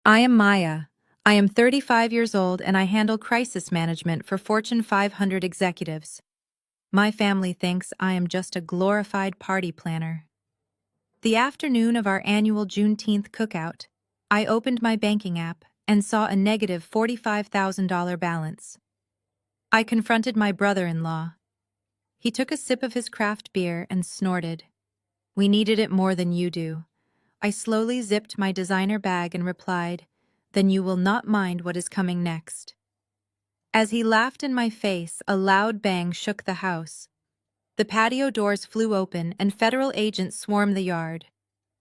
I am Maya. I am 35 years old and I handle crisis management for Fortune 500 executives. My family thinks I am just a glorified party planner. The afternoon of our annual Juneteenth cookout, I opened my banking app and saw a negative $45,000 balance. I confronted my brother-in-law. He took a sip of his craft beer and snorted. "We needed it more than you do." I slowly zipped my designer bag and replied, "Then you will not mind what is coming next." As he laughed in my face, a loud bang shook the house. The patio doors flew open and federal agents swarmed the yard.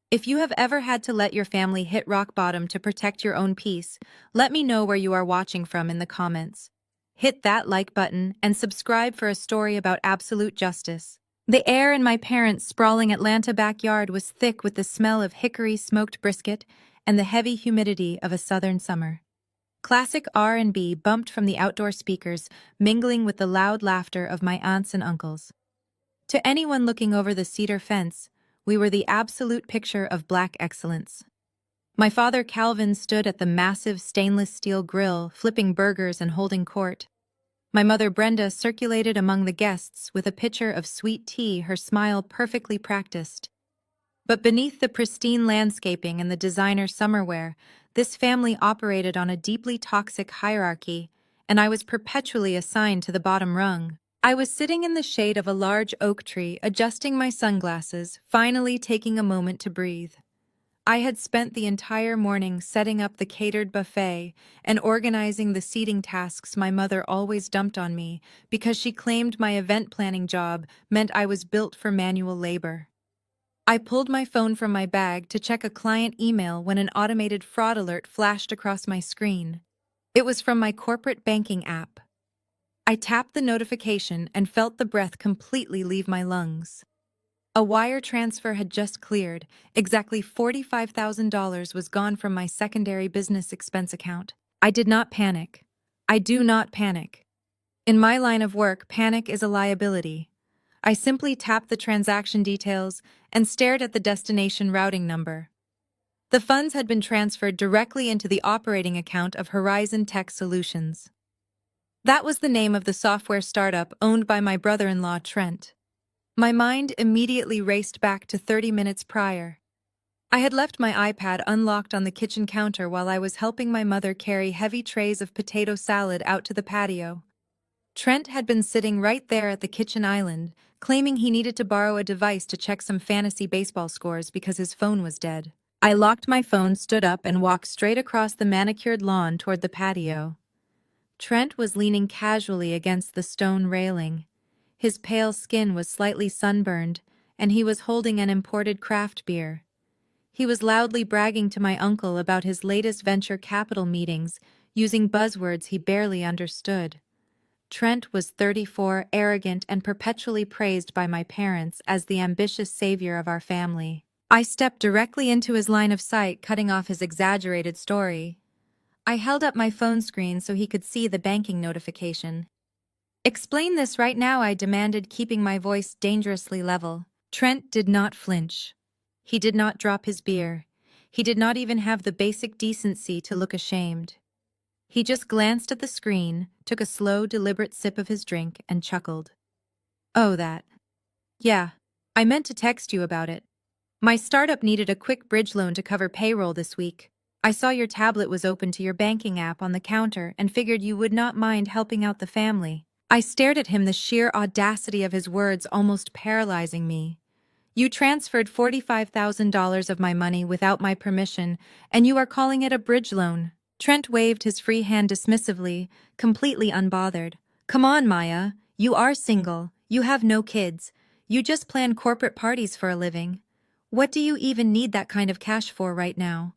If you have ever had to let your family hit rock bottom to protect your own peace, let me know where you are watching from in the comments. Hit that like button and subscribe for a story about absolute justice. The air in my parents' sprawling Atlanta backyard was thick with the smell of hickory smoked brisket and the heavy humidity of a southern summer. Classic R&B bumped from the outdoor speakers, mingling with the loud laughter of my aunts and uncles. To anyone looking over the cedar fence, we were the absolute picture of Black excellence. My father Calvin stood at the massive stainless steel grill, flipping burgers and holding court. My mother Brenda circulated among the guests with a pitcher of sweet tea, her smile perfectly practiced. But beneath the pristine landscaping and the designer summerwear, this family operated on a deeply toxic hierarchy, and I was perpetually assigned to the bottom rung. I was sitting in the shade of a large oak tree, adjusting my sunglasses, finally taking a moment to breathe. I had spent the entire morning setting up the catered buffet and organizing the seating tasks my mother always dumped on me because she claimed my event planning job meant I was built for manual labor. I pulled my phone from my bag to check a client email when an automated fraud alert flashed across my screen. It was from my corporate banking app. I tapped the notification and felt the breath completely leave my lungs. A wire transfer had just cleared. Exactly $45,000 was gone from my secondary business expense account. I did not panic. I do not panic. In my line of work, panic is a liability. I simply tapped the transaction details and stared at the destination routing number. The funds had been transferred directly into the operating account of Horizon Tech Solutions. That was the name of the software startup owned by my brother-in-law, Trent. My mind immediately raced back to 30 minutes prior. I had left my iPad unlocked on the kitchen counter while I was helping my mother carry heavy trays of potato salad out to the patio. Trent had been sitting right there at the kitchen island, claiming he needed to borrow a device to check some fantasy baseball scores because his phone was dead. I locked my phone, stood up, and walked straight across the manicured lawn toward the patio. Trent was leaning casually against the stone railing. His pale skin was slightly sunburned, and he was holding an imported craft beer. He was loudly bragging to my uncle about his latest venture capital meetings, using buzzwords he barely understood. Trent was 34, arrogant, and perpetually praised by my parents as the ambitious savior of our family. I stepped directly into his line of sight, cutting off his exaggerated story. I held up my phone screen so he could see the banking notification. "Explain this right now," I demanded, keeping my voice dangerously level. Trent did not flinch. He did not drop his beer. He did not even have the basic decency to look ashamed. He just glanced at the screen, took a slow, deliberate sip of his drink, and chuckled. "Oh, that. Yeah. I meant to text you about it. My startup needed a quick bridge loan to cover payroll this week. I saw your tablet was open to your banking app on the counter and figured you would not mind helping out the family." I stared at him, the sheer audacity of his words almost paralyzing me. "You transferred $45,000 of my money without my permission, and you are calling it a bridge loan." Trent waved his free hand dismissively, completely unbothered. "Come on, Maya. You are single. You have no kids. You just plan corporate parties for a living. What do you even need that kind of cash for right now?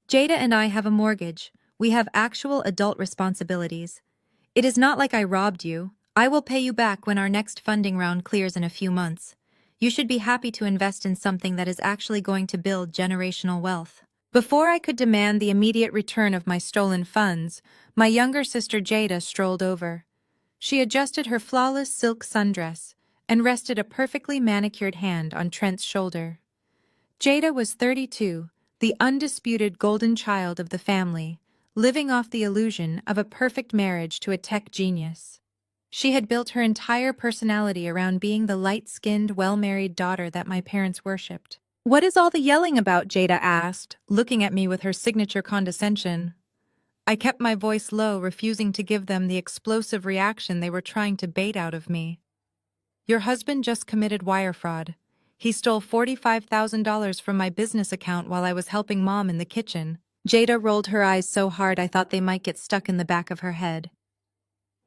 Jada and I have a mortgage. We have actual adult responsibilities. It is not like I robbed you. I will pay you back when our next funding round clears in a few months. You should be happy to invest in something that is actually going to build generational wealth." Before I could demand the immediate return of my stolen funds, my younger sister Jada strolled over. She adjusted her flawless silk sundress and rested a perfectly manicured hand on Trent's shoulder. Jada was 32, the undisputed golden child of the family, living off the illusion of a perfect marriage to a tech genius. She had built her entire personality around being the light-skinned, well-married daughter that my parents worshipped. "What is all the yelling about?" Jada asked, looking at me with her signature condescension. I kept my voice low, refusing to give them the explosive reaction they were trying to bait out of me. "Your husband just committed wire fraud. He stole $45,000 from my business account while I was helping Mom in the kitchen." Jada rolled her eyes so hard I thought they might get stuck in the back of her head.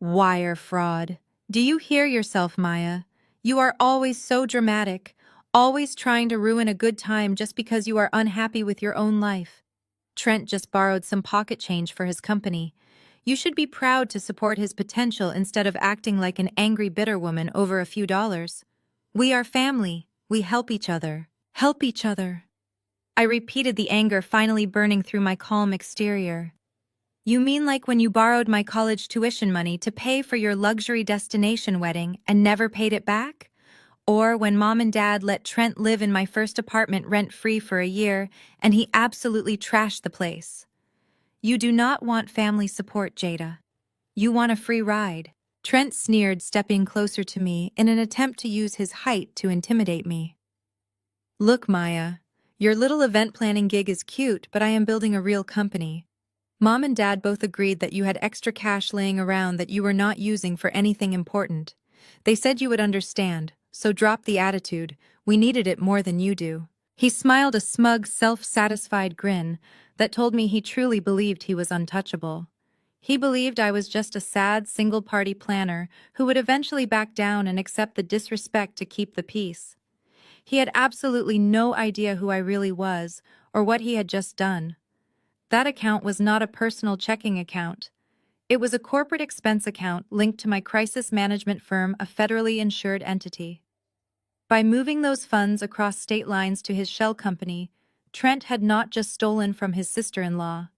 "Wire fraud. Do you hear yourself, Maya? You are always so dramatic, always trying to ruin a good time just because you are unhappy with your own life. Trent just borrowed some pocket change for his company. You should be proud to support his potential instead of acting like an angry, bitter woman over a few dollars. We are family. We help each other. Help each other." I repeated, the anger finally burning through my calm exterior. "You mean like when you borrowed my college tuition money to pay for your luxury destination wedding and never paid it back? Or when Mom and Dad let Trent live in my first apartment rent-free for a year and he absolutely trashed the place? You do not want family support, Jada. You want a free ride." Trent sneered, stepping closer to me in an attempt to use his height to intimidate me. "Look, Maya, your little event planning gig is cute, but I am building a real company. Mom and Dad both agreed that you had extra cash laying around that you were not using for anything important. They said you would understand, so drop the attitude. We needed it more than you do." He smiled, a smug, self-satisfied grin that told me he truly believed he was untouchable. He believed I was just a sad, single-party planner who would eventually back down and accept the disrespect to keep the peace. He had absolutely no idea who I really was or what he had just done. That account was not a personal checking account. It was a corporate expense account linked to my crisis management firm, a federally insured entity. By moving those funds across state lines to his shell company, Trent had not just stolen from his sister-in-law.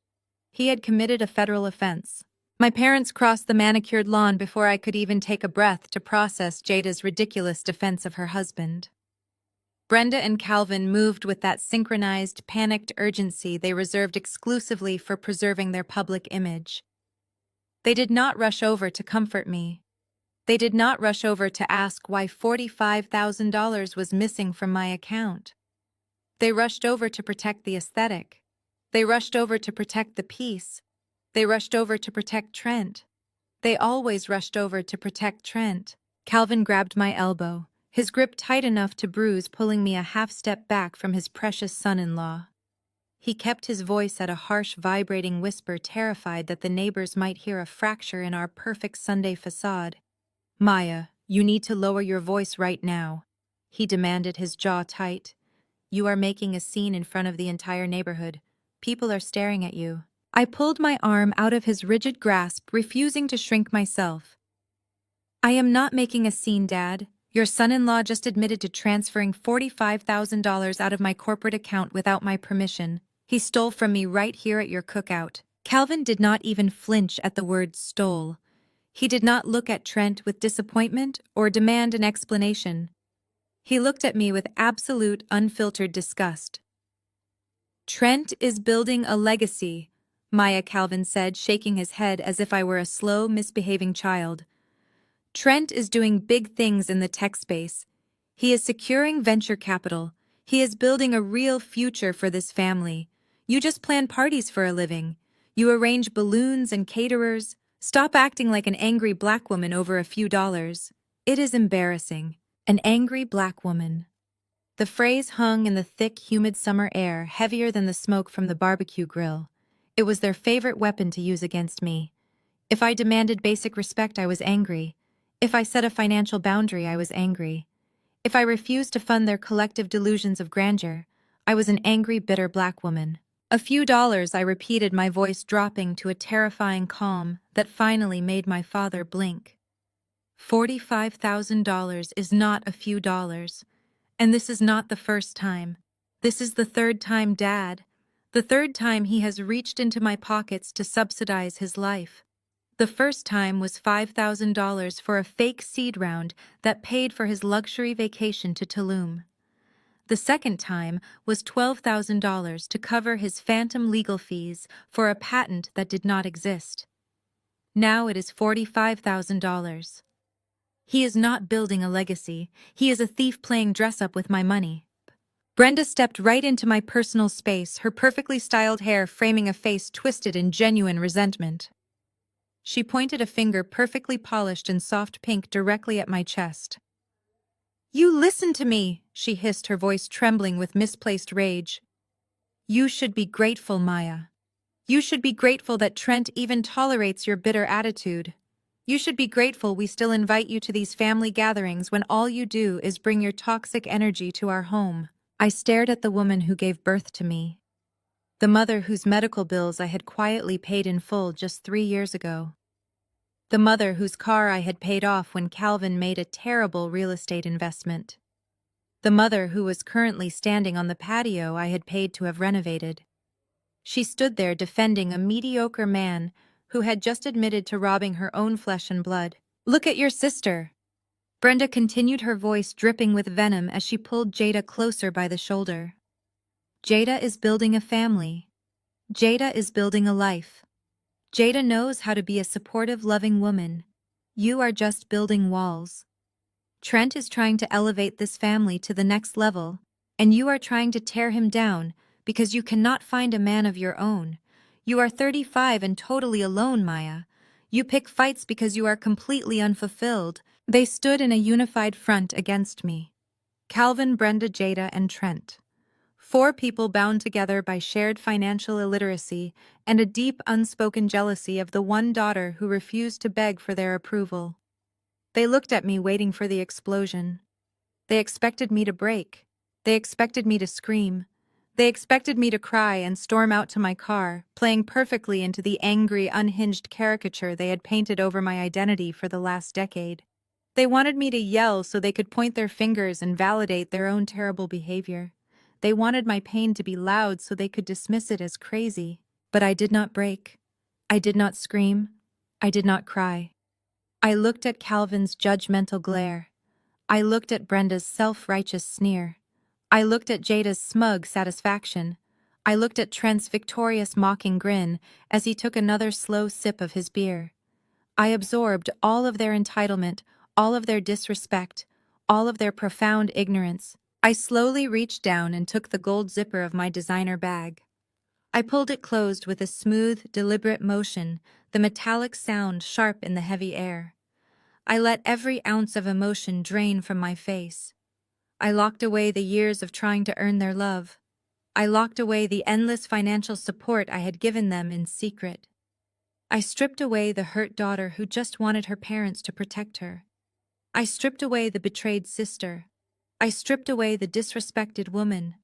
He had committed a federal offense. My parents crossed the manicured lawn before I could even take a breath to process Jada's ridiculous defense of her husband. Brenda and Calvin moved with that synchronized, panicked urgency they reserved exclusively for preserving their public image. They did not rush over to comfort me. They did not rush over to ask why $45,000 was missing from my account. They rushed over to protect the aesthetic. They rushed over to protect the peace. They rushed over to protect Trent. They always rushed over to protect Trent. Calvin grabbed my elbow, his grip tight enough to bruise, pulling me a half-step back from his precious son-in-law. He kept his voice at a harsh, vibrating whisper, terrified that the neighbors might hear a fracture in our perfect Sunday facade. "Maya, you need to lower your voice right now," he demanded, his jaw tight. "You are making a scene in front of the entire neighborhood. People are staring at you." I pulled my arm out of his rigid grasp, refusing to shrink myself. "I am not making a scene, Dad. Your son-in-law just admitted to transferring $45,000 out of my corporate account without my permission. He stole from me right here at your cookout." Calvin did not even flinch at the word stole. He did not look at Trent with disappointment or demand an explanation. He looked at me with absolute, unfiltered disgust. "Trent is building a legacy," Maya, Calvin said, shaking his head as if I were a slow, misbehaving child. "Trent is doing big things in the tech space. He is securing venture capital. He is building a real future for this family. You just plan parties for a living. You arrange balloons and caterers. Stop acting like an angry black woman over a few dollars. It is embarrassing." An angry black woman. The phrase hung in the thick, humid summer air, heavier than the smoke from the barbecue grill. It was their favorite weapon to use against me. If I demanded basic respect, I was angry. If I set a financial boundary, I was angry. If I refused to fund their collective delusions of grandeur, I was an angry, bitter black woman. "A few dollars," I repeated, my voice dropping to a terrifying calm that finally made my father blink. $45,000 is not a few dollars. And this is not the first time. This is the third time, Dad. The third time he has reached into my pockets to subsidize his life. The first time was $5,000 for a fake seed round that paid for his luxury vacation to Tulum. The second time was $12,000 to cover his phantom legal fees for a patent that did not exist. Now it is $45,000. He is not building a legacy. He is a thief playing dress-up with my money. Brenda stepped right into my personal space, her perfectly styled hair framing a face twisted in genuine resentment. She pointed a finger perfectly polished and soft pink directly at my chest. "You listen to me," she hissed, her voice trembling with misplaced rage. "You should be grateful, Maya. You should be grateful that Trent even tolerates your bitter attitude. You should be grateful we still invite you to these family gatherings when all you do is bring your toxic energy to our home." I stared at the woman who gave birth to me, the mother whose medical bills I had quietly paid in full just 3 years ago, the mother whose car I had paid off when Calvin made a terrible real estate investment, the mother who was currently standing on the patio I had paid to have renovated. She stood there defending a mediocre man who had just admitted to robbing her own flesh and blood. "Look at your sister." Brenda continued, her voice dripping with venom as she pulled Jada closer by the shoulder. "Jada is building a family. Jada is building a life. Jada knows how to be a supportive, loving woman. You are just building walls. Trent is trying to elevate this family to the next level, and you are trying to tear him down because you cannot find a man of your own. You are 35 and totally alone, Maya. You pick fights because you are completely unfulfilled." They stood in a unified front against me. Calvin, Brenda, Jada, and Trent. 4 people bound together by shared financial illiteracy and a deep, unspoken jealousy of the one daughter who refused to beg for their approval. They looked at me, waiting for the explosion. They expected me to break. They expected me to scream. They expected me to cry and storm out to my car, playing perfectly into the angry, unhinged caricature they had painted over my identity for the last decade. They wanted me to yell so they could point their fingers and validate their own terrible behavior. They wanted my pain to be loud so they could dismiss it as crazy. But I did not break. I did not scream. I did not cry. I looked at Calvin's judgmental glare. I looked at Brenda's self-righteous sneer. I looked at Jada's smug satisfaction. I looked at Trent's victorious mocking grin as he took another slow sip of his beer. I absorbed all of their entitlement, all of their disrespect, all of their profound ignorance. I slowly reached down and took the gold zipper of my designer bag. I pulled it closed with a smooth, deliberate motion, the metallic sound sharp in the heavy air. I let every ounce of emotion drain from my face. I locked away the years of trying to earn their love. I locked away the endless financial support I had given them in secret. I stripped away the hurt daughter who just wanted her parents to protect her. I stripped away the betrayed sister. I stripped away the disrespected woman.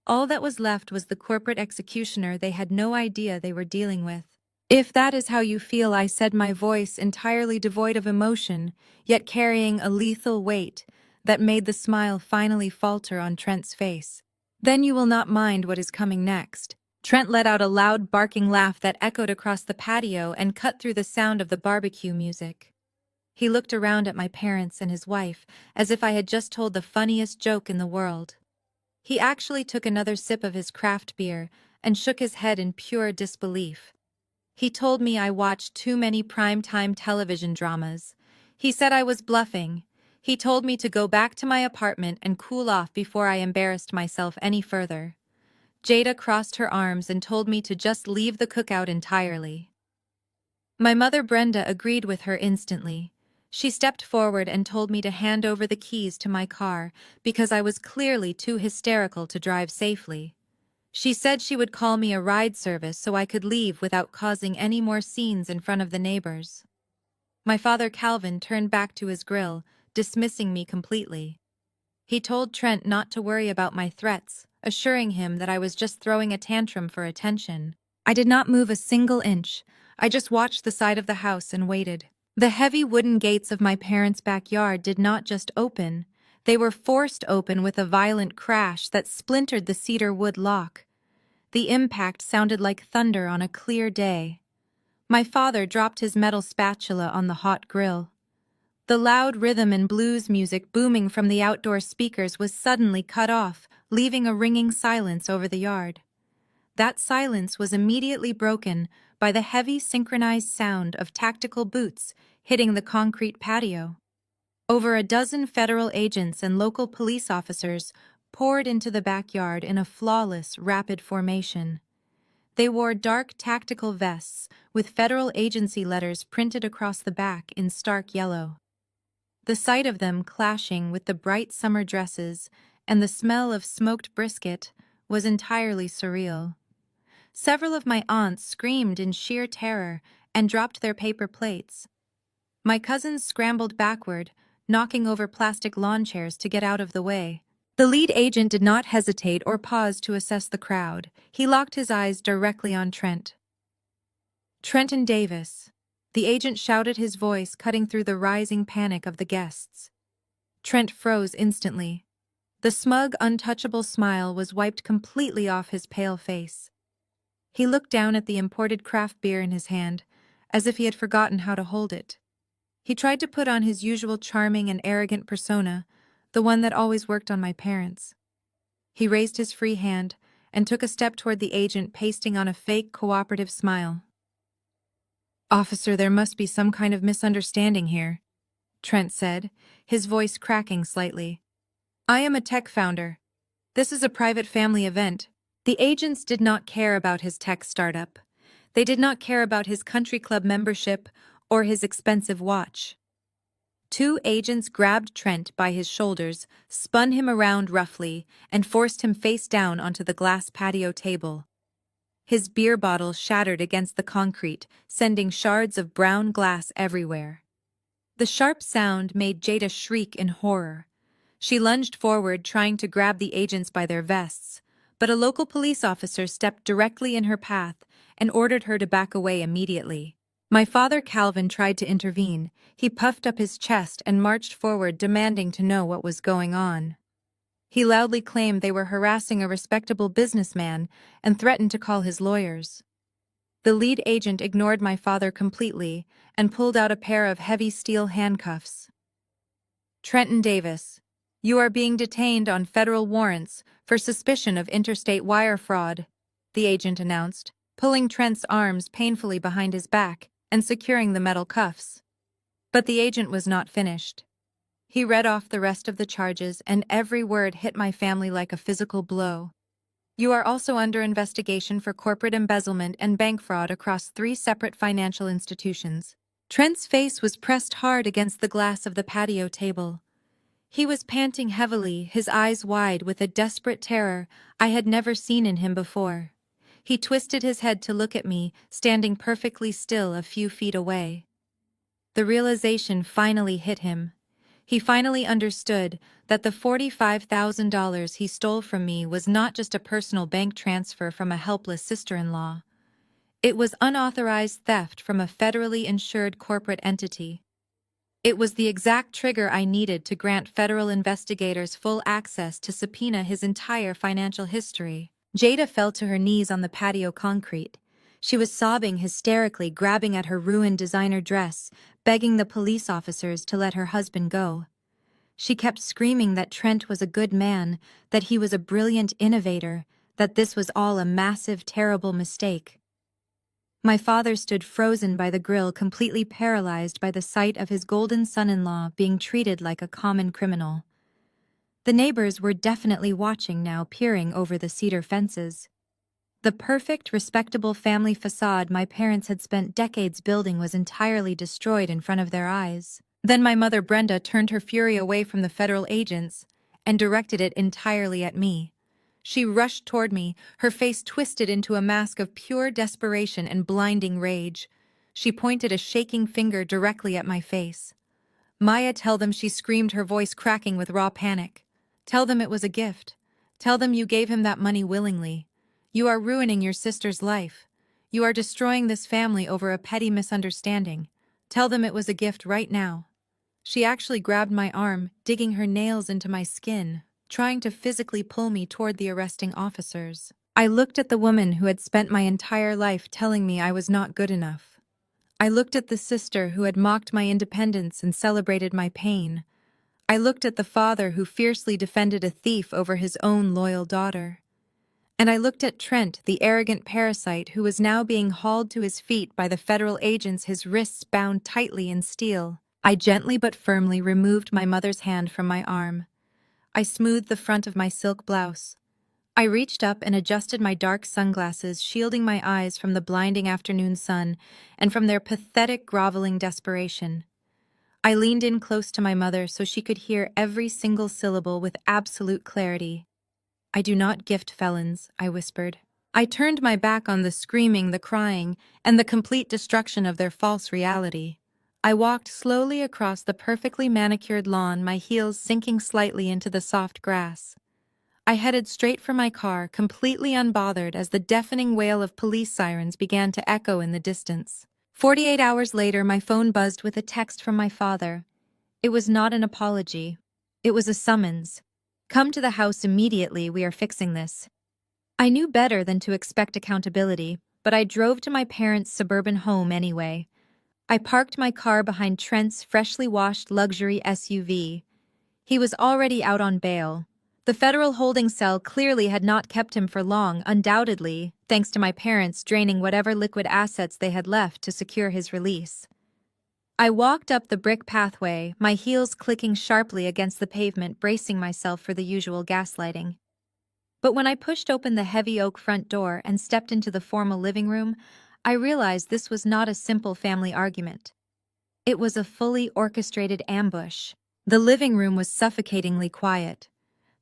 All that was left was the corporate executioner they had no idea they were dealing with. "If that is how you feel," I said, my voice entirely devoid of emotion, yet carrying a lethal weight that made the smile finally falter on Trent's face, "then you will not mind what is coming next." Trent let out a loud, barking laugh that echoed across the patio and cut through the sound of the barbecue music. He looked around at my parents and his wife as if I had just told the funniest joke in the world. He actually took another sip of his craft beer and shook his head in pure disbelief. He told me I watched too many prime-time television dramas. He said I was bluffing. He told me to go back to my apartment and cool off before I embarrassed myself any further. Jada crossed her arms and told me to just leave the cookout entirely. My mother Brenda agreed with her instantly. She stepped forward and told me to hand over the keys to my car because I was clearly too hysterical to drive safely. She said she would call me a ride service so I could leave without causing any more scenes in front of the neighbors. My father Calvin turned back to his grill, dismissing me completely. He told Trent not to worry about my threats, assuring him that I was just throwing a tantrum for attention. I did not move a single inch. I just watched the side of the house and waited. The heavy wooden gates of my parents' backyard did not just open. They were forced open with a violent crash that splintered the cedar wood lock. The impact sounded like thunder on a clear day. My father dropped his metal spatula on the hot grill. The loud rhythm and blues music booming from the outdoor speakers was suddenly cut off, leaving a ringing silence over the yard. That silence was immediately broken by the heavy synchronized sound of tactical boots hitting the concrete patio. Over a dozen federal agents and local police officers poured into the backyard in a flawless, rapid formation. They wore dark tactical vests with federal agency letters printed across the back in stark yellow. The sight of them clashing with the bright summer dresses and the smell of smoked brisket was entirely surreal. Several of my aunts screamed in sheer terror and dropped their paper plates. My cousins scrambled backward, knocking over plastic lawn chairs to get out of the way. The lead agent did not hesitate or pause to assess the crowd. He locked his eyes directly on Trent. "Trenton Davis." The agent shouted, his voice cutting through the rising panic of the guests. Trent froze instantly. The smug, untouchable smile was wiped completely off his pale face. He looked down at the imported craft beer in his hand, as if he had forgotten how to hold it. He tried to put on his usual charming and arrogant persona, the one that always worked on my parents. He raised his free hand and took a step toward the agent, pasting on a fake, cooperative smile. "Officer, there must be some kind of misunderstanding here," Trent said, his voice cracking slightly. "I am a tech founder. This is a private family event." The agents did not care about his tech startup. They did not care about his country club membership or his expensive watch. Two agents grabbed Trent by his shoulders, spun him around roughly, and forced him face down onto the glass patio table. His beer bottle shattered against the concrete, sending shards of brown glass everywhere. The sharp sound made Jada shriek in horror. She lunged forward, trying to grab the agents by their vests, but a local police officer stepped directly in her path and ordered her to back away immediately. My father Calvin tried to intervene. He puffed up his chest and marched forward, demanding to know what was going on. He loudly claimed they were harassing a respectable businessman and threatened to call his lawyers. The lead agent ignored my father completely and pulled out a pair of heavy steel handcuffs. "Trenton Davis, you are being detained on federal warrants for suspicion of interstate wire fraud," the agent announced, pulling Trent's arms painfully behind his back and securing the metal cuffs. But the agent was not finished. He read off the rest of the charges, and every word hit my family like a physical blow. "You are also under investigation for corporate embezzlement and bank fraud across 3 separate financial institutions." Trent's face was pressed hard against the glass of the patio table. He was panting heavily, his eyes wide with a desperate terror I had never seen in him before. He twisted his head to look at me, standing perfectly still a few feet away. The realization finally hit him. He finally understood that the $45,000 he stole from me was not just a personal bank transfer from a helpless sister-in-law. It was unauthorized theft from a federally insured corporate entity. It was the exact trigger I needed to grant federal investigators full access to subpoena his entire financial history. Jada fell to her knees on the patio concrete. She was sobbing hysterically, grabbing at her ruined designer dress, begging the police officers to let her husband go. She kept screaming that Trent was a good man, that he was a brilliant innovator, that this was all a massive, terrible mistake. My father stood frozen by the grill, completely paralyzed by the sight of his golden son-in-law being treated like a common criminal. The neighbors were definitely watching now, peering over the cedar fences. The perfect, respectable family facade my parents had spent decades building was entirely destroyed in front of their eyes. Then my mother Brenda turned her fury away from the federal agents and directed it entirely at me. She rushed toward me, her face twisted into a mask of pure desperation and blinding rage. She pointed a shaking finger directly at my face. "Maya, tell them," she screamed, her voice cracking with raw panic. "Tell them it was a gift. Tell them you gave him that money willingly. You are ruining your sister's life. You are destroying this family over a petty misunderstanding. Tell them it was a gift right now." She actually grabbed my arm, digging her nails into my skin, trying to physically pull me toward the arresting officers. I looked at the woman who had spent my entire life telling me I was not good enough. I looked at the sister who had mocked my independence and celebrated my pain. I looked at the father who fiercely defended a thief over his own loyal daughter. And I looked at Trent, the arrogant parasite who was now being hauled to his feet by the federal agents, his wrists bound tightly in steel. I gently but firmly removed my mother's hand from my arm. I smoothed the front of my silk blouse. I reached up and adjusted my dark sunglasses, shielding my eyes from the blinding afternoon sun and from their pathetic, groveling desperation. I leaned in close to my mother so she could hear every single syllable with absolute clarity. "I do not gift felons," I whispered. I turned my back on the screaming, the crying, and the complete destruction of their false reality. I walked slowly across the perfectly manicured lawn, my heels sinking slightly into the soft grass. I headed straight for my car, completely unbothered as the deafening wail of police sirens began to echo in the distance. 48 hours later, my phone buzzed with a text from my father. It was not an apology. It was a summons. "Come to the house immediately, we are fixing this." I knew better than to expect accountability, but I drove to my parents' suburban home anyway. I parked my car behind Trent's freshly washed luxury SUV. He was already out on bail. The federal holding cell clearly had not kept him for long, undoubtedly, thanks to my parents draining whatever liquid assets they had left to secure his release. I walked up the brick pathway, my heels clicking sharply against the pavement, bracing myself for the usual gaslighting. But when I pushed open the heavy oak front door and stepped into the formal living room, I realized this was not a simple family argument. It was a fully orchestrated ambush. The living room was suffocatingly quiet.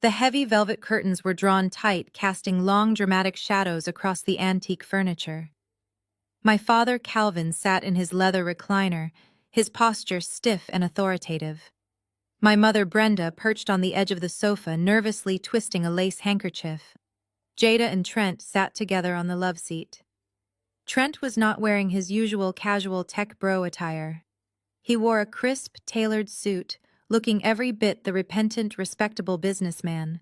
The heavy velvet curtains were drawn tight, casting long, dramatic shadows across the antique furniture. My father, Calvin, sat in his leather recliner, his posture stiff and authoritative. My mother, Brenda, perched on the edge of the sofa, nervously twisting a lace handkerchief. Jada and Trent sat together on the love seat. Trent was not wearing his usual casual tech bro attire. He wore a crisp, tailored suit, looking every bit the repentant, respectable businessman.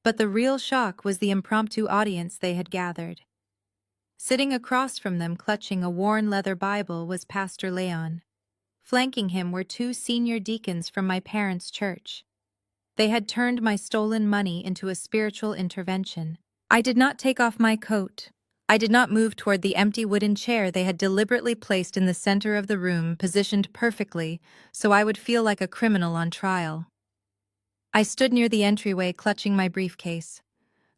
But the real shock was the impromptu audience they had gathered. Sitting across from them, clutching a worn leather Bible, was Pastor Leon. Flanking him were two senior deacons from my parents' church. They had turned my stolen money into a spiritual intervention. I did not take off my coat. I did not move toward the empty wooden chair they had deliberately placed in the center of the room, positioned perfectly, so I would feel like a criminal on trial. I stood near the entryway, clutching my briefcase.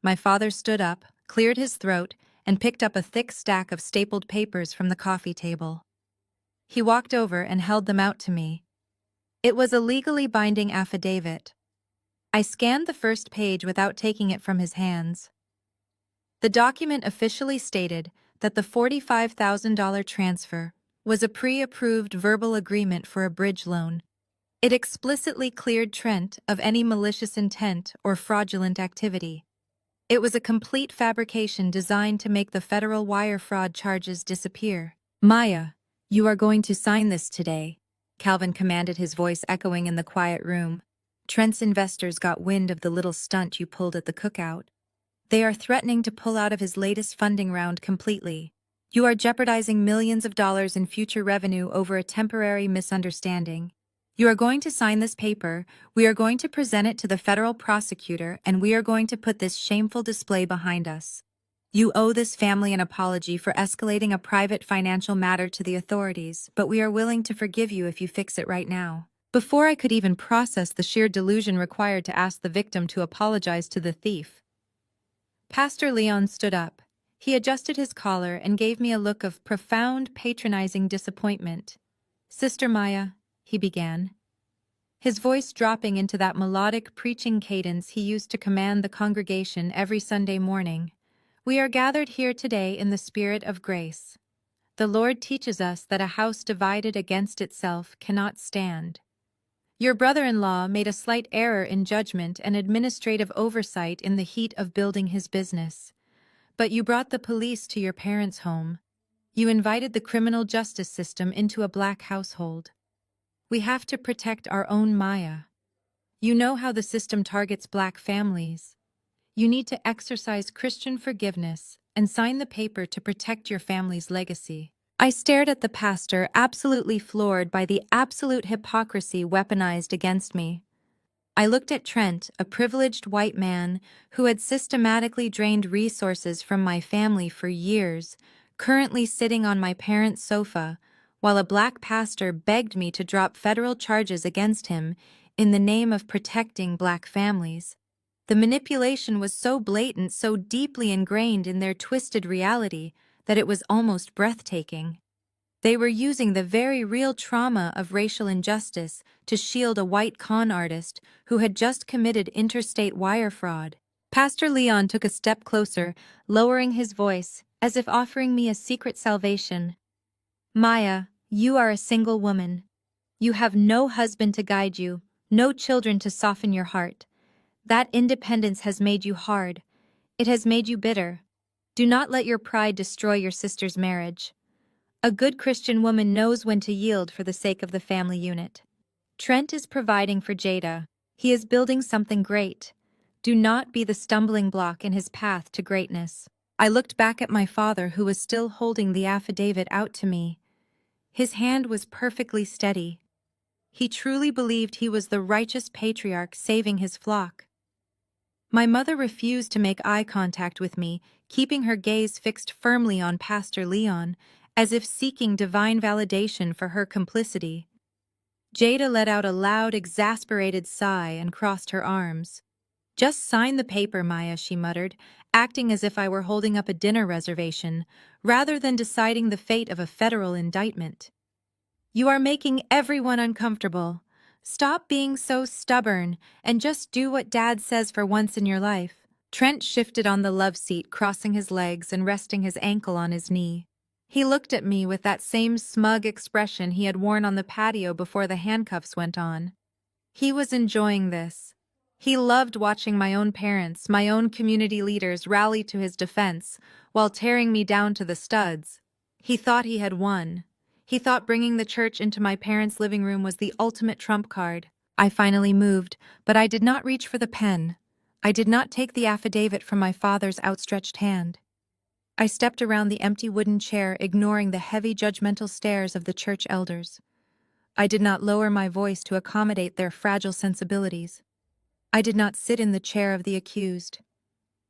My father stood up, cleared his throat, and picked up a thick stack of stapled papers from the coffee table. He walked over and held them out to me. It was a legally binding affidavit. I scanned the first page without taking it from his hands. The document officially stated that the $45,000 transfer was a pre-approved verbal agreement for a bridge loan. It explicitly cleared Trent of any malicious intent or fraudulent activity. It was a complete fabrication designed to make the federal wire fraud charges disappear. "Maya, you are going to sign this today," Calvin commanded, his voice echoing in the quiet room. "Trent's investors got wind of the little stunt you pulled at the cookout. They are threatening to pull out of his latest funding round completely. You are jeopardizing millions of dollars in future revenue over a temporary misunderstanding. You are going to sign this paper, we are going to present it to the federal prosecutor, and we are going to put this shameful display behind us. You owe this family an apology for escalating a private financial matter to the authorities, but we are willing to forgive you if you fix it right now." Before I could even process the sheer delusion required to ask the victim to apologize to the thief, Pastor Leon stood up. He adjusted his collar and gave me a look of profound, patronizing disappointment. "Sister Maya," he began, his voice dropping into that melodic preaching cadence he used to command the congregation every Sunday morning, "we are gathered here today in the spirit of grace. The Lord teaches us that a house divided against itself cannot stand. Your brother-in-law made a slight error in judgment and administrative oversight in the heat of building his business. But you brought the police to your parents' home. You invited the criminal justice system into a black household. We have to protect our own Maya. You know how the system targets black families. You need to exercise Christian forgiveness and sign the paper to protect your family's legacy." I stared at the pastor, absolutely floored by the absolute hypocrisy weaponized against me. I looked at Trent, a privileged white man who had systematically drained resources from my family for years, currently sitting on my parents' sofa, while a black pastor begged me to drop federal charges against him in the name of protecting black families. The manipulation was so blatant, so deeply ingrained in their twisted reality, that it was almost breathtaking. They were using the very real trauma of racial injustice to shield a white con artist who had just committed interstate wire fraud. Pastor Leon took a step closer, lowering his voice, as if offering me a secret salvation. Maya, you are a single woman. You have no husband to guide you, no children to soften your heart. That independence has made you hard. It has made you bitter. Do not let your pride destroy your sister's marriage. A good Christian woman knows when to yield for the sake of the family unit. Trent is providing for Jada. He is building something great. Do not be the stumbling block in his path to greatness. I looked back at my father, who was still holding the affidavit out to me. His hand was perfectly steady. He truly believed he was the righteous patriarch saving his flock. My mother refused to make eye contact with me, keeping her gaze fixed firmly on Pastor Leon, as if seeking divine validation for her complicity. Jada let out a loud, exasperated sigh and crossed her arms. "Just sign the paper, Maya," she muttered, acting as if I were holding up a dinner reservation, rather than deciding the fate of a federal indictment. "You are making everyone uncomfortable. Stop being so stubborn and just do what Dad says for once in your life." Trent shifted on the love seat, crossing his legs and resting his ankle on his knee. He looked at me with that same smug expression he had worn on the patio before the handcuffs went on. He was enjoying this. He loved watching my own parents, my own community leaders rally to his defense while tearing me down to the studs. He thought he had won. He thought bringing the church into my parents' living room was the ultimate trump card. I finally moved, but I did not reach for the pen. I did not take the affidavit from my father's outstretched hand. I stepped around the empty wooden chair, ignoring the heavy judgmental stares of the church elders. I did not lower my voice to accommodate their fragile sensibilities. I did not sit in the chair of the accused.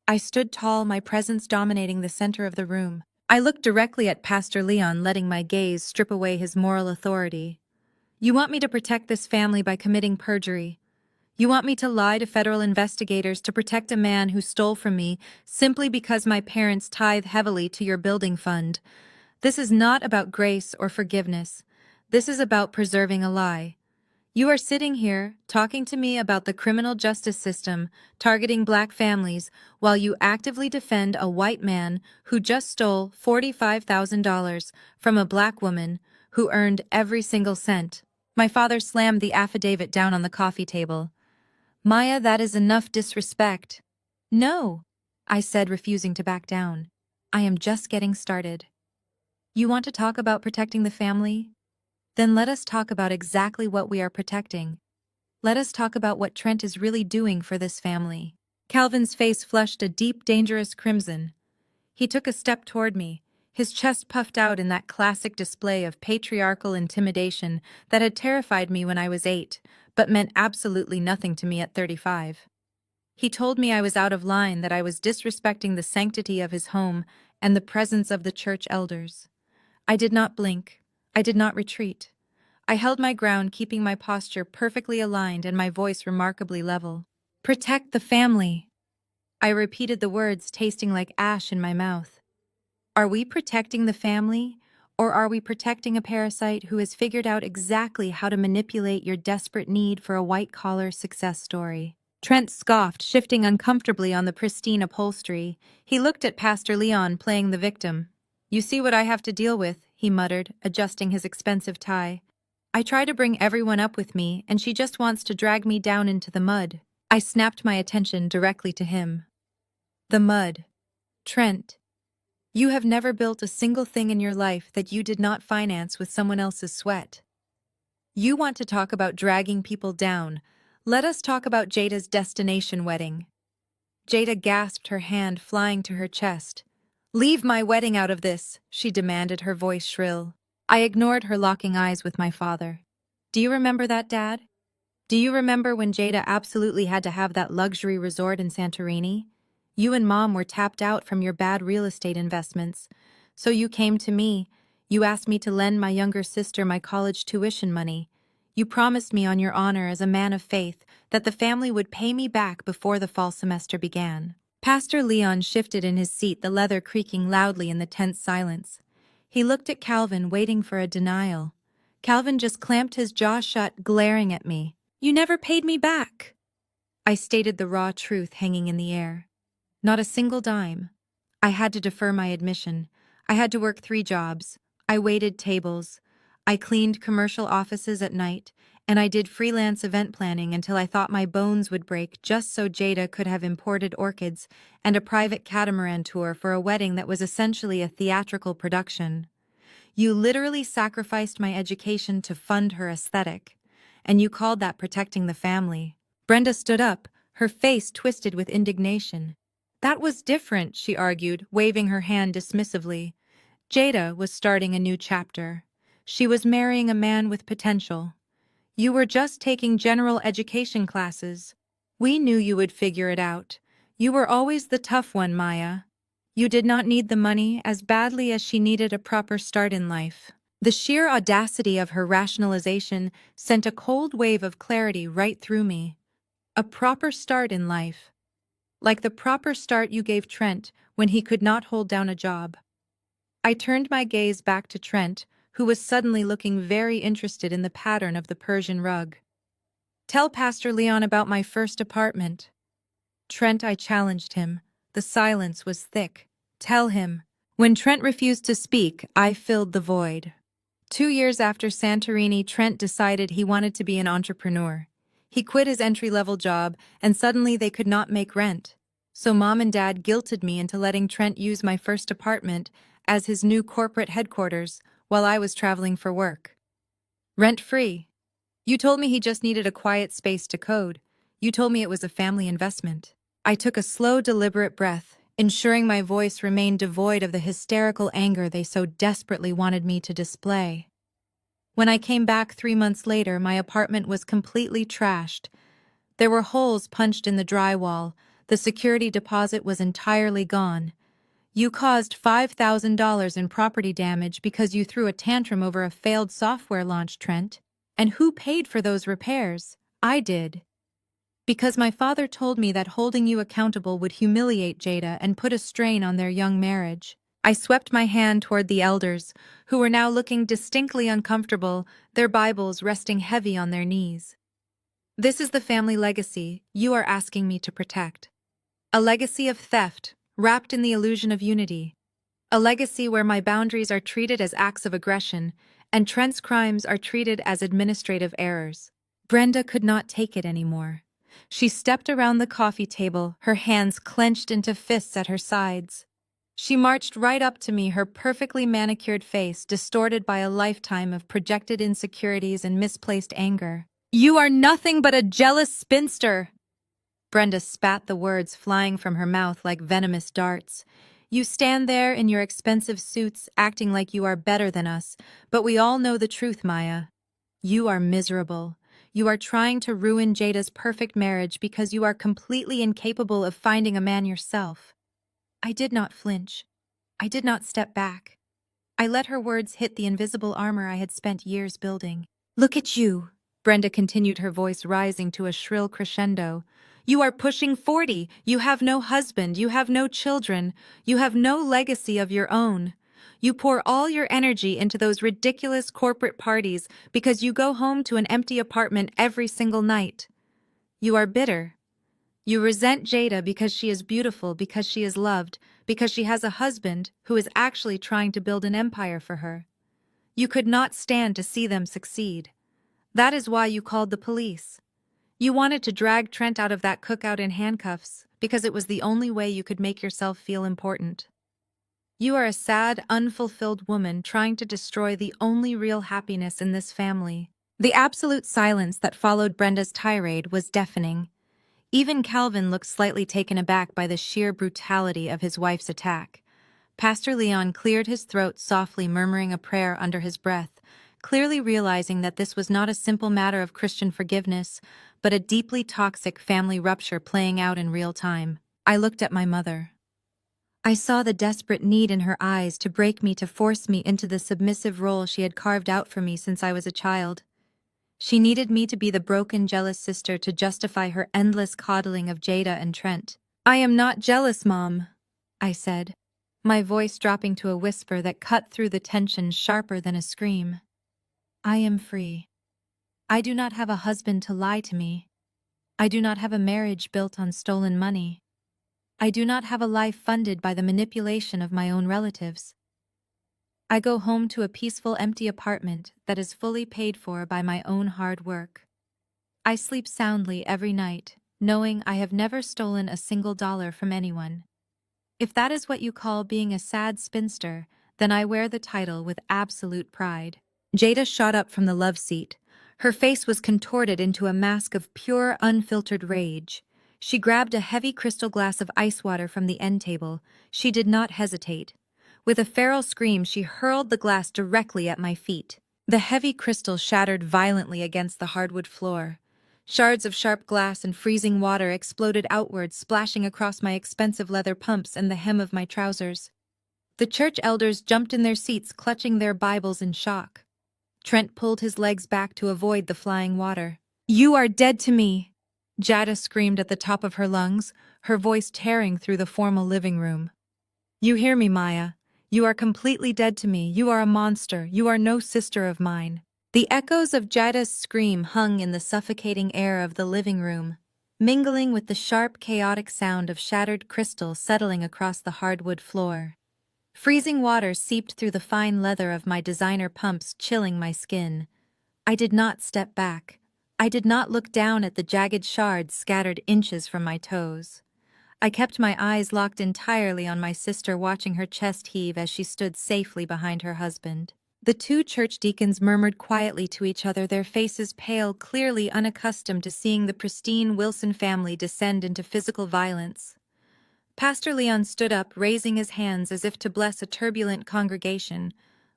I stood tall, my presence dominating the center of the room. I looked directly at Pastor Leon, letting my gaze strip away his moral authority. "You want me to protect this family by committing perjury. You want me to lie to federal investigators to protect a man who stole from me simply because my parents tithe heavily to your building fund. This is not about grace or forgiveness. This is about preserving a lie. You are sitting here talking to me about the criminal justice system targeting black families while you actively defend a white man who just stole $45,000 from a black woman who earned every single cent." My father slammed the affidavit down on the coffee table. "Maya, that is enough disrespect." "No," I said, refusing to back down. "I am just getting started. You want to talk about protecting the family? Then let us talk about exactly what we are protecting. Let us talk about what Trent is really doing for this family." Calvin's face flushed a deep, dangerous crimson. He took a step toward me, his chest puffed out in that classic display of patriarchal intimidation that had terrified me when I was 8, but meant absolutely nothing to me at 35. He told me I was out of line, that I was disrespecting the sanctity of his home and the presence of the church elders. I did not blink. I did not retreat. I held my ground, keeping my posture perfectly aligned and my voice remarkably level. "Protect the family." I repeated the words, tasting like ash in my mouth. Are we protecting the family, or are we protecting a parasite who has figured out exactly how to manipulate your desperate need for a white-collar success story? Trent scoffed, shifting uncomfortably on the pristine upholstery. He looked at Pastor Leon, playing the victim. "You see what I have to deal with," he muttered, adjusting his expensive tie. "I try to bring everyone up with me, and she just wants to drag me down into the mud." I snapped my attention directly to him. "The mud. Trent. You have never built a single thing in your life that you did not finance with someone else's sweat. You want to talk about dragging people down. Let us talk about Jada's destination wedding." Jada gasped, her hand flying to her chest. Leave my wedding out of this, she demanded, her voice shrill. I ignored her, locking eyes with my father. Do you remember that, Dad? Do you remember when Jada absolutely had to have that luxury resort in Santorini? You and Mom were tapped out from your bad real estate investments. So you came to me. You asked me to lend my younger sister my college tuition money. You promised me on your honor as a man of faith that the family would pay me back before the fall semester began. Pastor Leon shifted in his seat, the leather creaking loudly in the tense silence. He looked at Calvin, waiting for a denial. Calvin just clamped his jaw shut, glaring at me. You never paid me back. I stated the raw truth, hanging in the air. Not a single dime. I had to defer my admission. I had to work 3 jobs. I waited tables. I cleaned commercial offices at night, and I did freelance event planning until I thought my bones would break just so Jada could have imported orchids and a private catamaran tour for a wedding that was essentially a theatrical production. You literally sacrificed my education to fund her aesthetic, and you called that protecting the family. Brenda stood up, her face twisted with indignation. That was different, she argued, waving her hand dismissively. Jada was starting a new chapter. She was marrying a man with potential. You were just taking general education classes. We knew you would figure it out. You were always the tough one, Maya. You did not need the money as badly as she needed a proper start in life. The sheer audacity of her rationalization sent a cold wave of clarity right through me. A proper start in life. Like the proper start you gave Trent when he could not hold down a job. I turned my gaze back to Trent, who was suddenly looking very interested in the pattern of the Persian rug. Tell Pastor Leon about my first apartment. Trent, I challenged him. The silence was thick. Tell him. When Trent refused to speak, I filled the void. 2 years after Santorini, Trent decided he wanted to be an entrepreneur. He quit his entry-level job, and suddenly they could not make rent. So Mom and Dad guilted me into letting Trent use my first apartment as his new corporate headquarters while I was traveling for work. Rent-free. You told me he just needed a quiet space to code. You told me it was a family investment. I took a slow, deliberate breath, ensuring my voice remained devoid of the hysterical anger they so desperately wanted me to display. When I came back 3 months later, my apartment was completely trashed. There were holes punched in the drywall. The security deposit was entirely gone. You caused $5,000 in property damage because you threw a tantrum over a failed software launch, Trent. And who paid for those repairs? I did. Because my father told me that holding you accountable would humiliate Jada and put a strain on their young marriage. I swept my hand toward the elders, who were now looking distinctly uncomfortable, their Bibles resting heavy on their knees. This is the family legacy you are asking me to protect. A legacy of theft, wrapped in the illusion of unity. A legacy where my boundaries are treated as acts of aggression, and Trent's crimes are treated as administrative errors. Brenda could not take it anymore. She stepped around the coffee table, her hands clenched into fists at her sides. She marched right up to me, her perfectly manicured face distorted by a lifetime of projected insecurities and misplaced anger. You are nothing but a jealous spinster! Brenda spat the words flying from her mouth like venomous darts. You stand there in your expensive suits, acting like you are better than us, but we all know the truth, Maya. You are miserable. You are trying to ruin Jada's perfect marriage because you are completely incapable of finding a man yourself. I did not flinch. I did not step back. I let her words hit the invisible armor I had spent years building. Look at you, Brenda continued, her voice rising to a shrill crescendo. You are pushing 40. You have no husband. You have no children. You have no legacy of your own. You pour all your energy into those ridiculous corporate parties because you go home to an empty apartment every single night. You are bitter. You resent Jada because she is beautiful, because she is loved, because she has a husband who is actually trying to build an empire for her. You could not stand to see them succeed. That is why you called the police. You wanted to drag Trent out of that cookout in handcuffs because it was the only way you could make yourself feel important. You are a sad, unfulfilled woman trying to destroy the only real happiness in this family. The absolute silence that followed Brenda's tirade was deafening. Even Calvin looked slightly taken aback by the sheer brutality of his wife's attack. Pastor Leon cleared his throat softly, murmuring a prayer under his breath, clearly realizing that this was not a simple matter of Christian forgiveness, but a deeply toxic family rupture playing out in real time. I looked at my mother. I saw the desperate need in her eyes to break me, to force me into the submissive role she had carved out for me since I was a child. She needed me to be the broken, jealous sister to justify her endless coddling of Jada and Trent. "I am not jealous, Mom," I said, my voice dropping to a whisper that cut through the tension sharper than a scream. "I am free. I do not have a husband to lie to me. I do not have a marriage built on stolen money. I do not have a life funded by the manipulation of my own relatives. I go home to a peaceful, empty apartment that is fully paid for by my own hard work. I sleep soundly every night, knowing I have never stolen a single dollar from anyone. If that is what you call being a sad spinster, then I wear the title with absolute pride." Jada shot up from the love seat. Her face was contorted into a mask of pure, unfiltered rage. She grabbed a heavy crystal glass of ice water from the end table. She did not hesitate. With a feral scream, she hurled the glass directly at my feet. The heavy crystal shattered violently against the hardwood floor. Shards of sharp glass and freezing water exploded outward, splashing across my expensive leather pumps and the hem of my trousers. The church elders jumped in their seats, clutching their Bibles in shock. Trent pulled his legs back to avoid the flying water. "You are dead to me!" Jada screamed at the top of her lungs, her voice tearing through the formal living room. "You hear me, Maya? You are completely dead to me. You are a monster. You are no sister of mine." The echoes of Jada's scream hung in the suffocating air of the living room, mingling with the sharp, chaotic sound of shattered crystal settling across the hardwood floor. Freezing water seeped through the fine leather of my designer pumps, chilling my skin. I did not step back. I did not look down at the jagged shards scattered inches from my toes. I kept my eyes locked entirely on my sister, watching her chest heave as she stood safely behind her husband. The two church deacons murmured quietly to each other, their faces pale, clearly unaccustomed to seeing the pristine Wilson family descend into physical violence. Pastor Leon stood up, raising his hands as if to bless a turbulent congregation,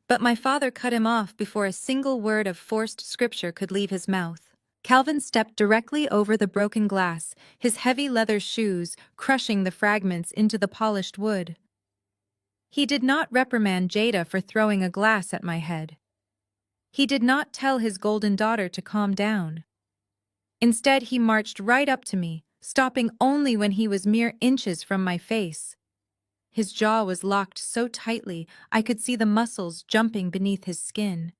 but my father cut him off before a single word of forced scripture could leave his mouth. Calvin stepped directly over the broken glass, his heavy leather shoes crushing the fragments into the polished wood. He did not reprimand Jada for throwing a glass at my head. He did not tell his golden daughter to calm down. Instead, he marched right up to me, stopping only when he was mere inches from my face. His jaw was locked so tightly I could see the muscles jumping beneath his skin.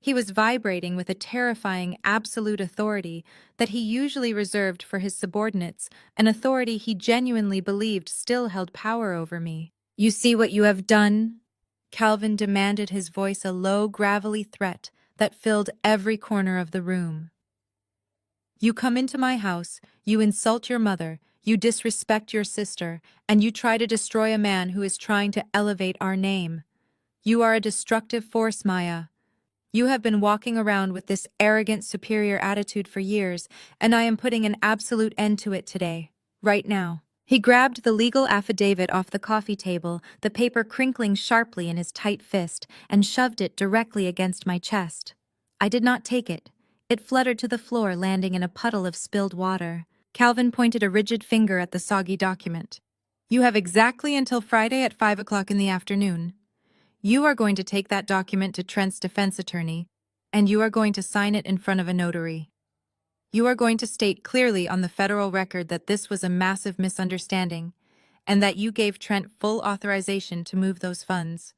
He was vibrating with a terrifying absolute authority that he usually reserved for his subordinates, an authority he genuinely believed still held power over me. "You see what you have done?" Calvin demanded, his voice a low, gravelly threat that filled every corner of the room. "You come into my house, you insult your mother, you disrespect your sister, and you try to destroy a man who is trying to elevate our name. You are a destructive force, Maya. You have been walking around with this arrogant, superior attitude for years, and I am putting an absolute end to it today, right now." He grabbed the legal affidavit off the coffee table, the paper crinkling sharply in his tight fist, and shoved it directly against my chest. I did not take it. It fluttered to the floor, landing in a puddle of spilled water. Calvin pointed a rigid finger at the soggy document. "You have exactly until Friday at 5 o'clock in the afternoon. You are going to take that document to Trent's defense attorney, and you are going to sign it in front of a notary. You are going to state clearly on the federal record that this was a massive misunderstanding, and that you gave Trent full authorization to move those funds.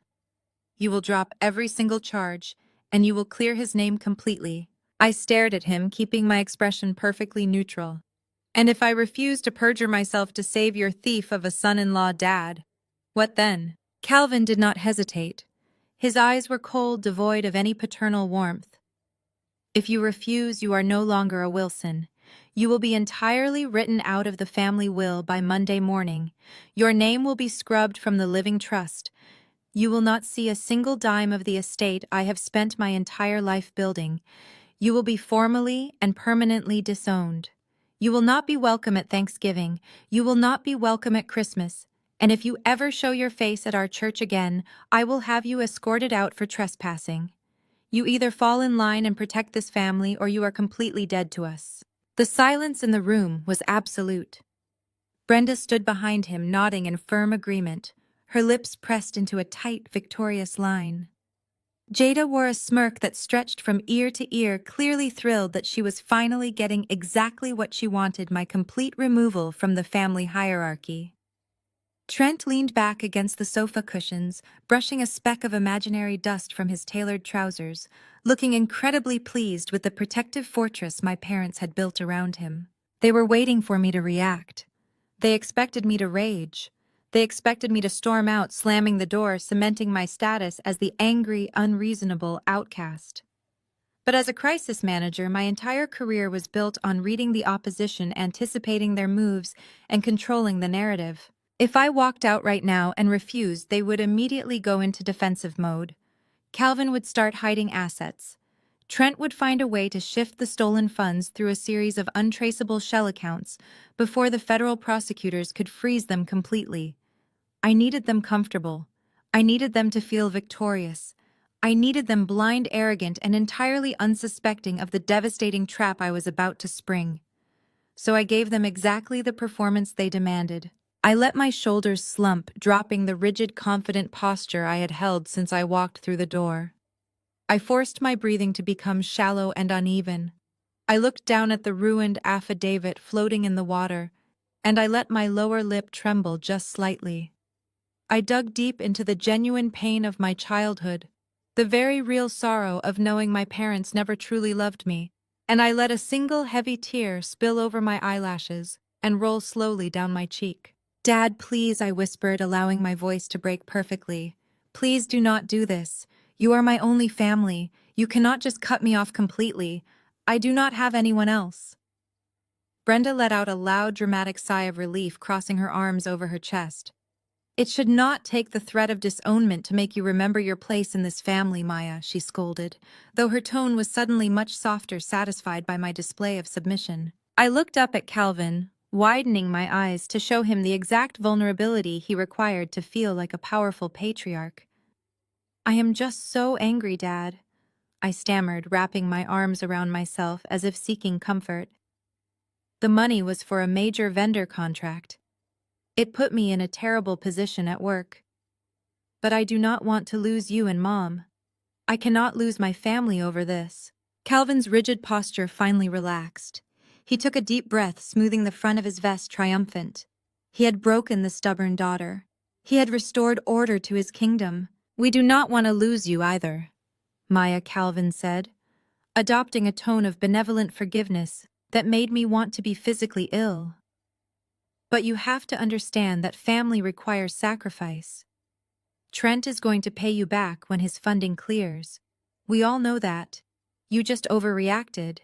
You will drop every single charge, and you will clear his name completely." I stared at him, keeping my expression perfectly neutral. "And if I refuse to perjure myself to save your thief of a son-in-law, Dad, what then?" Calvin did not hesitate. His eyes were cold, devoid of any paternal warmth. "If you refuse, you are no longer a Wilson. You will be entirely written out of the family will by Monday morning. Your name will be scrubbed from the living trust. You will not see a single dime of the estate I have spent my entire life building. You will be formally and permanently disowned. You will not be welcome at Thanksgiving. You will not be welcome at Christmas. And if you ever show your face at our church again, I will have you escorted out for trespassing. You either fall in line and protect this family or you are completely dead to us." The silence in the room was absolute. Brenda stood behind him, nodding in firm agreement, her lips pressed into a tight, victorious line. Jada wore a smirk that stretched from ear to ear, clearly thrilled that she was finally getting exactly what she wanted: my complete removal from the family hierarchy. Trent leaned back against the sofa cushions, brushing a speck of imaginary dust from his tailored trousers, looking incredibly pleased with the protective fortress my parents had built around him. They were waiting for me to react. They expected me to rage. They expected me to storm out, slamming the door, cementing my status as the angry, unreasonable outcast. But as a crisis manager, my entire career was built on reading the opposition, anticipating their moves, and controlling the narrative. If I walked out right now and refused, they would immediately go into defensive mode. Calvin would start hiding assets. Trent would find a way to shift the stolen funds through a series of untraceable shell accounts before the federal prosecutors could freeze them completely. I needed them comfortable. I needed them to feel victorious. I needed them blind, arrogant, and entirely unsuspecting of the devastating trap I was about to spring. So I gave them exactly the performance they demanded. I let my shoulders slump, dropping the rigid, confident posture I had held since I walked through the door. I forced my breathing to become shallow and uneven. I looked down at the ruined affidavit floating in the water, and I let my lower lip tremble just slightly. I dug deep into the genuine pain of my childhood, the very real sorrow of knowing my parents never truly loved me, and I let a single heavy tear spill over my eyelashes and roll slowly down my cheek. "Dad, please," I whispered, allowing my voice to break perfectly. "Please do not do this. You are my only family. You cannot just cut me off completely. I do not have anyone else." Brenda let out a loud, dramatic sigh of relief, crossing her arms over her chest. "It should not take the threat of disownment to make you remember your place in this family, Maya," she scolded, though her tone was suddenly much softer, satisfied by my display of submission. I looked up at Calvin, widening my eyes to show him the exact vulnerability he required to feel like a powerful patriarch. "I am just so angry, Dad," I stammered, wrapping my arms around myself as if seeking comfort. The money was for a major vendor contract. It put me in a terrible position at work. But I do not want to lose you and Mom. I cannot lose my family over this. Calvin's rigid posture finally relaxed. He took a deep breath, smoothing the front of his vest, triumphant. He had broken the stubborn daughter. He had restored order to his kingdom. "We do not want to lose you either," Maya, Calvin said, adopting a tone of benevolent forgiveness that made me want to be physically ill. "But you have to understand that family requires sacrifice. Trent is going to pay you back when his funding clears. We all know that. You just overreacted.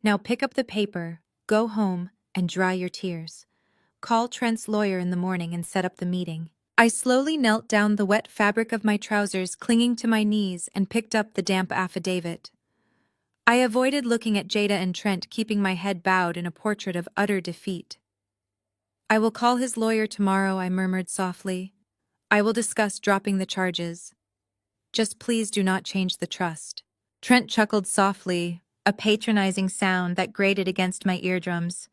Now pick up the paper, go home, and dry your tears. Call Trent's lawyer in the morning and set up the meeting." I slowly knelt down the wet fabric of my trousers, clinging to my knees, and picked up the damp affidavit. I avoided looking at Jada and Trent, keeping my head bowed in a portrait of utter defeat. "I will call his lawyer tomorrow," I murmured softly. "I will discuss dropping the charges. Just please do not change the trust." Trent chuckled softly, a patronizing sound that grated against my eardrums.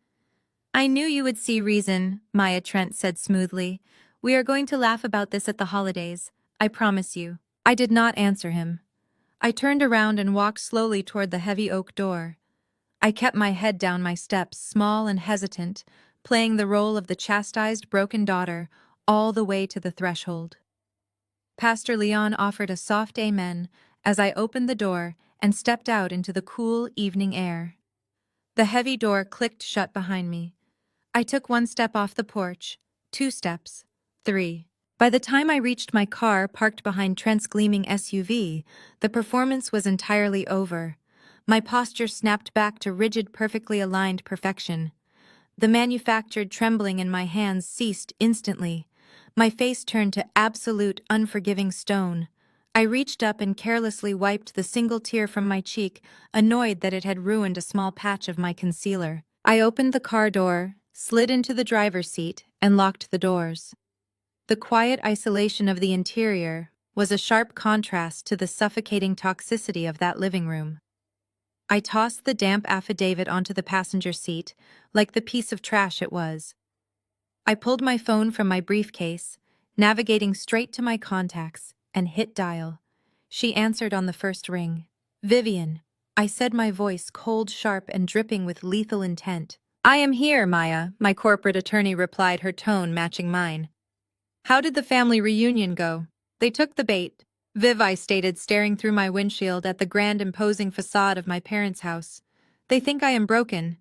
"I knew you would see reason," Maya, Trent said smoothly. "We are going to laugh about this at the holidays. I promise you." I did not answer him. I turned around and walked slowly toward the heavy oak door. I kept my head down my steps, small and hesitant, playing the role of the chastised, broken daughter all the way to the threshold. Pastor Leon offered a soft amen as I opened the door and stepped out into the cool evening air. The heavy door clicked shut behind me. I took one step off the porch, 2 steps, 3. By the time I reached my car parked behind Trent's gleaming SUV, the performance was entirely over. My posture snapped back to rigid, perfectly aligned perfection. The manufactured trembling in my hands ceased instantly. My face turned to absolute, unforgiving stone. I reached up and carelessly wiped the single tear from my cheek, annoyed that it had ruined a small patch of my concealer. I opened the car door, slid into the driver's seat, and locked the doors. The quiet isolation of the interior was a sharp contrast to the suffocating toxicity of that living room. I tossed the damp affidavit onto the passenger seat, like the piece of trash it was. I pulled my phone from my briefcase, navigating straight to my contacts, and hit dial. She answered on the first ring. "Vivian," I said, my voice cold, sharp, and dripping with lethal intent. "I am here, Maya," my corporate attorney replied, her tone matching mine. "How did the family reunion go?" "They took the bait," Viv, I stated, staring through my windshield at the grand imposing facade of my parents' house. "They think I am broken.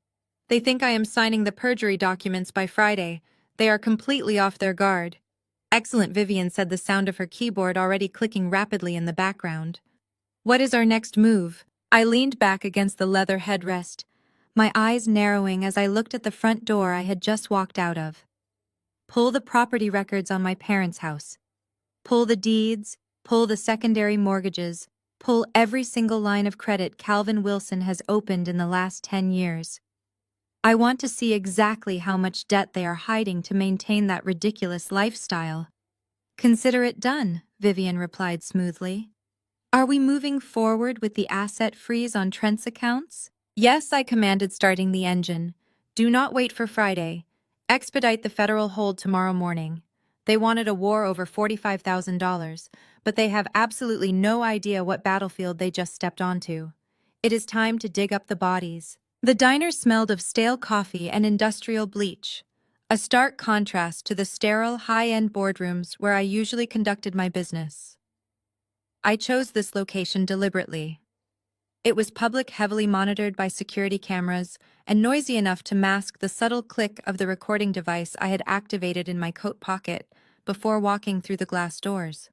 They think I am signing the perjury documents by Friday. They are completely off their guard." "Excellent," Vivian said, the sound of her keyboard already clicking rapidly in the background. "What is our next move?" I leaned back against the leather headrest, my eyes narrowing as I looked at the front door I had just walked out of. Pull the property records on my parents' house. Pull the deeds, pull the secondary mortgages, pull every single line of credit Calvin Wilson has opened in the last 10 years. I want to see exactly how much debt they are hiding to maintain that ridiculous lifestyle. "Consider it done," Vivian replied smoothly. "Are we moving forward with the asset freeze on Trent's accounts?" "Yes," I commanded, starting the engine. "Do not wait for Friday. Expedite the federal hold tomorrow morning." They wanted a war over $45,000, but they have absolutely no idea what battlefield they just stepped onto. It is time to dig up the bodies. The diner smelled of stale coffee and industrial bleach, a stark contrast to the sterile, high-end boardrooms where I usually conducted my business. I chose this location deliberately. It was public, heavily monitored by security cameras, and noisy enough to mask the subtle click of the recording device I had activated in my coat pocket before walking through the glass doors.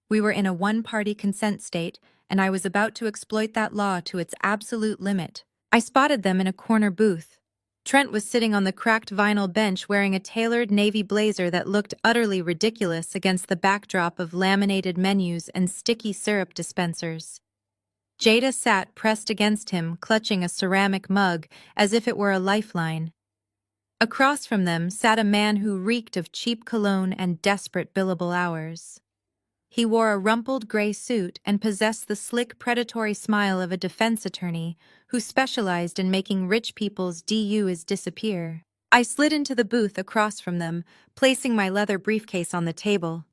We were in a one-party consent state, and I was about to exploit that law to its absolute limit. I spotted them in a corner booth. Trent was sitting on the cracked vinyl bench wearing a tailored navy blazer that looked utterly ridiculous against the backdrop of laminated menus and sticky syrup dispensers. Jada sat pressed against him, clutching a ceramic mug as if it were a lifeline. Across from them sat a man who reeked of cheap cologne and desperate billable hours. He wore a rumpled gray suit and possessed the slick, predatory smile of a defense attorney who specialized in making rich people's DUs disappear. I slid into the booth across from them, placing my leather briefcase on the table.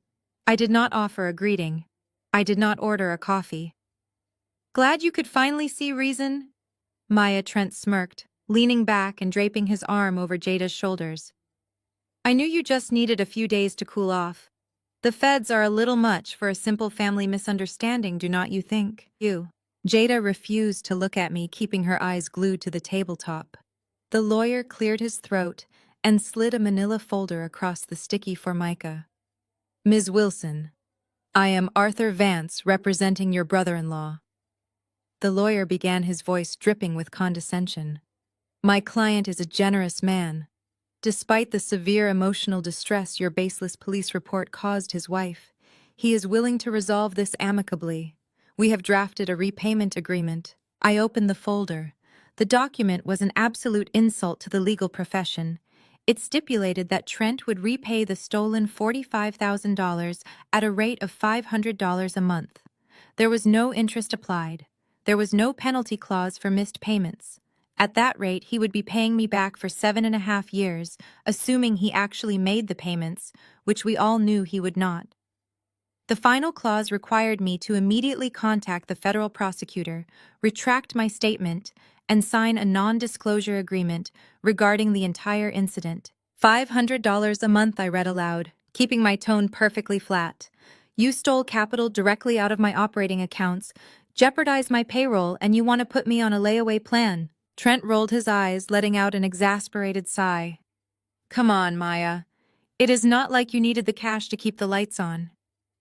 I did not offer a greeting. I did not order a coffee. "Glad you could finally see reason?" Maya, Trent smirked, leaning back and draping his arm over Jada's shoulders. "I knew you just needed a few days to cool off. The feds are a little much for a simple family misunderstanding, do not you think?" Jada refused to look at me, keeping her eyes glued to the tabletop. The lawyer cleared his throat and slid a manila folder across the sticky formica. "Ms. Wilson, I am Arthur Vance, representing your brother-in-law." The lawyer began, his voice dripping with condescension. "My client is a generous man. Despite the severe emotional distress your baseless police report caused his wife, he is willing to resolve this amicably. We have drafted a repayment agreement." I opened the folder. The document was an absolute insult to the legal profession. It stipulated that Trent would repay the stolen $45,000 at a rate of $500 a month. There was no interest applied. There was no penalty clause for missed payments. At that rate, he would be paying me back for 7.5 years, assuming he actually made the payments, which we all knew he would not. The final clause required me to immediately contact the federal prosecutor, retract my statement, and sign a non-disclosure agreement regarding the entire incident. $500 a month, I read aloud, keeping my tone perfectly flat. "You stole capital directly out of my operating accounts, jeopardized my payroll, and you want to put me on a layaway plan." Trent rolled his eyes, letting out an exasperated sigh. "Come on, Maya. It is not like you needed the cash to keep the lights on.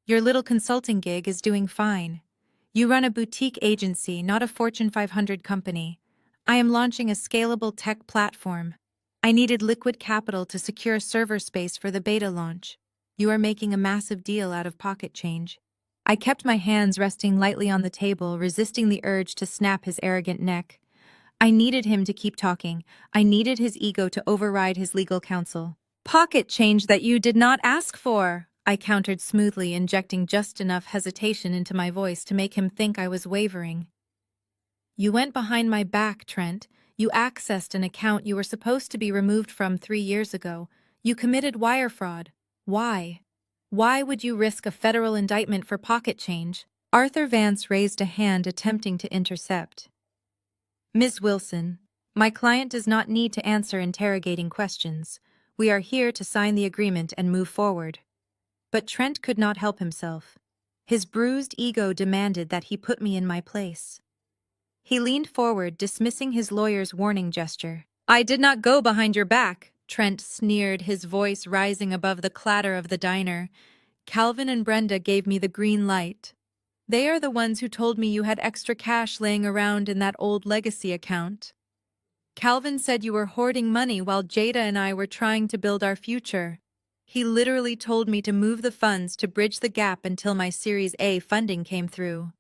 Your little consulting gig is doing fine. You run a boutique agency, not a Fortune 500 company. I am launching a scalable tech platform. I needed liquid capital to secure server space for the beta launch. You are making a massive deal out of pocket change." I kept my hands resting lightly on the table, resisting the urge to snap his arrogant neck. I needed him to keep talking. I needed his ego to override his legal counsel. Pocket change that you did not ask for, I countered smoothly, injecting just enough hesitation into my voice to make him think I was wavering. You went behind my back, Trent. You accessed an account you were supposed to be removed from 3 years ago. You committed wire fraud. Why? Why would you risk a federal indictment for pocket change? Arthur Vance raised a hand, attempting to intercept. Ms. Wilson, my client does not need to answer interrogating questions. We are here to sign the agreement and move forward. But Trent could not help himself. His bruised ego demanded that he put me in my place. He leaned forward, dismissing his lawyer's warning gesture. I did not go behind your back, Trent sneered, his voice rising above the clatter of the diner. Calvin and Brenda gave me the green light. They are the ones who told me you had extra cash laying around in that old legacy account. Calvin said you were hoarding money while Jada and I were trying to build our future. He literally told me to move the funds to bridge the gap until my Series A funding came through.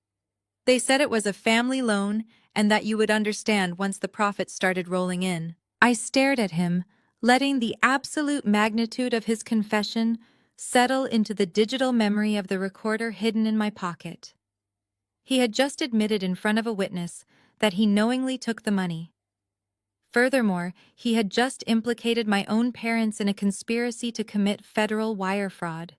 They said it was a family loan and that you would understand once the profits started rolling in. I stared at him, letting the absolute magnitude of his confession settle into the digital memory of the recorder hidden in my pocket. He had just admitted in front of a witness that he knowingly took the money. Furthermore, he had just implicated my own parents in a conspiracy to commit federal wire fraud.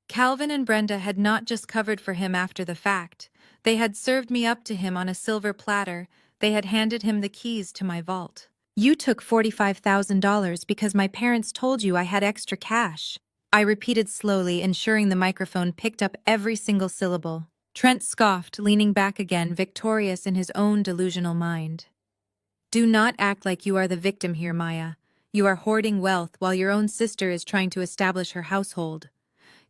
Calvin and Brenda had not just covered for him after the fact. They had served me up to him on a silver platter. They had handed him the keys to my vault. You took $45,000 because my parents told you I had extra cash. I repeated slowly, ensuring the microphone picked up every single syllable. Trent scoffed, leaning back again, victorious in his own delusional mind. Do not act like you are the victim here, Maya. You are hoarding wealth while your own sister is trying to establish her household.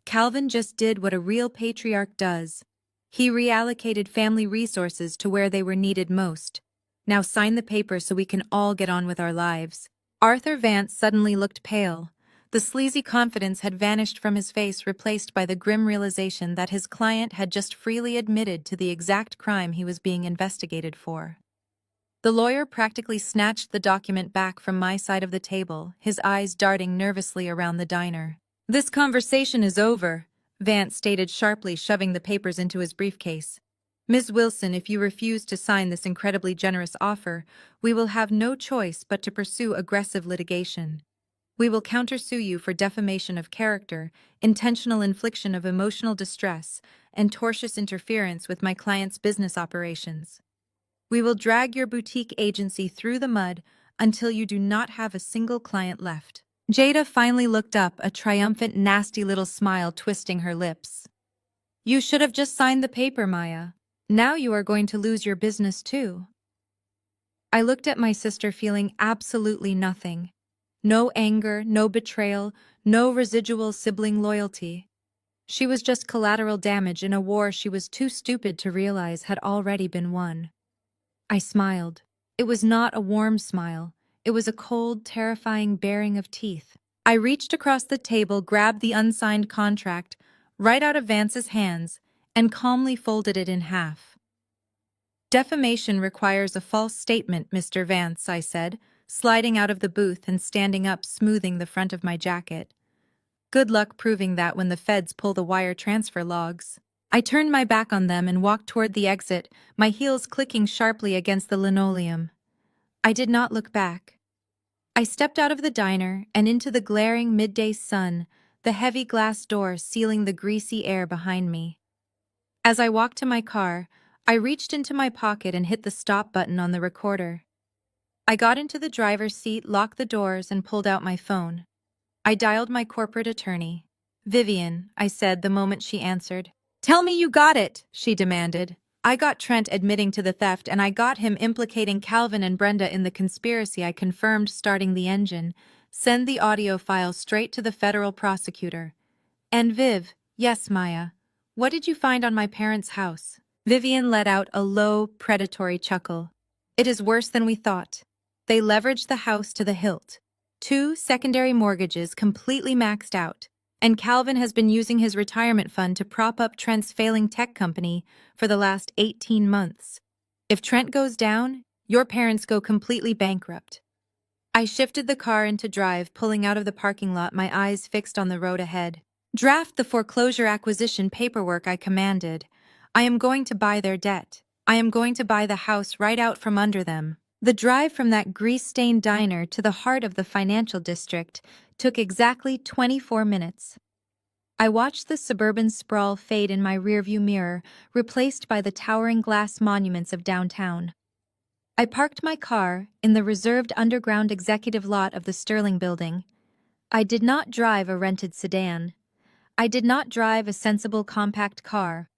Calvin just did what a real patriarch does. He reallocated family resources to where they were needed most. Now sign the paper so we can all get on with our lives. Arthur Vance suddenly looked pale. The sleazy confidence had vanished from his face, replaced by the grim realization that his client had just freely admitted to the exact crime he was being investigated for. The lawyer practically snatched the document back from my side of the table, his eyes darting nervously around the diner. This conversation is over, Vance stated sharply, shoving the papers into his briefcase. Ms. Wilson, if you refuse to sign this incredibly generous offer, we will have no choice but to pursue aggressive litigation. We will countersue you for defamation of character, intentional infliction of emotional distress, and tortious interference with my client's business operations. We will drag your boutique agency through the mud until you do not have a single client left. Jada finally looked up, a triumphant, nasty little smile twisting her lips. You should have just signed the paper, Maya. Now you are going to lose your business too. I looked at my sister, feeling absolutely nothing. No anger, no betrayal, no residual sibling loyalty. She was just collateral damage in a war she was too stupid to realize had already been won. I smiled. It was not a warm smile. It was a cold, terrifying baring of teeth. I reached across the table, grabbed the unsigned contract right out of Vance's hands, and calmly folded it in half. Defamation requires a false statement, Mr. Vance, I said, sliding out of the booth and standing up, smoothing the front of my jacket. Good luck proving that when the feds pull the wire transfer logs. I turned my back on them and walked toward the exit, my heels clicking sharply against the linoleum. I did not look back. I stepped out of the diner and into the glaring midday sun, the heavy glass door sealing the greasy air behind me. As I walked to my car, I reached into my pocket and hit the stop button on the recorder. I got into the driver's seat, locked the doors, and pulled out my phone. I dialed my corporate attorney. Vivian, I said the moment she answered. Tell me you got it, she demanded. I got Trent admitting to the theft, and I got him implicating Calvin and Brenda in the conspiracy. I confirmed, starting the engine. Send the audio file straight to the federal prosecutor. And Viv, yes, Maya. What did you find on my parents' house? Vivian let out a low, predatory chuckle. It is worse than we thought. They leveraged the house to the hilt. 2 secondary mortgages completely maxed out. And Calvin has been using his retirement fund to prop up Trent's failing tech company for the last 18 months. If Trent goes down, your parents go completely bankrupt. I shifted the car into drive, pulling out of the parking lot, my eyes fixed on the road ahead. Draft the foreclosure acquisition paperwork, I commanded. I am going to buy their debt. I am going to buy the house right out from under them. The drive from that grease-stained diner to the heart of the financial district took exactly 24 minutes. I watched the suburban sprawl fade in my rearview mirror, replaced by the towering glass monuments of downtown. I parked my car in the reserved underground executive lot of the Sterling Building. I did not drive a rented sedan. I did not drive a sensible compact car.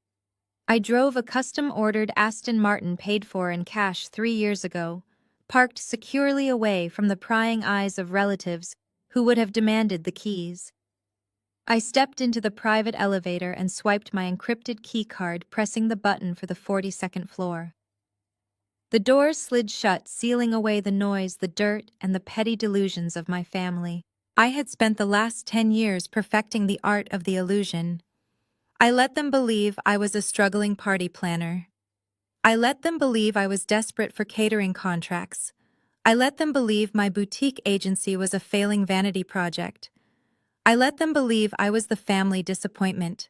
I drove a custom-ordered Aston Martin paid for in cash 3 years ago, parked securely away from the prying eyes of relatives who would have demanded the keys. I stepped into the private elevator and swiped my encrypted key card, pressing the button for the 42nd floor. The doors slid shut, sealing away the noise, the dirt, and the petty delusions of my family. I had spent the last 10 years perfecting the art of the illusion. I let them believe I was a struggling party planner. I let them believe I was desperate for catering contracts. I let them believe my boutique agency was a failing vanity project. I let them believe I was the family disappointment.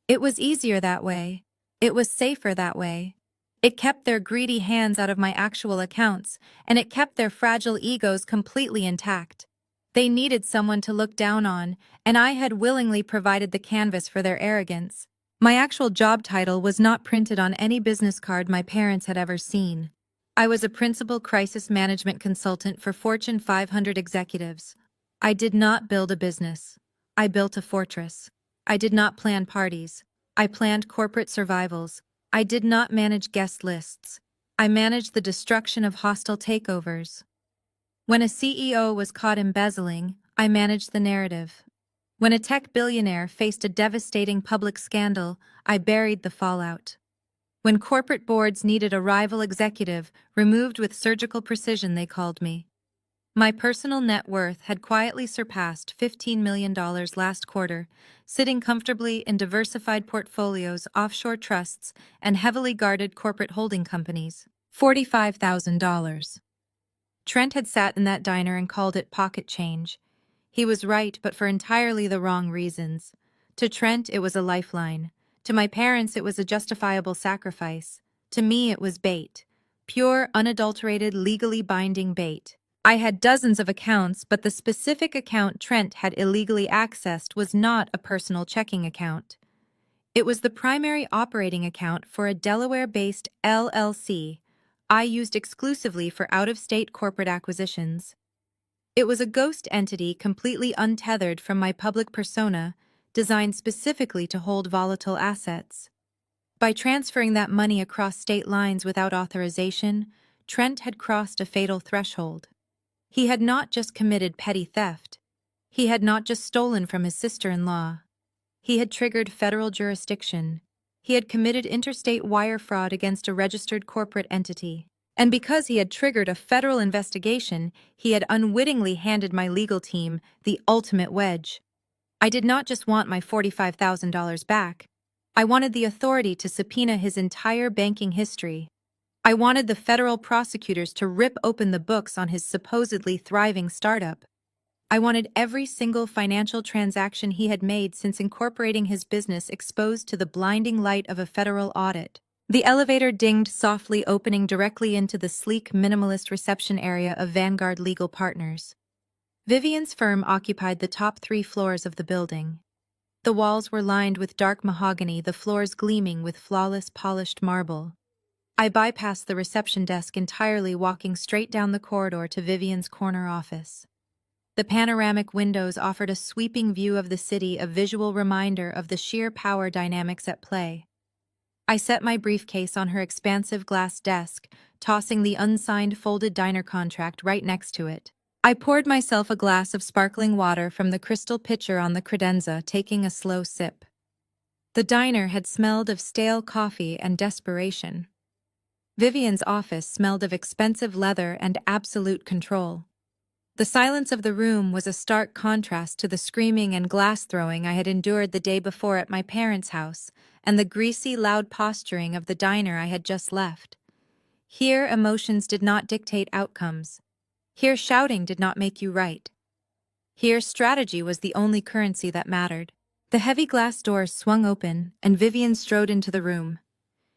It was easier that way. It was safer that way. It kept their greedy hands out of my actual accounts, and it kept their fragile egos completely intact. They needed someone to look down on, and I had willingly provided the canvas for their arrogance. My actual job title was not printed on any business card my parents had ever seen. I was a principal crisis management consultant for Fortune 500 executives. I did not build a business. I built a fortress. I did not plan parties. I planned corporate survivals. I did not manage guest lists. I managed the destruction of hostile takeovers. When a CEO was caught embezzling, I managed the narrative. When a tech billionaire faced a devastating public scandal, I buried the fallout. When corporate boards needed a rival executive removed with surgical precision, they called me. My personal net worth had quietly surpassed $15 million last quarter, sitting comfortably in diversified portfolios, offshore trusts, and heavily guarded corporate holding companies. $45,000. Trent had sat in that diner and called it pocket change. He was right, but for entirely the wrong reasons. To Trent, it was a lifeline. To my parents, it was a justifiable sacrifice. To me, it was bait. Pure, unadulterated, legally binding bait. I had dozens of accounts, but the specific account Trent had illegally accessed was not a personal checking account. It was the primary operating account for a Delaware-based LLC I used exclusively for out-of-state corporate acquisitions. It was a ghost entity completely untethered from my public persona, designed specifically to hold volatile assets. By transferring that money across state lines without authorization, Trent had crossed a fatal threshold. He had not just committed petty theft. He had not just stolen from his sister-in-law. He had triggered federal jurisdiction. He had committed interstate wire fraud against a registered corporate entity. And because he had triggered a federal investigation, he had unwittingly handed my legal team the ultimate wedge. I did not just want my $45,000 back. I wanted the authority to subpoena his entire banking history. I wanted the federal prosecutors to rip open the books on his supposedly thriving startup. I wanted every single financial transaction he had made since incorporating his business exposed to the blinding light of a federal audit. The elevator dinged softly, opening directly into the sleek, minimalist reception area of Vanguard Legal Partners. Vivian's firm occupied the top 3 floors of the building. The walls were lined with dark mahogany, the floors gleaming with flawless, polished marble. I bypassed the reception desk entirely, walking straight down the corridor to Vivian's corner office. The panoramic windows offered a sweeping view of the city, a visual reminder of the sheer power dynamics at play. I set my briefcase on her expansive glass desk, tossing the unsigned folded diner contract right next to it. I poured myself a glass of sparkling water from the crystal pitcher on the credenza, taking a slow sip. The diner had smelled of stale coffee and desperation. Vivian's office smelled of expensive leather and absolute control. The silence of the room was a stark contrast to the screaming and glass-throwing I had endured the day before at my parents' house, and the greasy, loud posturing of the diner I had just left. Here, emotions did not dictate outcomes. Here shouting did not make you right. Here strategy was the only currency that mattered. The heavy glass doors swung open, and Vivian strode into the room.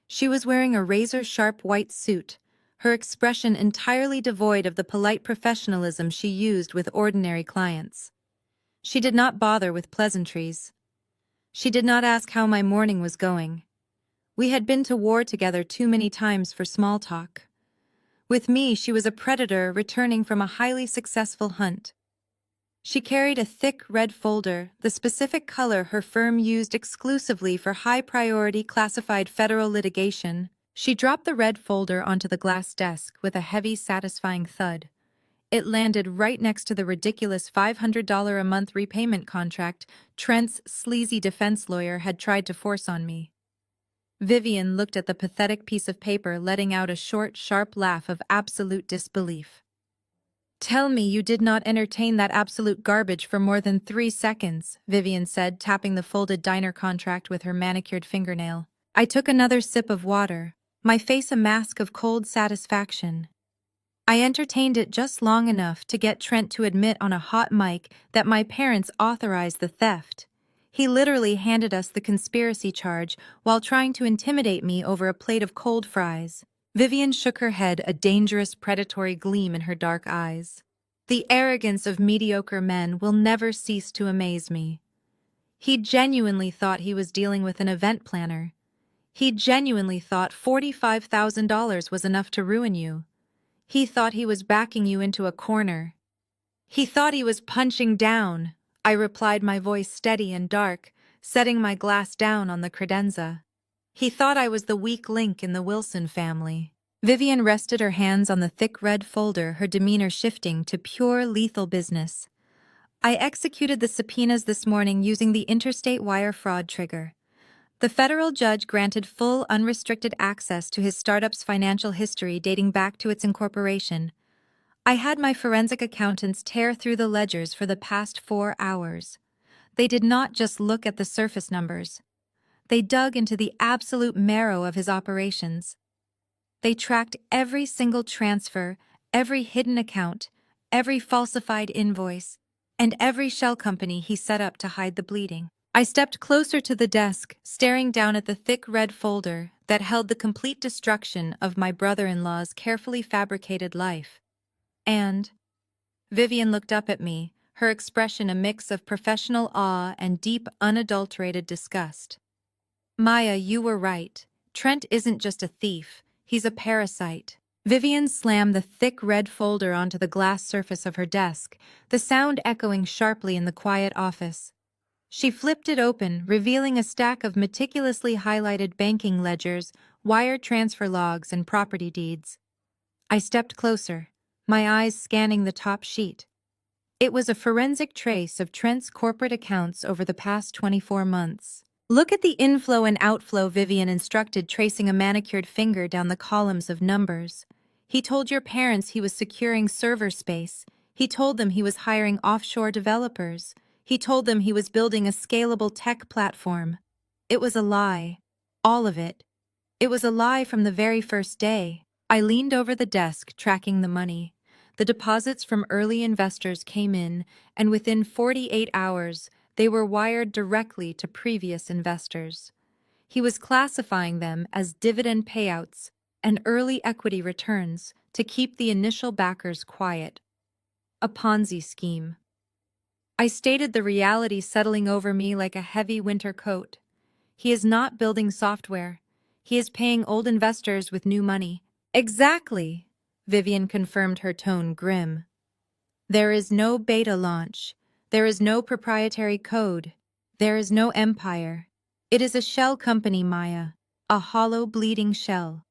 She was wearing a razor-sharp white suit, her expression entirely devoid of the polite professionalism she used with ordinary clients. She did not bother with pleasantries. She did not ask how my morning was going. We had been to war together too many times for small talk. With me, she was a predator returning from a highly successful hunt. She carried a thick red folder, the specific color her firm used exclusively for high-priority classified federal litigation. She dropped the red folder onto the glass desk with a heavy, satisfying thud. It landed right next to the ridiculous $500 a month repayment contract Trent's sleazy defense lawyer had tried to force on me. Vivian looked at the pathetic piece of paper, letting out a short, sharp laugh of absolute disbelief. "Tell me you did not entertain that absolute garbage for more than 3 seconds," Vivian said, tapping the folded diner contract with her manicured fingernail. I took another sip of water, my face a mask of cold satisfaction. I entertained it just long enough to get Trent to admit on a hot mic that my parents authorized the theft. He literally handed us the conspiracy charge while trying to intimidate me over a plate of cold fries. Vivian shook her head, a dangerous predatory gleam in her dark eyes. The arrogance of mediocre men will never cease to amaze me. He genuinely thought he was dealing with an event planner. He genuinely thought $45,000 was enough to ruin you. He thought he was backing you into a corner. He thought he was punching down, I replied, my voice steady and dark, setting my glass down on the credenza. He thought I was the weak link in the Wilson family. Vivian rested her hands on the thick red folder, her demeanor shifting to pure lethal business. I executed the subpoenas this morning using the interstate wire fraud trigger. The federal judge granted full, unrestricted access to his startup's financial history dating back to its incorporation. I had my forensic accountants tear through the ledgers for the past 4 hours. They did not just look at the surface numbers. They dug into the absolute marrow of his operations. They tracked every single transfer, every hidden account, every falsified invoice, and every shell company he set up to hide the bleeding. I stepped closer to the desk, staring down at the thick red folder that held the complete destruction of my brother-in-law's carefully fabricated life. And Vivian looked up at me, her expression a mix of professional awe and deep, unadulterated disgust. "Maya, you were right. Trent isn't just a thief, he's a parasite." Vivian slammed the thick red folder onto the glass surface of her desk, the sound echoing sharply in the quiet office. She flipped it open, revealing a stack of meticulously highlighted banking ledgers, wire transfer logs, and property deeds. I stepped closer, my eyes scanning the top sheet. It was a forensic trace of Trent's corporate accounts over the past 24 months. "Look at the inflow and outflow," Vivian instructed, tracing a manicured finger down the columns of numbers. "He told your parents he was securing server space. He told them he was hiring offshore developers. He told them he was building a scalable tech platform. It was a lie. All of it. It was a lie from the very first day." I leaned over the desk, tracking the money. The deposits from early investors came in, and within 48 hours, they were wired directly to previous investors. He was classifying them as dividend payouts and early equity returns to keep the initial backers quiet. A Ponzi scheme. I stated the reality settling over me like a heavy winter coat. He is not building software. He is paying old investors with new money. "Exactly," Vivian confirmed, her tone grim. "There is no beta launch. There is no proprietary code. There is no empire. It is a shell company, Maya. A hollow, bleeding shell.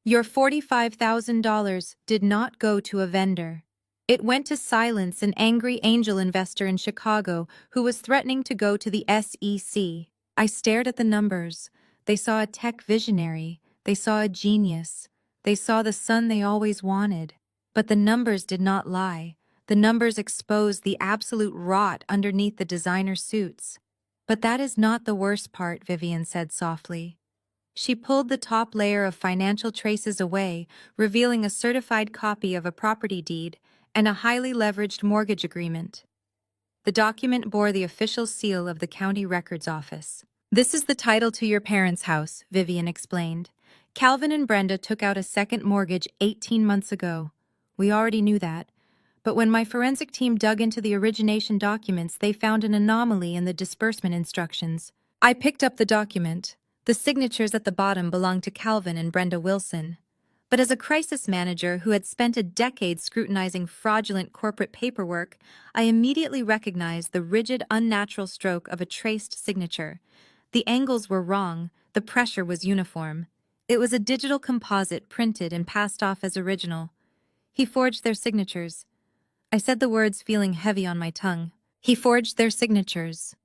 Your $45,000 did not go to a vendor. It went to silence an angry angel investor in Chicago who was threatening to go to the SEC. I stared at the numbers. They saw a tech visionary. They saw a genius. They saw the son they always wanted. But the numbers did not lie. The numbers exposed the absolute rot underneath the designer suits. But that is not the worst part," Vivian said softly. She pulled the top layer of financial traces away, revealing a certified copy of a property deed and a highly leveraged mortgage agreement. The document bore the official seal of the county records office. "This is the title to your parents' house," Vivian explained. "Calvin and Brenda took out a second mortgage 18 months ago. We already knew that. But when my forensic team dug into the origination documents, they found an anomaly in the disbursement instructions. I picked up the document. The signatures at the bottom belonged to Calvin and Brenda Wilson. But as a crisis manager who had spent a decade scrutinizing fraudulent corporate paperwork, I immediately recognized the rigid, unnatural stroke of a traced signature. The angles were wrong, the pressure was uniform. It was a digital composite printed and passed off as original. He forged their signatures. I said the words feeling heavy on my tongue. He forged their signatures.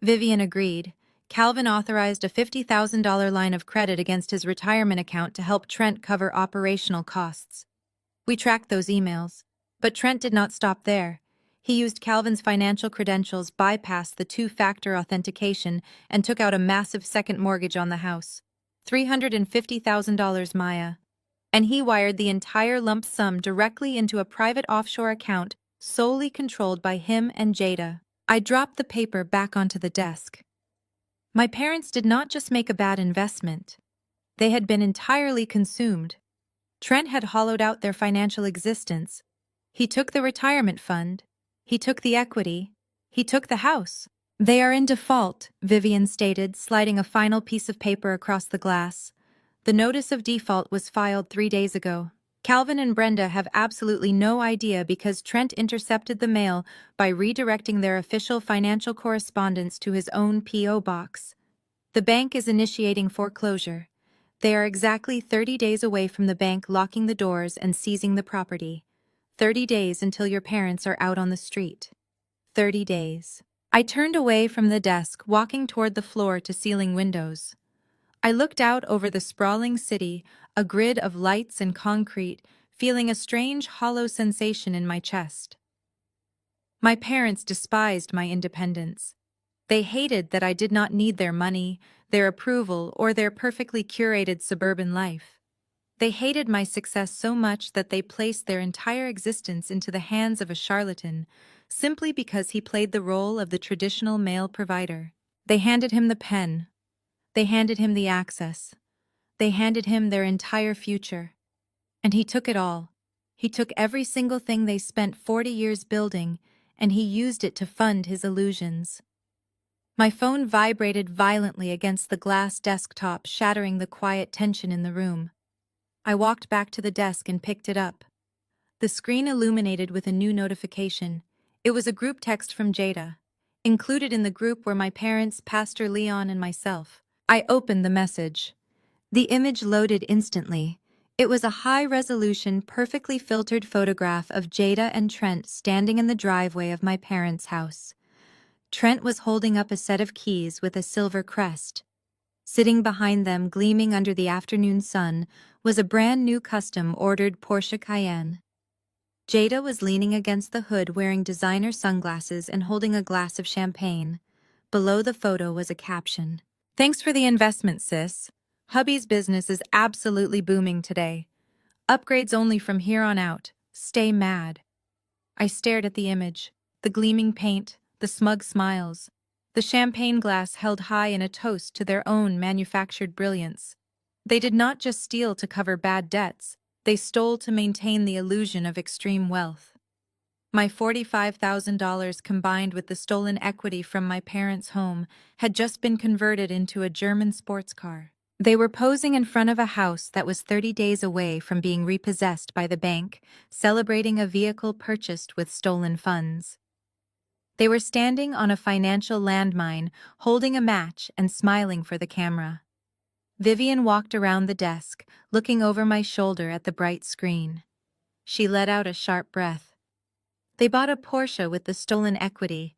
Vivian agreed. Calvin authorized a $50,000 line of credit against his retirement account to help Trent cover operational costs. We tracked those emails. But Trent did not stop there. He used Calvin's financial credentials, bypassed the two-factor authentication, and took out a massive second mortgage on the house. $350,000 Maya. And he wired the entire lump sum directly into a private offshore account solely controlled by him and Jada. I dropped the paper back onto the desk. My parents did not just make a bad investment. They had been entirely consumed. Trent had hollowed out their financial existence. He took the retirement fund. He took the equity. He took the house. "They are in default," Vivian stated, sliding a final piece of paper across the glass. "The notice of default was filed 3 days ago. Calvin and Brenda have absolutely no idea because Trent intercepted the mail by redirecting their official financial correspondence to his own P.O. box. The bank is initiating foreclosure. They are exactly 30 days away from the bank locking the doors and seizing the property. 30 days until your parents are out on the street. 30 days. I turned away from the desk, walking toward the floor-to-ceiling windows. I looked out over the sprawling city, a grid of lights and concrete, feeling a strange, hollow sensation in my chest. My parents despised my independence. They hated that I did not need their money, their approval, or their perfectly curated suburban life. They hated my success so much that they placed their entire existence into the hands of a charlatan, simply because he played the role of the traditional male provider. They handed him the pen. They handed him the access. They handed him their entire future. And he took it all. He took every single thing they spent 40 years building, and he used it to fund his illusions. My phone vibrated violently against the glass desktop, shattering the quiet tension in the room. I walked back to the desk and picked it up. The screen illuminated with a new notification. It was a group text from Jada. Included in the group were my parents, Pastor Leon, and myself. I opened the message. The image loaded instantly. It was a high-resolution, perfectly filtered photograph of Jada and Trent standing in the driveway of my parents' house. Trent was holding up a set of keys with a silver crest. Sitting behind them, gleaming under the afternoon sun, was a brand-new custom-ordered Porsche Cayenne. Jada was leaning against the hood wearing designer sunglasses and holding a glass of champagne. Below the photo was a caption. "Thanks for the investment, sis. Hubby's business is absolutely booming today. Upgrades only from here on out. Stay mad." I stared at the image. The gleaming paint, the smug smiles. The champagne glass held high in a toast to their own manufactured brilliance. They did not just steal to cover bad debts. They stole to maintain the illusion of extreme wealth. My $45,000 combined with the stolen equity from my parents' home had just been converted into a German sports car. They were posing in front of a house that was 30 days away from being repossessed by the bank, celebrating a vehicle purchased with stolen funds. They were standing on a financial landmine, holding a match and smiling for the camera. Vivian walked around the desk, looking over my shoulder at the bright screen. She let out a sharp breath. "They bought a Porsche with the stolen equity,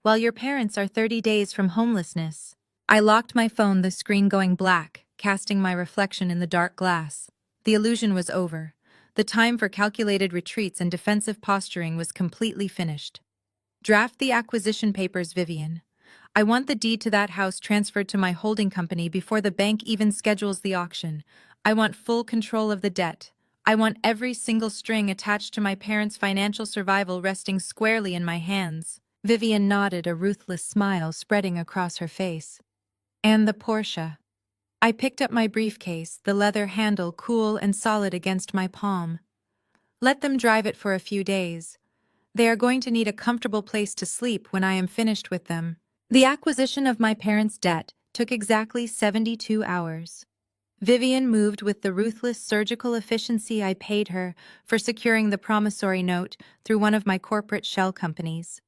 while your parents are 30 days from homelessness." I locked my phone, the screen going black, casting my reflection in the dark glass. The illusion was over. The time for calculated retreats and defensive posturing was completely finished. "Draft the acquisition papers, Vivian. I want the deed to that house transferred to my holding company before the bank even schedules the auction. I want full control of the debt. I want every single string attached to my parents' financial survival resting squarely in my hands. Vivian nodded, a ruthless smile spreading across her face. And the Porsche. I picked up my briefcase, the leather handle cool and solid against my palm. Let them drive it for a few days. They are going to need a comfortable place to sleep when I am finished with them. The acquisition of my parents' debt took exactly 72 hours. Vivian moved with the ruthless surgical efficiency I paid her for securing the promissory note through one of my corporate shell companies.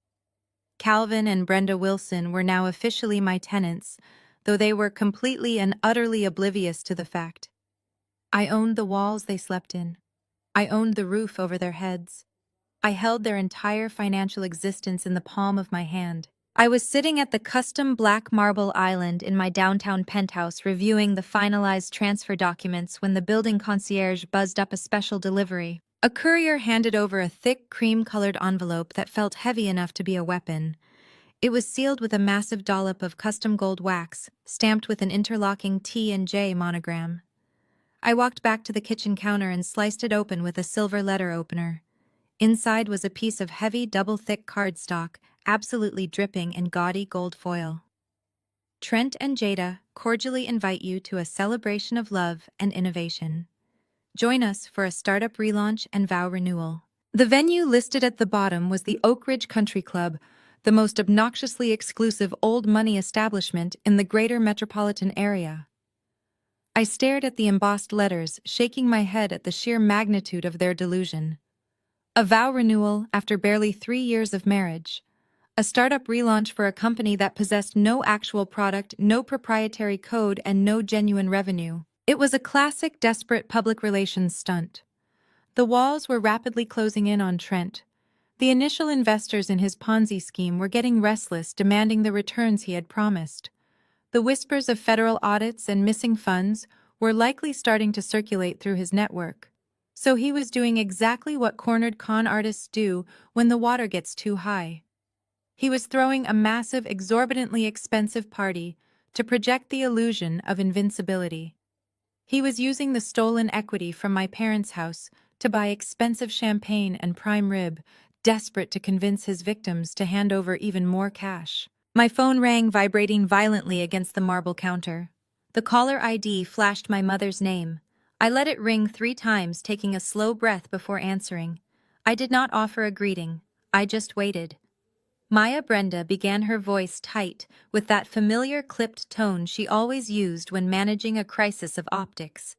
Calvin and Brenda Wilson were now officially my tenants, though they were completely and utterly oblivious to the fact. I owned the walls they slept in. I owned the roof over their heads. I held their entire financial existence in the palm of my hand. I was sitting at the custom black marble island in my downtown penthouse reviewing the finalized transfer documents when the building concierge buzzed up a special delivery. A courier handed over a thick, cream-colored envelope that felt heavy enough to be a weapon. It was sealed with a massive dollop of custom gold wax, stamped with an interlocking T and J monogram. I walked back to the kitchen counter and sliced it open with a silver letter opener. Inside was a piece of heavy, double-thick cardstock, absolutely dripping in gaudy gold foil. Trent and Jada cordially invite you to a celebration of love and innovation. Join us for a startup relaunch and vow renewal. The venue listed at the bottom was the Oak Ridge Country Club, the most obnoxiously exclusive old money establishment in the greater metropolitan area. I stared at the embossed letters, shaking my head at the sheer magnitude of their delusion. A vow renewal after barely 3 years of marriage. A startup relaunch for a company that possessed no actual product, no proprietary code, and no genuine revenue. It was a classic desperate public relations stunt. The walls were rapidly closing in on Trent. The initial investors in his Ponzi scheme were getting restless, demanding the returns he had promised. The whispers of federal audits and missing funds were likely starting to circulate through his network. So he was doing exactly what cornered con artists do when the water gets too high. He was throwing a massive, exorbitantly expensive party to project the illusion of invincibility. He was using the stolen equity from my parents' house to buy expensive champagne and prime rib, desperate to convince his victims to hand over even more cash. My phone rang, vibrating violently against the marble counter. The caller ID flashed my mother's name. I let it ring 3 times, taking a slow breath before answering. I did not offer a greeting. I just waited. Maya Brenda began, her voice tight, with that familiar clipped tone she always used when managing a crisis of optics.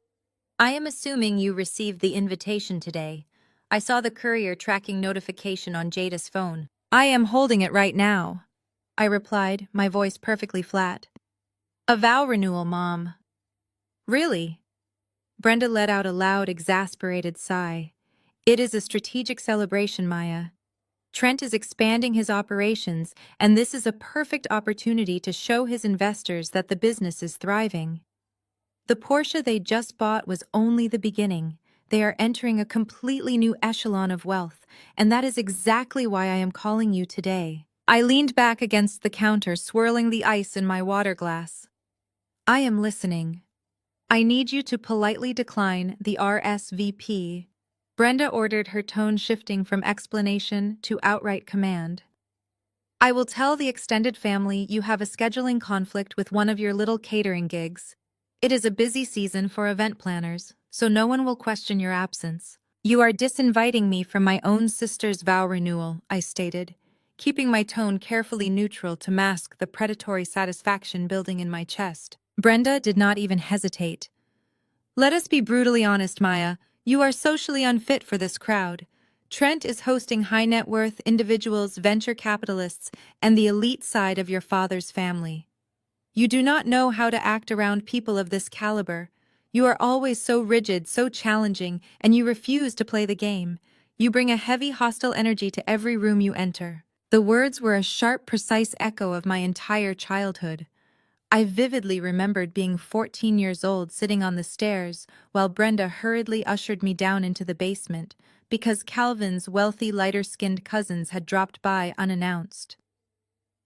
I am assuming you received the invitation today. I saw the courier tracking notification on Jada's phone. I am holding it right now, I replied, my voice perfectly flat. A vow renewal, Mom. Really? Brenda let out a loud, exasperated sigh. It is a strategic celebration, Maya. Trent is expanding his operations, and this is a perfect opportunity to show his investors that the business is thriving. The Porsche they just bought was only the beginning. They are entering a completely new echelon of wealth, and that is exactly why I am calling you today. I leaned back against the counter, swirling the ice in my water glass. I am listening. I need you to politely decline the RSVP. Brenda ordered, her tone shifting from explanation to outright command. I will tell the extended family you have a scheduling conflict with one of your little catering gigs. It is a busy season for event planners, so no one will question your absence. You are disinviting me from my own sister's vow renewal, I stated, keeping my tone carefully neutral to mask the predatory satisfaction building in my chest. Brenda did not even hesitate. Let us be brutally honest, Maya. You are socially unfit for this crowd. Trent is hosting high-net-worth individuals, venture capitalists, and the elite side of your father's family. You do not know how to act around people of this caliber. You are always so rigid, so challenging, and you refuse to play the game. You bring a heavy, hostile energy to every room you enter. The words were a sharp, precise echo of my entire childhood. I vividly remembered being 14 years old, sitting on the stairs while Brenda hurriedly ushered me down into the basement because Calvin's wealthy, lighter-skinned cousins had dropped by unannounced.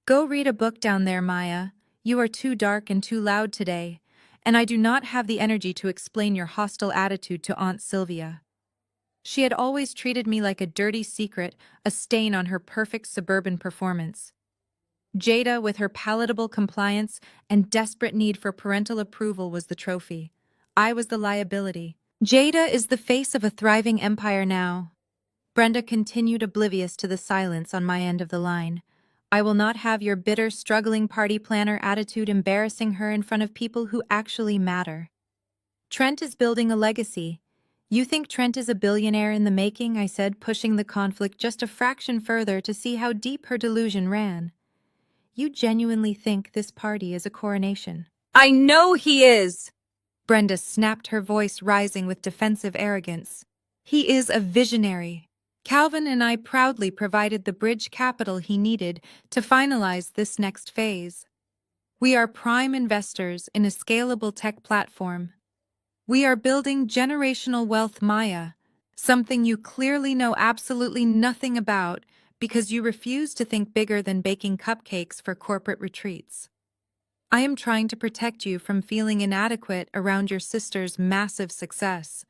Go read a book down there, Maya. You are too dark and too loud today, and I do not have the energy to explain your hostile attitude to Aunt Sylvia. She had always treated me like a dirty secret, a stain on her perfect suburban performance. Jada, with her palatable compliance and desperate need for parental approval, was the trophy. I was the liability. Jada is the face of a thriving empire now. Brenda continued, oblivious to the silence on my end of the line. I will not have your bitter, struggling party planner attitude embarrassing her in front of people who actually matter. Trent is building a legacy. You think Trent is a billionaire in the making? I said, pushing the conflict just a fraction further to see how deep her delusion ran. You genuinely think this party is a coronation? I know he is! Brenda snapped, her voice rising with defensive arrogance. He is a visionary. Calvin and I proudly provided the bridge capital he needed to finalize this next phase. We are prime investors in a scalable tech platform. We are building generational wealth, Maya, something you clearly know absolutely nothing about because you refuse to think bigger than baking cupcakes for corporate retreats. I am trying to protect you from feeling inadequate around your sister's massive success.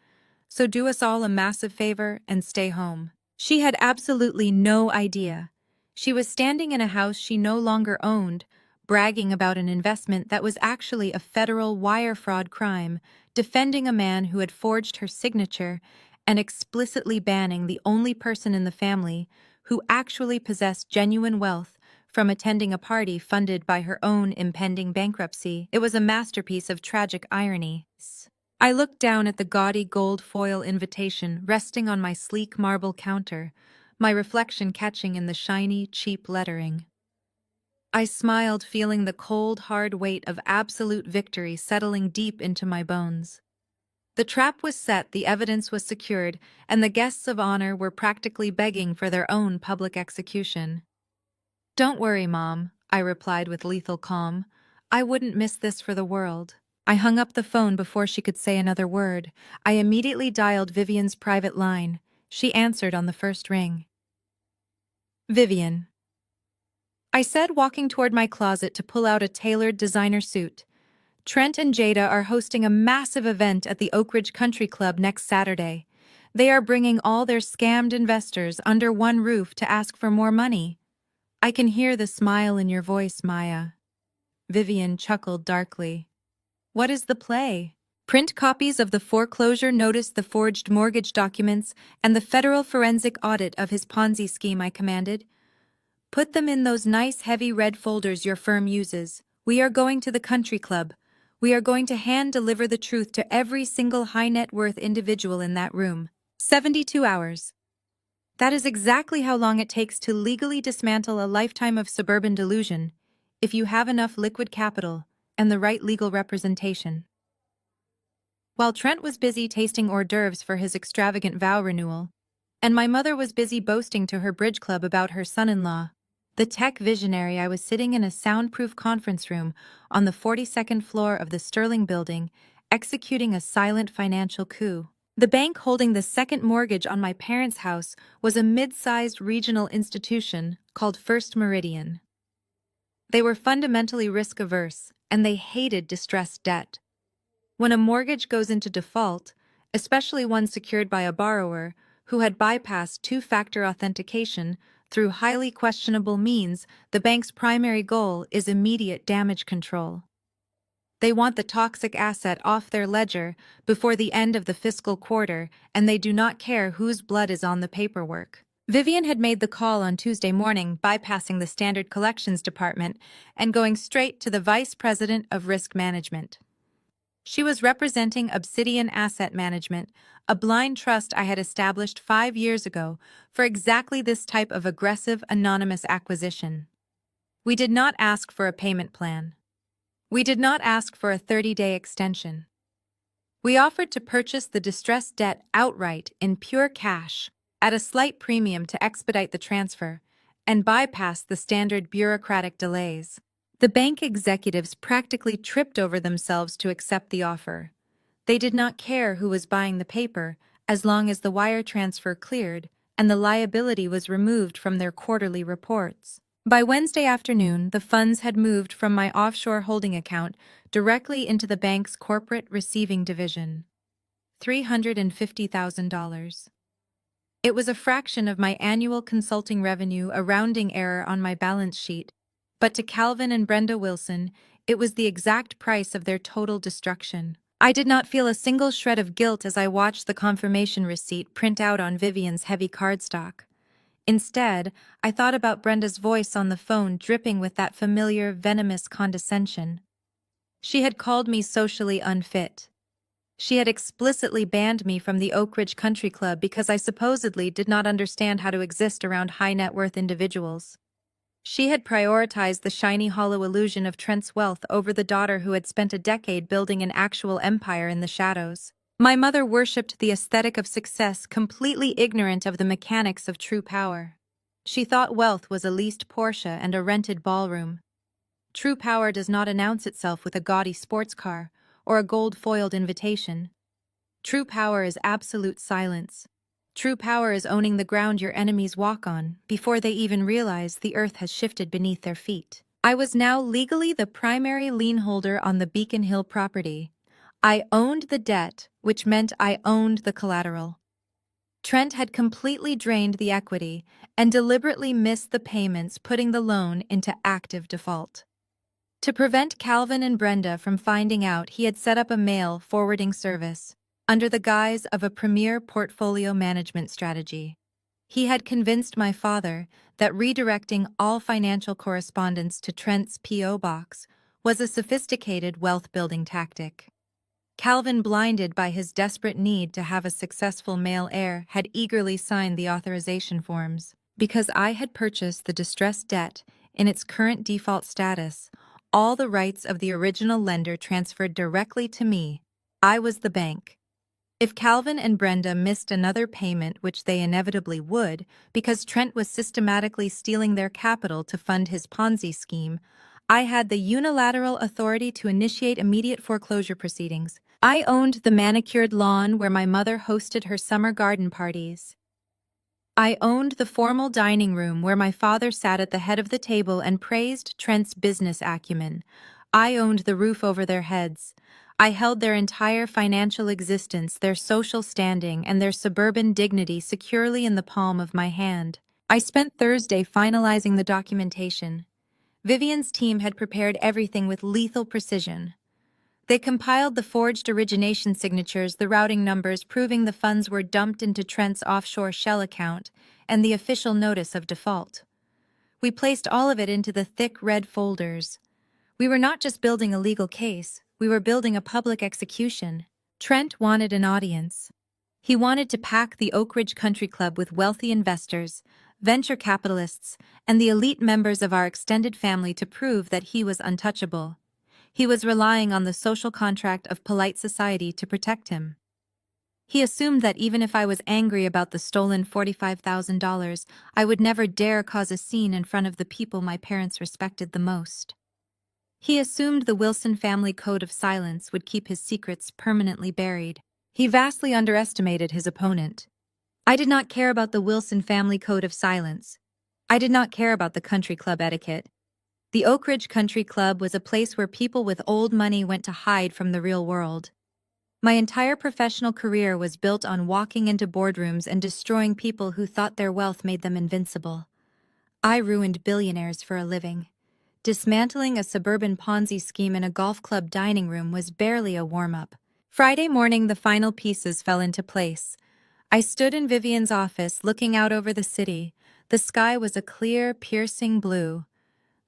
So do us all a massive favor and stay home. She had absolutely no idea. She was standing in a house she no longer owned, bragging about an investment that was actually a federal wire fraud crime, defending a man who had forged her signature, and explicitly banning the only person in the family who actually possessed genuine wealth from attending a party funded by her own impending bankruptcy. It was a masterpiece of tragic irony. I looked down at the gaudy gold foil invitation resting on my sleek marble counter, my reflection catching in the shiny, cheap lettering. I smiled, feeling the cold, hard weight of absolute victory settling deep into my bones. The trap was set, the evidence was secured, and the guests of honor were practically begging for their own public execution. Don't worry, Mom, I replied with lethal calm. I wouldn't miss this for the world. I hung up the phone before she could say another word. I immediately dialed Vivian's private line. She answered on the first ring. Vivian, I said, walking toward my closet to pull out a tailored designer suit. Trent and Jada are hosting a massive event at the Oak Ridge Country Club next Saturday. They are bringing all their scammed investors under one roof to ask for more money. I can hear the smile in your voice, Maya. Vivian chuckled darkly. What is the play? Print copies of the foreclosure notice, the forged mortgage documents, and the federal forensic audit of his Ponzi scheme, I commanded. Put them in those nice heavy red folders your firm uses. We are going to the country club. We are going to hand-deliver the truth to every single high-net-worth individual in that room. 72 hours. That is exactly how long it takes to legally dismantle a lifetime of suburban delusion, if you have enough liquid capital and the right legal representation. While Trent was busy tasting hors d'oeuvres for his extravagant vow renewal, and my mother was busy boasting to her bridge club about her son-in-law, the tech visionary, I was sitting in a soundproof conference room on the 42nd floor of the Sterling Building, executing a silent financial coup. The bank holding the second mortgage on my parents' house was a mid-sized regional institution called First Meridian. They were fundamentally risk-averse, and they hated distressed debt. When a mortgage goes into default, especially one secured by a borrower who had bypassed two-factor authentication through highly questionable means, the bank's primary goal is immediate damage control. They want the toxic asset off their ledger before the end of the fiscal quarter, and they do not care whose blood is on the paperwork. Vivian had made the call on Tuesday morning, bypassing the standard collections department and going straight to the vice president of risk management. She was representing Obsidian Asset Management, a blind trust I had established 5 years ago for exactly this type of aggressive, anonymous acquisition. We did not ask for a payment plan. We did not ask for a 30-day extension. We offered to purchase the distressed debt outright in pure cash, at a slight premium to expedite the transfer, and bypass the standard bureaucratic delays. The bank executives practically tripped over themselves to accept the offer. They did not care who was buying the paper, as long as the wire transfer cleared and the liability was removed from their quarterly reports. By Wednesday afternoon, the funds had moved from my offshore holding account directly into the bank's corporate receiving division. $350,000. It was a fraction of my annual consulting revenue, a rounding error on my balance sheet. But to Calvin and Brenda Wilson, it was the exact price of their total destruction. I did not feel a single shred of guilt as I watched the confirmation receipt print out on Vivian's heavy cardstock. Instead, I thought about Brenda's voice on the phone dripping with that familiar, venomous condescension. She had called me socially unfit. She had explicitly banned me from the Oak Ridge Country Club because I supposedly did not understand how to exist around high-net-worth individuals. She had prioritized the shiny hollow illusion of Trent's wealth over the daughter who had spent a decade building an actual empire in the shadows. My mother worshipped the aesthetic of success, completely ignorant of the mechanics of true power. She thought wealth was a leased Porsche and a rented ballroom. True power does not announce itself with a gaudy sports car or a gold-foiled invitation. True power is absolute silence. True power is owning the ground your enemies walk on before they even realize the earth has shifted beneath their feet. I was now legally the primary lien holder on the Beacon Hill property. I owned the debt, which meant I owned the collateral. Trent had completely drained the equity and deliberately missed the payments, putting the loan into active default. To prevent Calvin and Brenda from finding out, he had set up a mail forwarding service under the guise of a premier portfolio management strategy. He had convinced my father that redirecting all financial correspondence to Trent's P.O. box was a sophisticated wealth-building tactic. Calvin, blinded by his desperate need to have a successful male heir, had eagerly signed the authorization forms. Because I had purchased the distressed debt in its current default status, all the rights of the original lender transferred directly to me. I was the bank. If Calvin and Brenda missed another payment, which they inevitably would, because Trent was systematically stealing their capital to fund his Ponzi scheme, I had the unilateral authority to initiate immediate foreclosure proceedings. I owned the manicured lawn where my mother hosted her summer garden parties. I owned the formal dining room where my father sat at the head of the table and praised Trent's business acumen. I owned the roof over their heads. I held their entire financial existence, their social standing, and their suburban dignity securely in the palm of my hand. I spent Thursday finalizing the documentation. Vivian's team had prepared everything with lethal precision. They compiled the forged origination signatures, the routing numbers proving the funds were dumped into Trent's offshore shell account, and the official notice of default. We placed all of it into the thick red folders. We were not just building a legal case, we were building a public execution. Trent wanted an audience. He wanted to pack the Oak Ridge Country Club with wealthy investors, venture capitalists, and the elite members of our extended family to prove that he was untouchable. He was relying on the social contract of polite society to protect him. He assumed that even if I was angry about the stolen $45,000, I would never dare cause a scene in front of the people my parents respected the most. He assumed the Wilson family code of silence would keep his secrets permanently buried. He vastly underestimated his opponent. I did not care about the Wilson family code of silence. I did not care about the country club etiquette. The Oak Ridge Country Club was a place where people with old money went to hide from the real world. My entire professional career was built on walking into boardrooms and destroying people who thought their wealth made them invincible. I ruined billionaires for a living. Dismantling a suburban Ponzi scheme in a golf club dining room was barely a warm-up. Friday morning, the final pieces fell into place. I stood in Vivian's office, looking out over the city. The sky was a clear, piercing blue.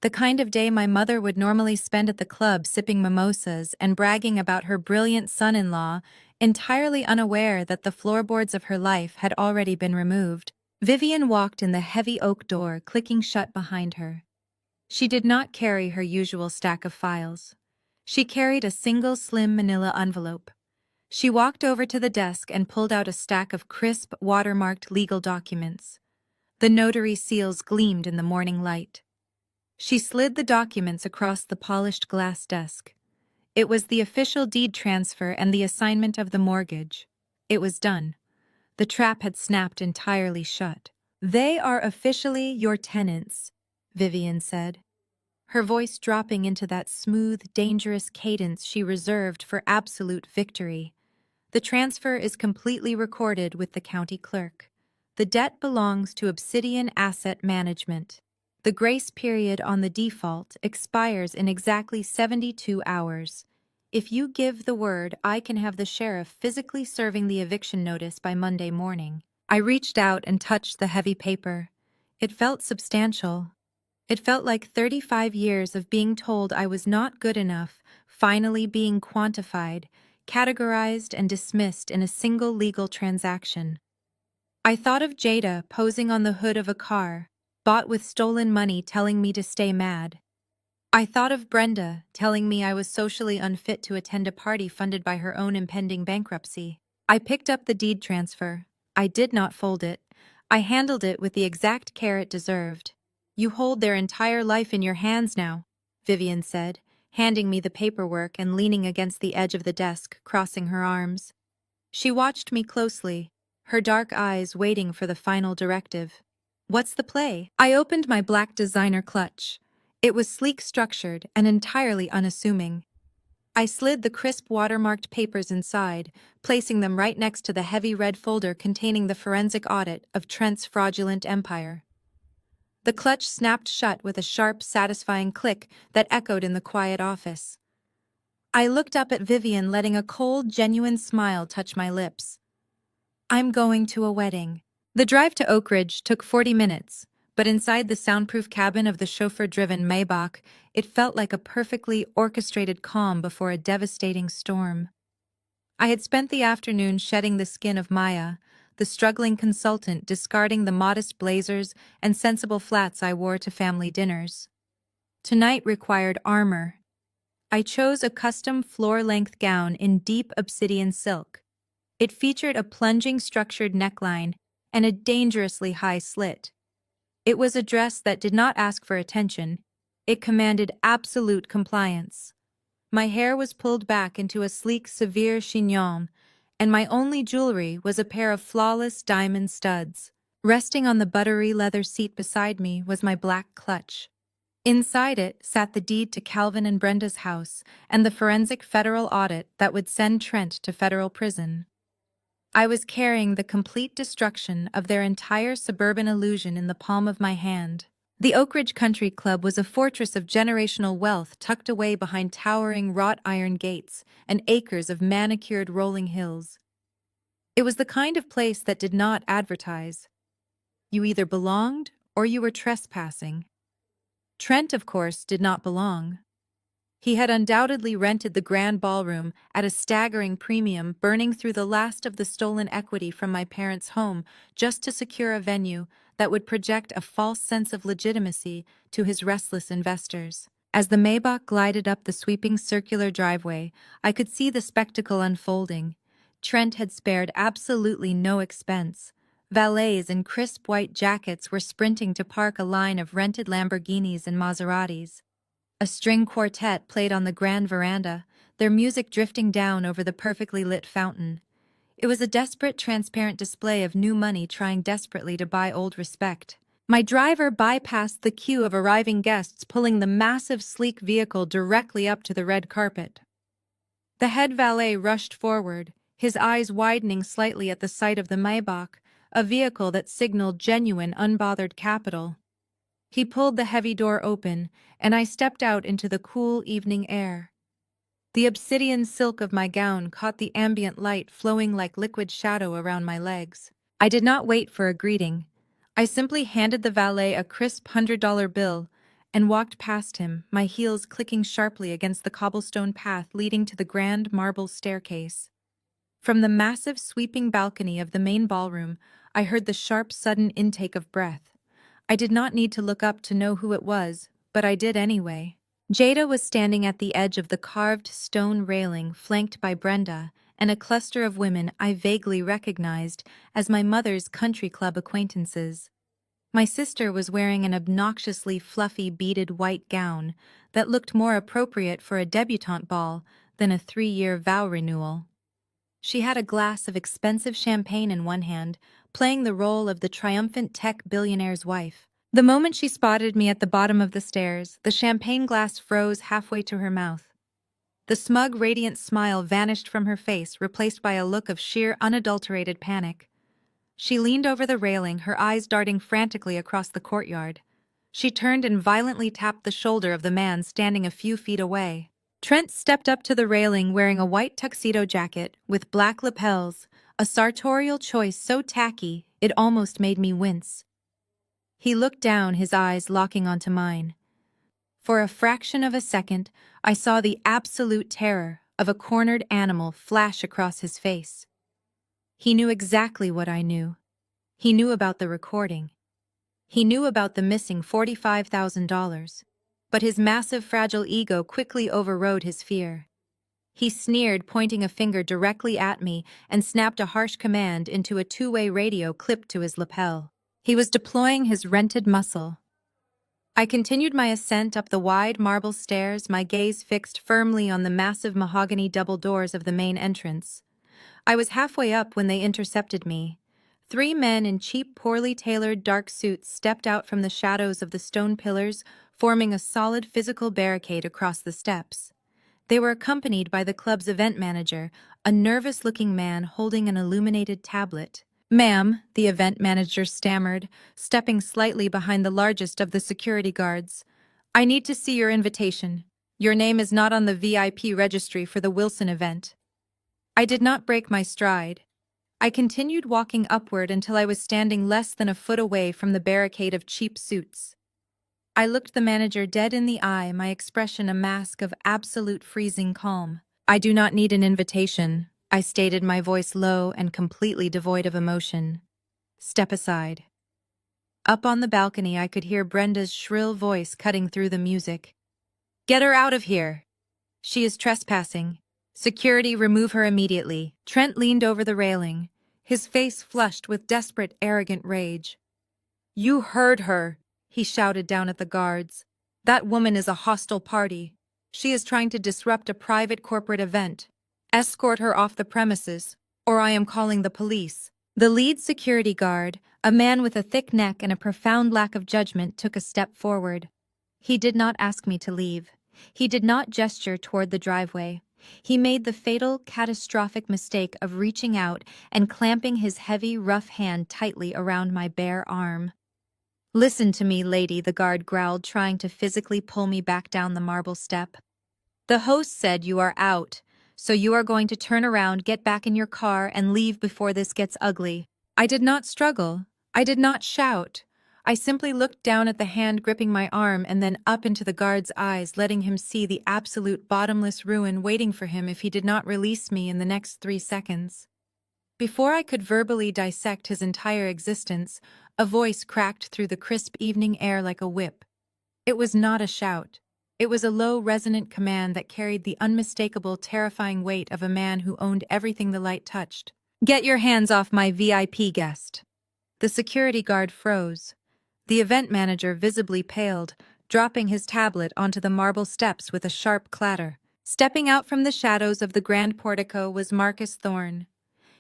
The kind of day my mother would normally spend at the club sipping mimosas and bragging about her brilliant son-in-law, entirely unaware that the floorboards of her life had already been removed. Vivian walked in the heavy oak door, clicking shut behind her. She did not carry her usual stack of files. She carried a single slim manila envelope. She walked over to the desk and pulled out a stack of crisp, watermarked legal documents. The notary seals gleamed in the morning light. She slid the documents across the polished glass desk. It was the official deed transfer and the assignment of the mortgage. It was done. The trap had snapped entirely shut. "They are officially your tenants," Vivian said, her voice dropping into that smooth, dangerous cadence she reserved for absolute victory. "The transfer is completely recorded with the county clerk. The debt belongs to Obsidian Asset Management. The grace period on the default expires in exactly 72 hours. If you give the word, I can have the sheriff physically serving the eviction notice by Monday morning. I reached out and touched the heavy paper. It felt substantial. It felt like 35 years of being told I was not good enough, finally being quantified, categorized, and dismissed in a single legal transaction. I thought of Jada posing on the hood of a car, bought with stolen money, telling me to stay mad. I thought of Brenda telling me I was socially unfit to attend a party funded by her own impending bankruptcy. I picked up the deed transfer. I did not fold it. I handled it with the exact care it deserved. "You hold their entire life in your hands now," Vivian said, handing me the paperwork and leaning against the edge of the desk, crossing her arms. She watched me closely, her dark eyes waiting for the final directive. "What's the play?" I opened my black designer clutch. It was sleek structured and entirely unassuming. I slid the crisp watermarked papers inside, placing them right next to the heavy red folder containing the forensic audit of Trent's fraudulent empire. The clutch snapped shut with a sharp, satisfying click that echoed in the quiet office. I looked up at Vivian, letting a cold, genuine smile touch my lips. "I'm going to a wedding." The drive to Oak Ridge took 40 minutes, but inside the soundproof cabin of the chauffeur-driven Maybach, it felt like a perfectly orchestrated calm before a devastating storm. I had spent the afternoon shedding the skin of Maya, the struggling consultant, discarding the modest blazers and sensible flats I wore to family dinners. Tonight required armor. I chose a custom floor-length gown in deep obsidian silk. It featured a plunging structured neckline and a dangerously high slit. It was a dress that did not ask for attention. It commanded absolute compliance. My hair was pulled back into a sleek, severe chignon, and my only jewelry was a pair of flawless diamond studs. Resting on the buttery leather seat beside me was my black clutch. Inside it sat the deed to Calvin and Brenda's house and the forensic federal audit that would send Trent to federal prison. I was carrying the complete destruction of their entire suburban illusion in the palm of my hand. The Oak Ridge Country Club was a fortress of generational wealth tucked away behind towering wrought iron gates and acres of manicured rolling hills. It was the kind of place that did not advertise. You either belonged or you were trespassing. Trent, of course, did not belong. He had undoubtedly rented the grand ballroom at a staggering premium, burning through the last of the stolen equity from my parents' home just to secure a venue that would project a false sense of legitimacy to his restless investors. As the Maybach glided up the sweeping circular driveway, I could see the spectacle unfolding. Trent had spared absolutely no expense. Valets in crisp white jackets were sprinting to park a line of rented Lamborghinis and Maseratis. A string quartet played on the grand veranda, their music drifting down over the perfectly lit fountain. It was a desperate, transparent display of new money trying desperately to buy old respect. My driver bypassed the queue of arriving guests, pulling the massive, sleek vehicle directly up to the red carpet. The head valet rushed forward, his eyes widening slightly at the sight of the Maybach, a vehicle that signaled genuine, unbothered capital. He pulled the heavy door open, and I stepped out into the cool evening air. The obsidian silk of my gown caught the ambient light flowing like liquid shadow around my legs. I did not wait for a greeting. I simply handed the valet a crisp $100 bill and walked past him, my heels clicking sharply against the cobblestone path leading to the grand marble staircase. From the massive sweeping balcony of the main ballroom, I heard the sharp, sudden intake of breath. I did not need to look up to know who it was, but I did anyway. Jada was standing at the edge of the carved stone railing, flanked by Brenda and a cluster of women I vaguely recognized as my mother's country club acquaintances. My sister was wearing an obnoxiously fluffy beaded white gown that looked more appropriate for a debutante ball than a 3-year vow renewal. She had a glass of expensive champagne in one hand, playing the role of the triumphant tech billionaire's wife. The moment she spotted me at the bottom of the stairs, the champagne glass froze halfway to her mouth. The smug, radiant smile vanished from her face, replaced by a look of sheer, unadulterated panic. She leaned over the railing, her eyes darting frantically across the courtyard. She turned and violently tapped the shoulder of the man standing a few feet away. Trent stepped up to the railing wearing a white tuxedo jacket with black lapels, a sartorial choice so tacky it almost made me wince. He looked down, his eyes locking onto mine. For a fraction of a second, I saw the absolute terror of a cornered animal flash across his face. He knew exactly what I knew. He knew about the recording. He knew about the missing $45,000. But his massive, fragile ego quickly overrode his fear. He sneered, pointing a finger directly at me, and snapped a harsh command into a two-way radio clipped to his lapel. He was deploying his rented muscle. I continued my ascent up the wide marble stairs, my gaze fixed firmly on the massive mahogany double doors of the main entrance. I was halfway up when they intercepted me. 3 men in cheap, poorly tailored dark suits stepped out from the shadows of the stone pillars, forming a solid physical barricade across the steps. They were accompanied by the club's event manager, a nervous-looking man holding an illuminated tablet. "Ma'am," the event manager stammered, stepping slightly behind the largest of the security guards. "I need to see your invitation. Your name is not on the VIP registry for the Wilson event." I did not break my stride. I continued walking upward until I was standing less than a foot away from the barricade of cheap suits. I looked the manager dead in the eye, my expression a mask of absolute freezing calm. "I do not need an invitation," I stated, my voice low and completely devoid of emotion. "Step aside." Up on the balcony, I could hear Brenda's shrill voice cutting through the music. "Get her out of here! She is trespassing. Security, remove her immediately." Trent leaned over the railing, his face flushed with desperate, arrogant rage. "You heard her," he shouted down at the guards. "That woman is a hostile party. She is trying to disrupt a private corporate event. Escort her off the premises, or I am calling the police." The lead security guard, a man with a thick neck and a profound lack of judgment, took a step forward. He did not ask me to leave. He did not gesture toward the driveway. He made the fatal, catastrophic mistake of reaching out and clamping his heavy, rough hand tightly around my bare arm. "Listen to me, lady," the guard growled, trying to physically pull me back down the marble step. "The host said you are out, so you are going to turn around, get back in your car, and leave before this gets ugly." I did not struggle. I did not shout. I simply looked down at the hand gripping my arm and then up into the guard's eyes, letting him see the absolute bottomless ruin waiting for him if he did not release me in the next 3 seconds. Before I could verbally dissect his entire existence, a voice cracked through the crisp evening air like a whip. It was not a shout. It was a low, resonant command that carried the unmistakable, terrifying weight of a man who owned everything the light touched. "Get your hands off my VIP guest." The security guard froze. The event manager visibly paled, dropping his tablet onto the marble steps with a sharp clatter. Stepping out from the shadows of the grand portico was Marcus Thorne.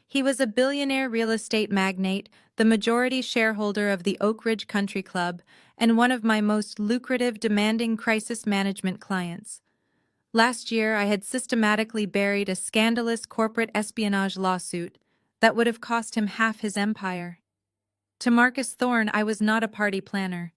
He was a billionaire real estate magnate, the majority shareholder of the Oak Ridge Country Club, and one of my most lucrative, demanding crisis management clients. Last year, I had systematically buried a scandalous corporate espionage lawsuit that would have cost him half his empire. To Marcus Thorne, I was not a party planner.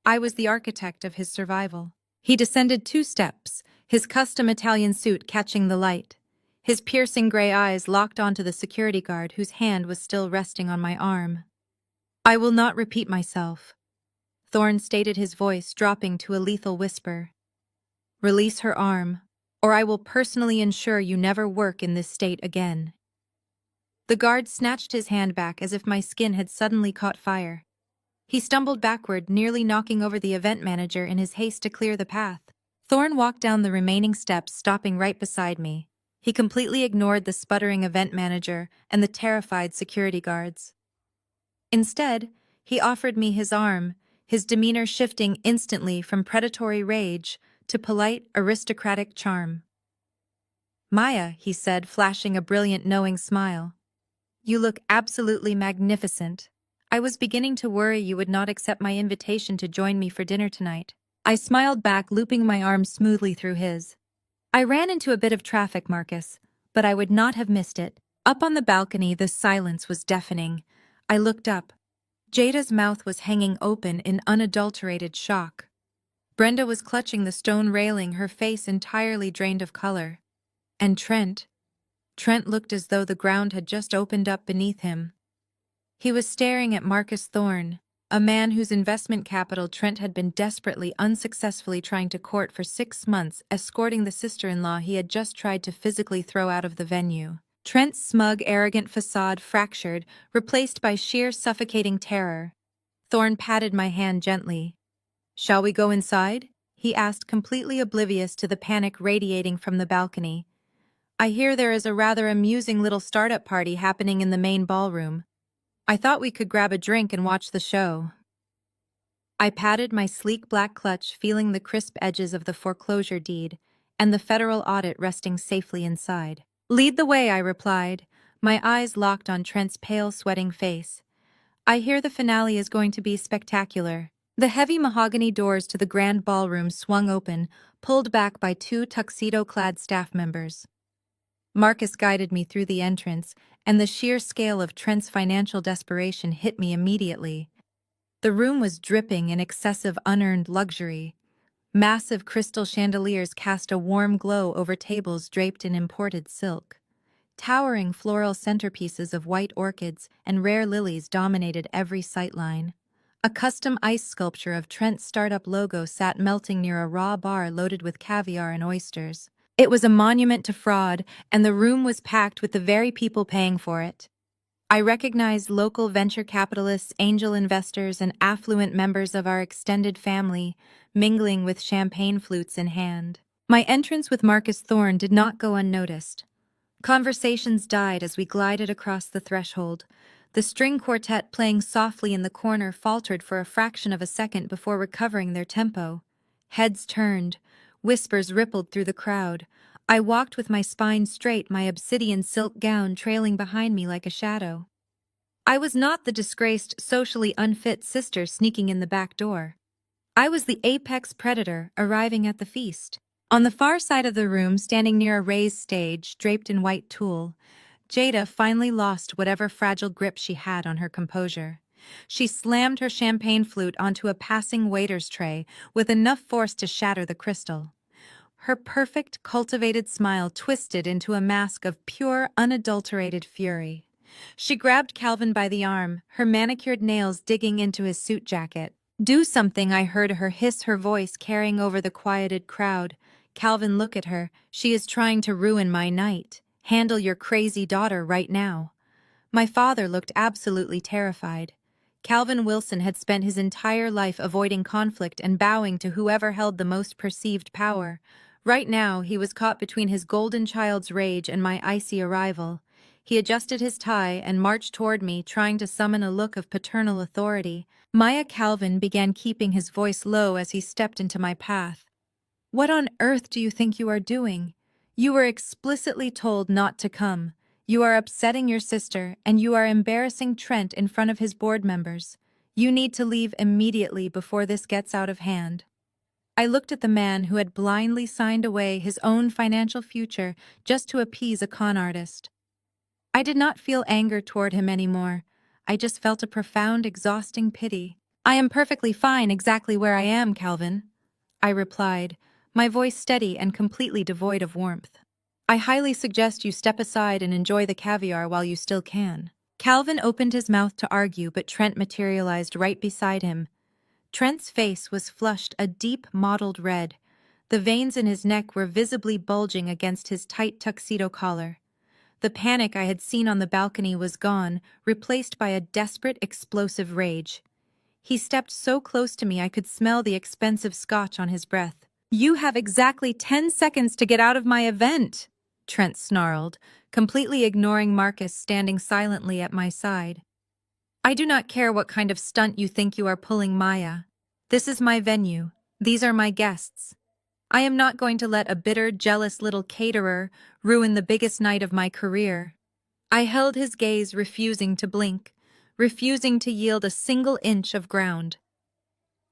I was the architect of his survival. He descended 2 steps, his custom Italian suit catching the light. His piercing gray eyes locked onto the security guard whose hand was still resting on my arm. "I will not repeat myself," Thorne stated, his voice dropping to a lethal whisper. "Release her arm, or I will personally ensure you never work in this state again." The guard snatched his hand back as if my skin had suddenly caught fire. He stumbled backward, nearly knocking over the event manager in his haste to clear the path. Thorne walked down the remaining steps, stopping right beside me. He completely ignored the sputtering event manager and the terrified security guards. Instead, he offered me his arm, his demeanor shifting instantly from predatory rage to polite, aristocratic charm. "Maya," he said, flashing a brilliant, knowing smile. "You look absolutely magnificent. I was beginning to worry you would not accept my invitation to join me for dinner tonight." I smiled back, looping my arm smoothly through his. "I ran into a bit of traffic, Marcus, but I would not have missed it." Up on the balcony, the silence was deafening. I looked up. Jada's mouth was hanging open in unadulterated shock. Brenda was clutching the stone railing, her face entirely drained of color. And Trent looked as though the ground had just opened up beneath him. He was staring at Marcus Thorne, a man whose investment capital Trent had been desperately, unsuccessfully trying to court for 6 months, escorting the sister-in-law he had just tried to physically throw out of the venue. Trent's smug, arrogant facade fractured, replaced by sheer, suffocating terror. Thorne patted my hand gently. "Shall we go inside?" he asked, completely oblivious to the panic radiating from the balcony. "I hear there is a rather amusing little startup party happening in the main ballroom. I thought we could grab a drink and watch the show." I patted my sleek black clutch, feeling the crisp edges of the foreclosure deed and the federal audit resting safely inside. "Lead the way," I replied, my eyes locked on Trent's pale, sweating face. "I hear the finale is going to be spectacular." The heavy mahogany doors to the grand ballroom swung open, pulled back by 2 tuxedo-clad staff members. Marcus guided me through the entrance, and the sheer scale of Trent's financial desperation hit me immediately. The room was dripping in excessive unearned luxury. Massive crystal chandeliers cast a warm glow over tables draped in imported silk. Towering floral centerpieces of white orchids and rare lilies dominated every sightline. A custom ice sculpture of Trent's startup logo sat melting near a raw bar loaded with caviar and oysters. It was a monument to fraud, and the room was packed with the very people paying for it. I recognized local venture capitalists, angel investors, and affluent members of our extended family, mingling with champagne flutes in hand. My entrance with Marcus Thorne did not go unnoticed. Conversations died as we glided across the threshold. The string quartet playing softly in the corner faltered for a fraction of a second before recovering their tempo. Heads turned. Whispers rippled through the crowd. I walked with my spine straight, my obsidian silk gown trailing behind me like a shadow. I was not the disgraced, socially unfit sister sneaking in the back door. I was the apex predator arriving at the feast. On the far side of the room, standing near a raised stage draped in white tulle, Jada finally lost whatever fragile grip she had on her composure. She slammed her champagne flute onto a passing waiter's tray with enough force to shatter the crystal. Her perfect, cultivated smile twisted into a mask of pure, unadulterated fury. She grabbed Calvin by the arm, her manicured nails digging into his suit jacket. "Do something," I heard her hiss, her voice carrying over the quieted crowd. "Calvin, look at her. She is trying to ruin my night. Handle your crazy daughter right now." My father looked absolutely terrified. Calvin Wilson had spent his entire life avoiding conflict and bowing to whoever held the most perceived power. Right now, he was caught between his golden child's rage and my icy arrival. He adjusted his tie and marched toward me, trying to summon a look of paternal authority. Maya Calvin began keeping his voice low as he stepped into my path. "What on earth do you think you are doing? You were explicitly told not to come. You are upsetting your sister, and you are embarrassing Trent in front of his board members. You need to leave immediately before this gets out of hand." I looked at the man who had blindly signed away his own financial future just to appease a con artist. I did not feel anger toward him anymore. I just felt a profound, exhausting pity. "I am perfectly fine exactly where I am, Calvin," I replied, my voice steady and completely devoid of warmth. "I highly suggest you step aside and enjoy the caviar while you still can." Calvin opened his mouth to argue, but Trent materialized right beside him. Trent's face was flushed a deep, mottled red. The veins in his neck were visibly bulging against his tight tuxedo collar. The panic I had seen on the balcony was gone, replaced by a desperate, explosive rage. He stepped so close to me I could smell the expensive scotch on his breath. "You have exactly 10 seconds to get out of my event," Trent snarled, completely ignoring Marcus standing silently at my side. "I do not care what kind of stunt you think you are pulling, Maya. This is my venue. These are my guests. I am not going to let a bitter, jealous little caterer ruin the biggest night of my career." I held his gaze, refusing to blink, refusing to yield a single inch of ground.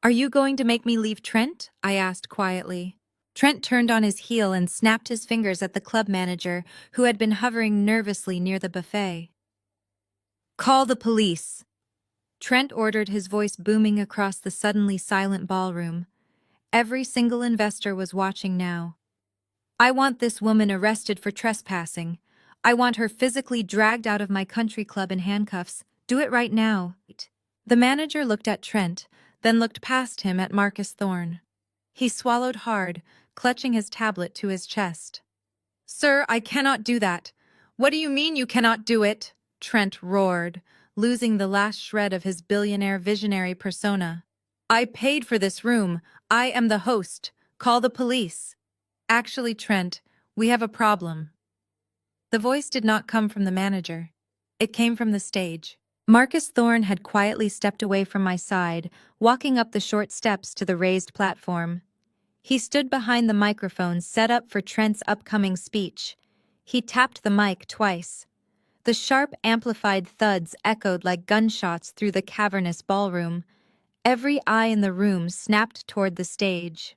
"Are you going to make me leave Trent?" I asked quietly. Trent turned on his heel and snapped his fingers at the club manager, who had been hovering nervously near the buffet. Call the police. Trent ordered, his voice booming across the suddenly silent ballroom. Every single investor was watching now. I want this woman arrested for trespassing. I want her physically dragged out of my country club in handcuffs. Do it right now. The manager looked at Trent, then looked past him at Marcus Thorne. He swallowed hard, clutching his tablet to his chest. Sir, I cannot do that. What do you mean you cannot do it? Trent roared, losing the last shred of his billionaire visionary persona. I paid for this room. I am the host. Call the police. Actually, Trent, we have a problem. The voice did not come from the manager. It came from the stage. Marcus Thorne had quietly stepped away from my side, walking up the short steps to the raised platform. He stood behind the microphone set up for Trent's upcoming speech. He tapped the mic twice. The sharp, amplified thuds echoed like gunshots through the cavernous ballroom. Every eye in the room snapped toward the stage.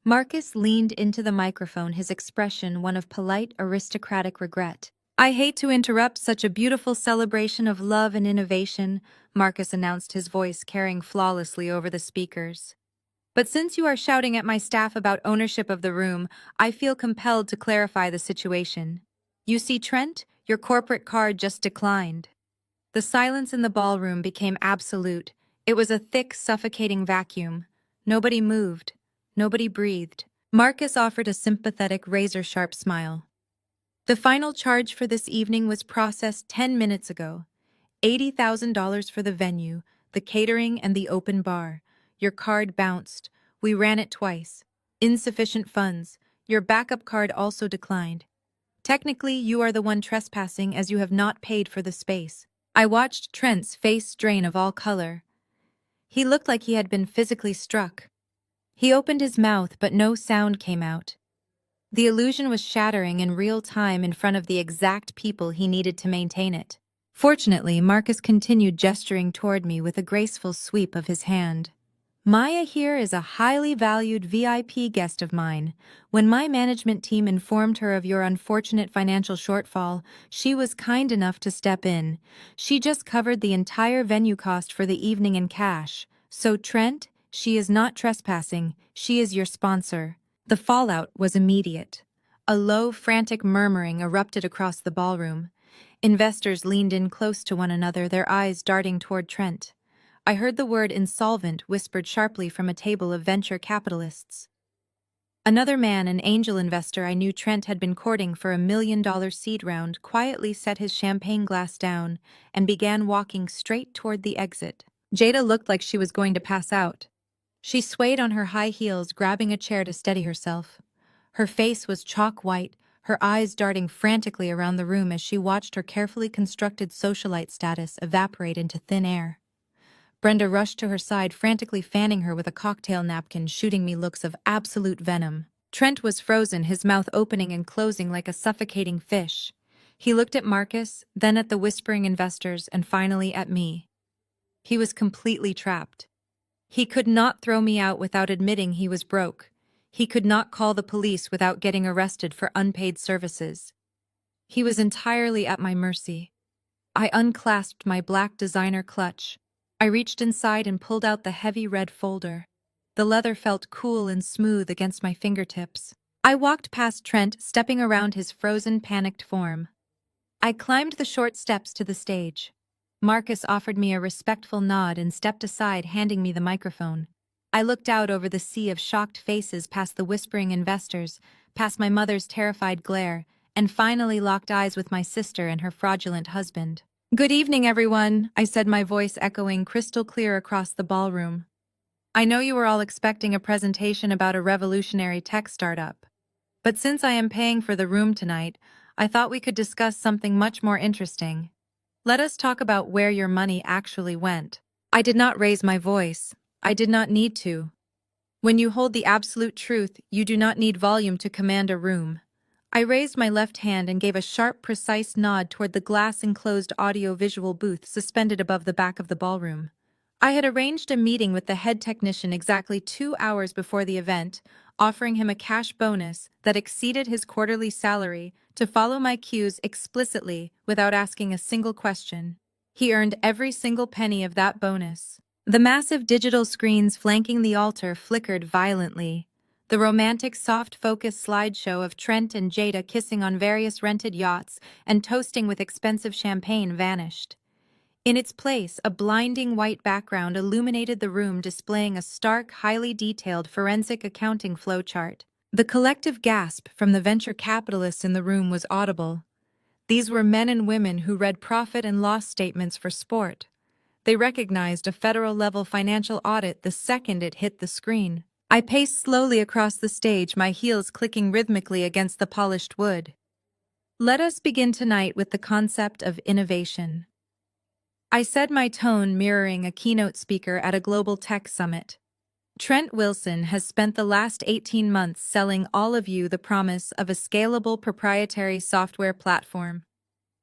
Marcus leaned into the microphone, his expression one of polite, aristocratic regret. I hate to interrupt such a beautiful celebration of love and innovation, Marcus announced, his voice carrying flawlessly over the speakers. But since you are shouting at my staff about ownership of the room, I feel compelled to clarify the situation. You see, Trent, your corporate card just declined. The silence in the ballroom became absolute. It was a thick, suffocating vacuum. Nobody moved. Nobody breathed. Marcus offered a sympathetic, razor-sharp smile. The final charge for this evening was processed 10 minutes ago. $80,000 for the venue, the catering, and the open bar. Your card bounced. We ran it twice. Insufficient funds. Your backup card also declined. Technically, you are the one trespassing as you have not paid for the space. I watched Trent's face drain of all color. He looked like he had been physically struck. He opened his mouth, but no sound came out. The illusion was shattering in real time in front of the exact people he needed to maintain it. Fortunately, Marcus continued gesturing toward me with a graceful sweep of his hand. Maya here is a highly valued VIP guest of mine. When my management team informed her of your unfortunate financial shortfall, she was kind enough to step in. She just covered the entire venue cost for the evening in cash. So, Trent, she is not trespassing. She is your sponsor. The fallout was immediate. A low, frantic murmuring erupted across the ballroom. Investors leaned in close to one another, their eyes darting toward Trent. I heard the word insolvent whispered sharply from a table of venture capitalists. Another man, an angel investor I knew Trent had been courting for $1 million seed round, quietly set his champagne glass down and began walking straight toward the exit. Jada looked like she was going to pass out. She swayed on her high heels, grabbing a chair to steady herself. Her face was chalk white, her eyes darting frantically around the room as she watched her carefully constructed socialite status evaporate into thin air. Brenda rushed to her side, frantically fanning her with a cocktail napkin, shooting me looks of absolute venom. Trent was frozen, his mouth opening and closing like a suffocating fish. He looked at Marcus, then at the whispering investors, and finally at me. He was completely trapped. He could not throw me out without admitting he was broke. He could not call the police without getting arrested for unpaid services. He was entirely at my mercy. I unclasped my black designer clutch. I reached inside and pulled out the heavy red folder. The leather felt cool and smooth against my fingertips. I walked past Trent, stepping around his frozen, panicked form. I climbed the short steps to the stage. Marcus offered me a respectful nod and stepped aside, handing me the microphone. I looked out over the sea of shocked faces, past the whispering investors, past my mother's terrified glare, and finally locked eyes with my sister and her fraudulent husband. "Good evening, everyone," I said, my voice echoing crystal clear across the ballroom. "I know you were all expecting a presentation about a revolutionary tech startup. But since I am paying for the room tonight, I thought we could discuss something much more interesting. Let us talk about where your money actually went." I did not raise my voice. I did not need to. When you hold the absolute truth, you do not need volume to command a room. I raised my left hand and gave a sharp, precise nod toward the glass-enclosed audio-visual booth suspended above the back of the ballroom. I had arranged a meeting with the head technician exactly 2 hours before the event, offering him a cash bonus that exceeded his quarterly salary to follow my cues explicitly without asking a single question. He earned every single penny of that bonus. The massive digital screens flanking the altar flickered violently. The romantic soft-focus slideshow of Trent and Jada kissing on various rented yachts and toasting with expensive champagne vanished. In its place, a blinding white background illuminated the room, displaying a stark, highly detailed forensic accounting flowchart. The collective gasp from the venture capitalists in the room was audible. These were men and women who read profit and loss statements for sport. They recognized a federal-level financial audit the second it hit the screen. I paced slowly across the stage, my heels clicking rhythmically against the polished wood. Let us begin tonight with the concept of innovation. I said, my tone mirroring a keynote speaker at a global tech summit. Trent Wilson has spent the last 18 months selling all of you the promise of a scalable proprietary software platform.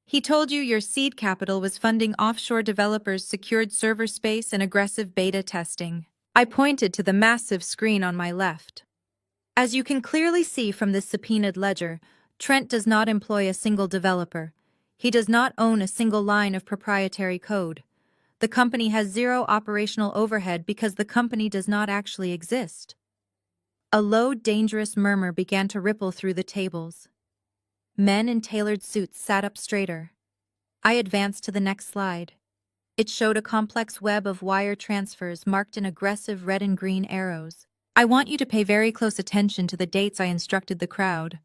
He told you your seed capital was funding offshore developers' secured server space and aggressive beta testing. I pointed to the massive screen on my left. As you can clearly see from this subpoenaed ledger, Trent does not employ a single developer. He does not own a single line of proprietary code. The company has zero operational overhead because the company does not actually exist. A low, dangerous murmur began to ripple through the tables. Men in tailored suits sat up straighter. I advanced to the next slide. It showed a complex web of wire transfers marked in aggressive red and green arrows. I want you to pay very close attention to the dates, I instructed the crowd.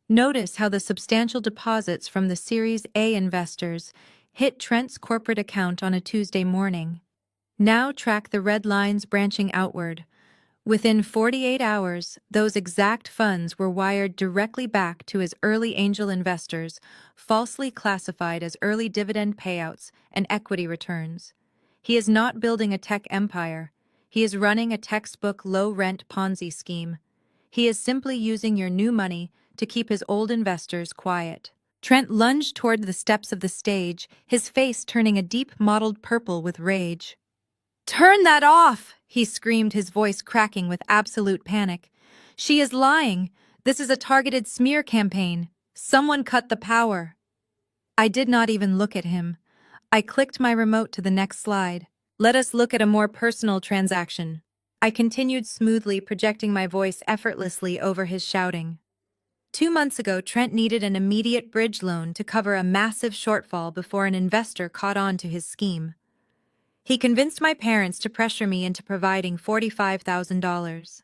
Notice how the substantial deposits from the Series A investors hit Trent's corporate account on a Tuesday morning. Now track the red lines branching outward. Within 48 hours, those exact funds were wired directly back to his early angel investors, falsely classified as early dividend payouts and equity returns. He is not building a tech empire. He is running a textbook low-rent Ponzi scheme. He is simply using your new money to keep his old investors quiet. Trent lunged toward the steps of the stage, his face turning a deep mottled purple with rage. "Turn that off!" he screamed, his voice cracking with absolute panic. "She is lying. This is a targeted smear campaign. Someone cut the power." I did not even look at him. I clicked my remote to the next slide. Let us look at a more personal transaction. I continued smoothly, projecting my voice effortlessly over his shouting. 2 months ago, Trent needed an immediate bridge loan to cover a massive shortfall before an investor caught on to his scheme. He convinced my parents to pressure me into providing $45,000.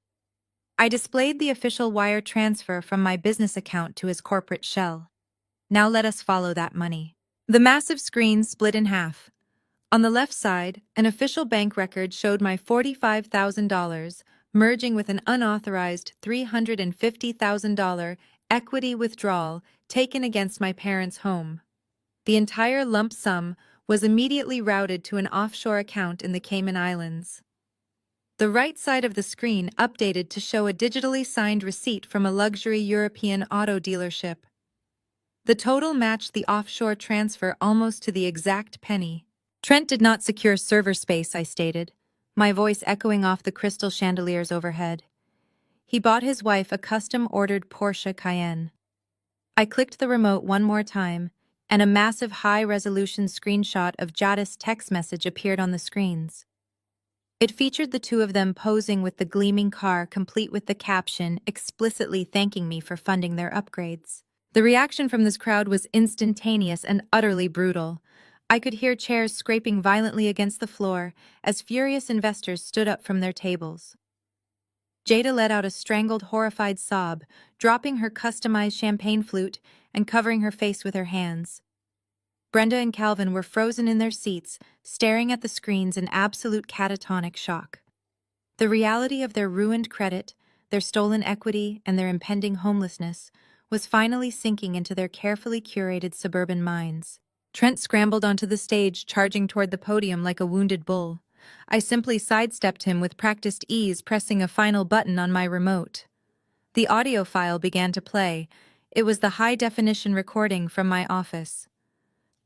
I displayed the official wire transfer from my business account to his corporate shell. Now let us follow that money. The massive screen split in half. On the left side, an official bank record showed my $45,000 merging with an unauthorized $350,000 equity withdrawal taken against my parents' home. The entire lump sum was immediately routed to an offshore account in the Cayman Islands. The right side of the screen updated to show a digitally signed receipt from a luxury European auto dealership. The total matched the offshore transfer almost to the exact penny. Trent did not secure server space, I stated, my voice echoing off the crystal chandeliers overhead. He bought his wife a custom-ordered Porsche Cayenne. I clicked the remote one more time, and a massive high-resolution screenshot of Jada's text message appeared on the screens. It featured the two of them posing with the gleaming car, complete with the caption explicitly thanking me for funding their upgrades. The reaction from this crowd was instantaneous and utterly brutal. I could hear chairs scraping violently against the floor as furious investors stood up from their tables. Jada let out a strangled, horrified sob, dropping her customized champagne flute and covering her face with her hands. Brenda and Calvin were frozen in their seats, staring at the screens in absolute catatonic shock. The reality of their ruined credit, their stolen equity, and their impending homelessness was finally sinking into their carefully curated suburban minds. Trent scrambled onto the stage, charging toward the podium like a wounded bull. I simply sidestepped him with practiced ease, pressing a final button on my remote. The audio file began to play. It was the high-definition recording from my office.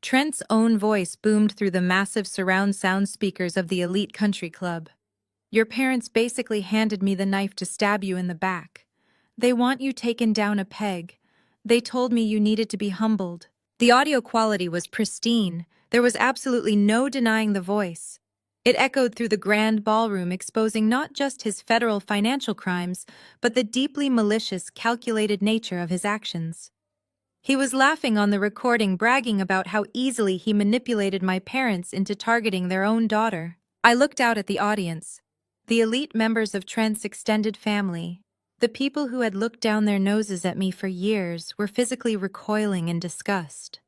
Trent's own voice boomed through the massive surround sound speakers of the elite country club. "Your parents basically handed me the knife to stab you in the back. They want you taken down a peg. They told me you needed to be humbled." The audio quality was pristine, There was absolutely no denying the voice. It echoed through the grand ballroom, exposing not just his federal financial crimes, but the deeply malicious, calculated nature of his actions. He was laughing on the recording, bragging about how easily he manipulated my parents into targeting their own daughter. I looked out at the audience, the elite members of Trent's extended family. The people who had looked down their noses at me for years were physically recoiling in disgust.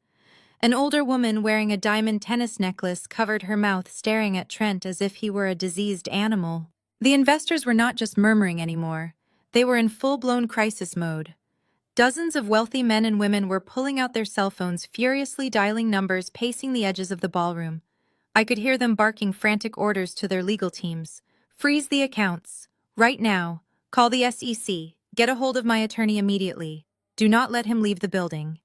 An older woman wearing a diamond tennis necklace covered her mouth, staring at Trent as if he were a diseased animal. The investors were not just murmuring anymore. They were in full-blown crisis mode. Dozens of wealthy men and women were pulling out their cell phones, furiously dialing numbers, pacing the edges of the ballroom. I could hear them barking frantic orders to their legal teams. Freeze the accounts. Right now. Call the SEC. Get a hold of my attorney immediately. Do not let him leave the building.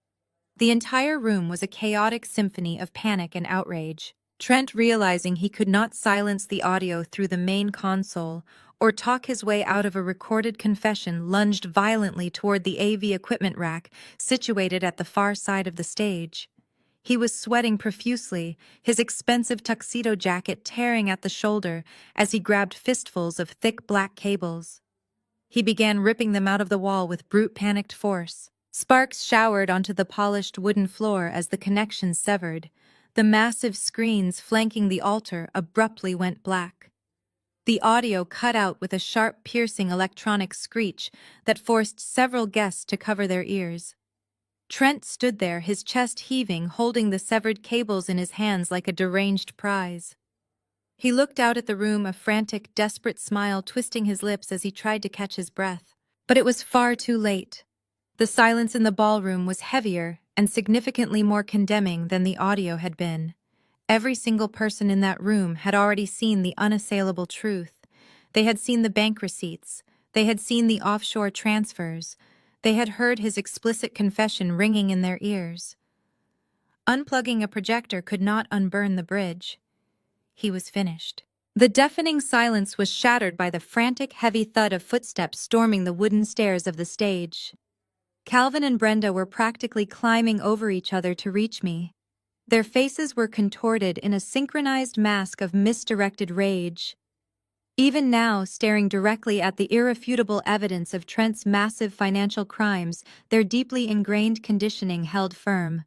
The entire room was a chaotic symphony of panic and outrage. Trent, realizing he could not silence the audio through the main console or talk his way out of a recorded confession, lunged violently toward the AV equipment rack situated at the far side of the stage. He was sweating profusely, his expensive tuxedo jacket tearing at the shoulder as he grabbed fistfuls of thick black cables. He began ripping them out of the wall with brute panicked force. Sparks showered onto the polished wooden floor as the connections severed. The massive screens flanking the altar abruptly went black. The audio cut out with a sharp, piercing electronic screech that forced several guests to cover their ears. Trent stood there, his chest heaving, holding the severed cables in his hands like a deranged prize. He looked out at the room, a frantic, desperate smile twisting his lips as he tried to catch his breath. But it was far too late. The silence in the ballroom was heavier and significantly more condemning than the audio had been. Every single person in that room had already seen the unassailable truth. They had seen the bank receipts. They had seen the offshore transfers. They had heard his explicit confession ringing in their ears. Unplugging a projector could not unburn the bridge. He was finished. The deafening silence was shattered by the frantic, heavy thud of footsteps storming the wooden stairs of the stage. Calvin and Brenda were practically climbing over each other to reach me. Their faces were contorted in a synchronized mask of misdirected rage. Even now, staring directly at the irrefutable evidence of Trent's massive financial crimes, their deeply ingrained conditioning held firm.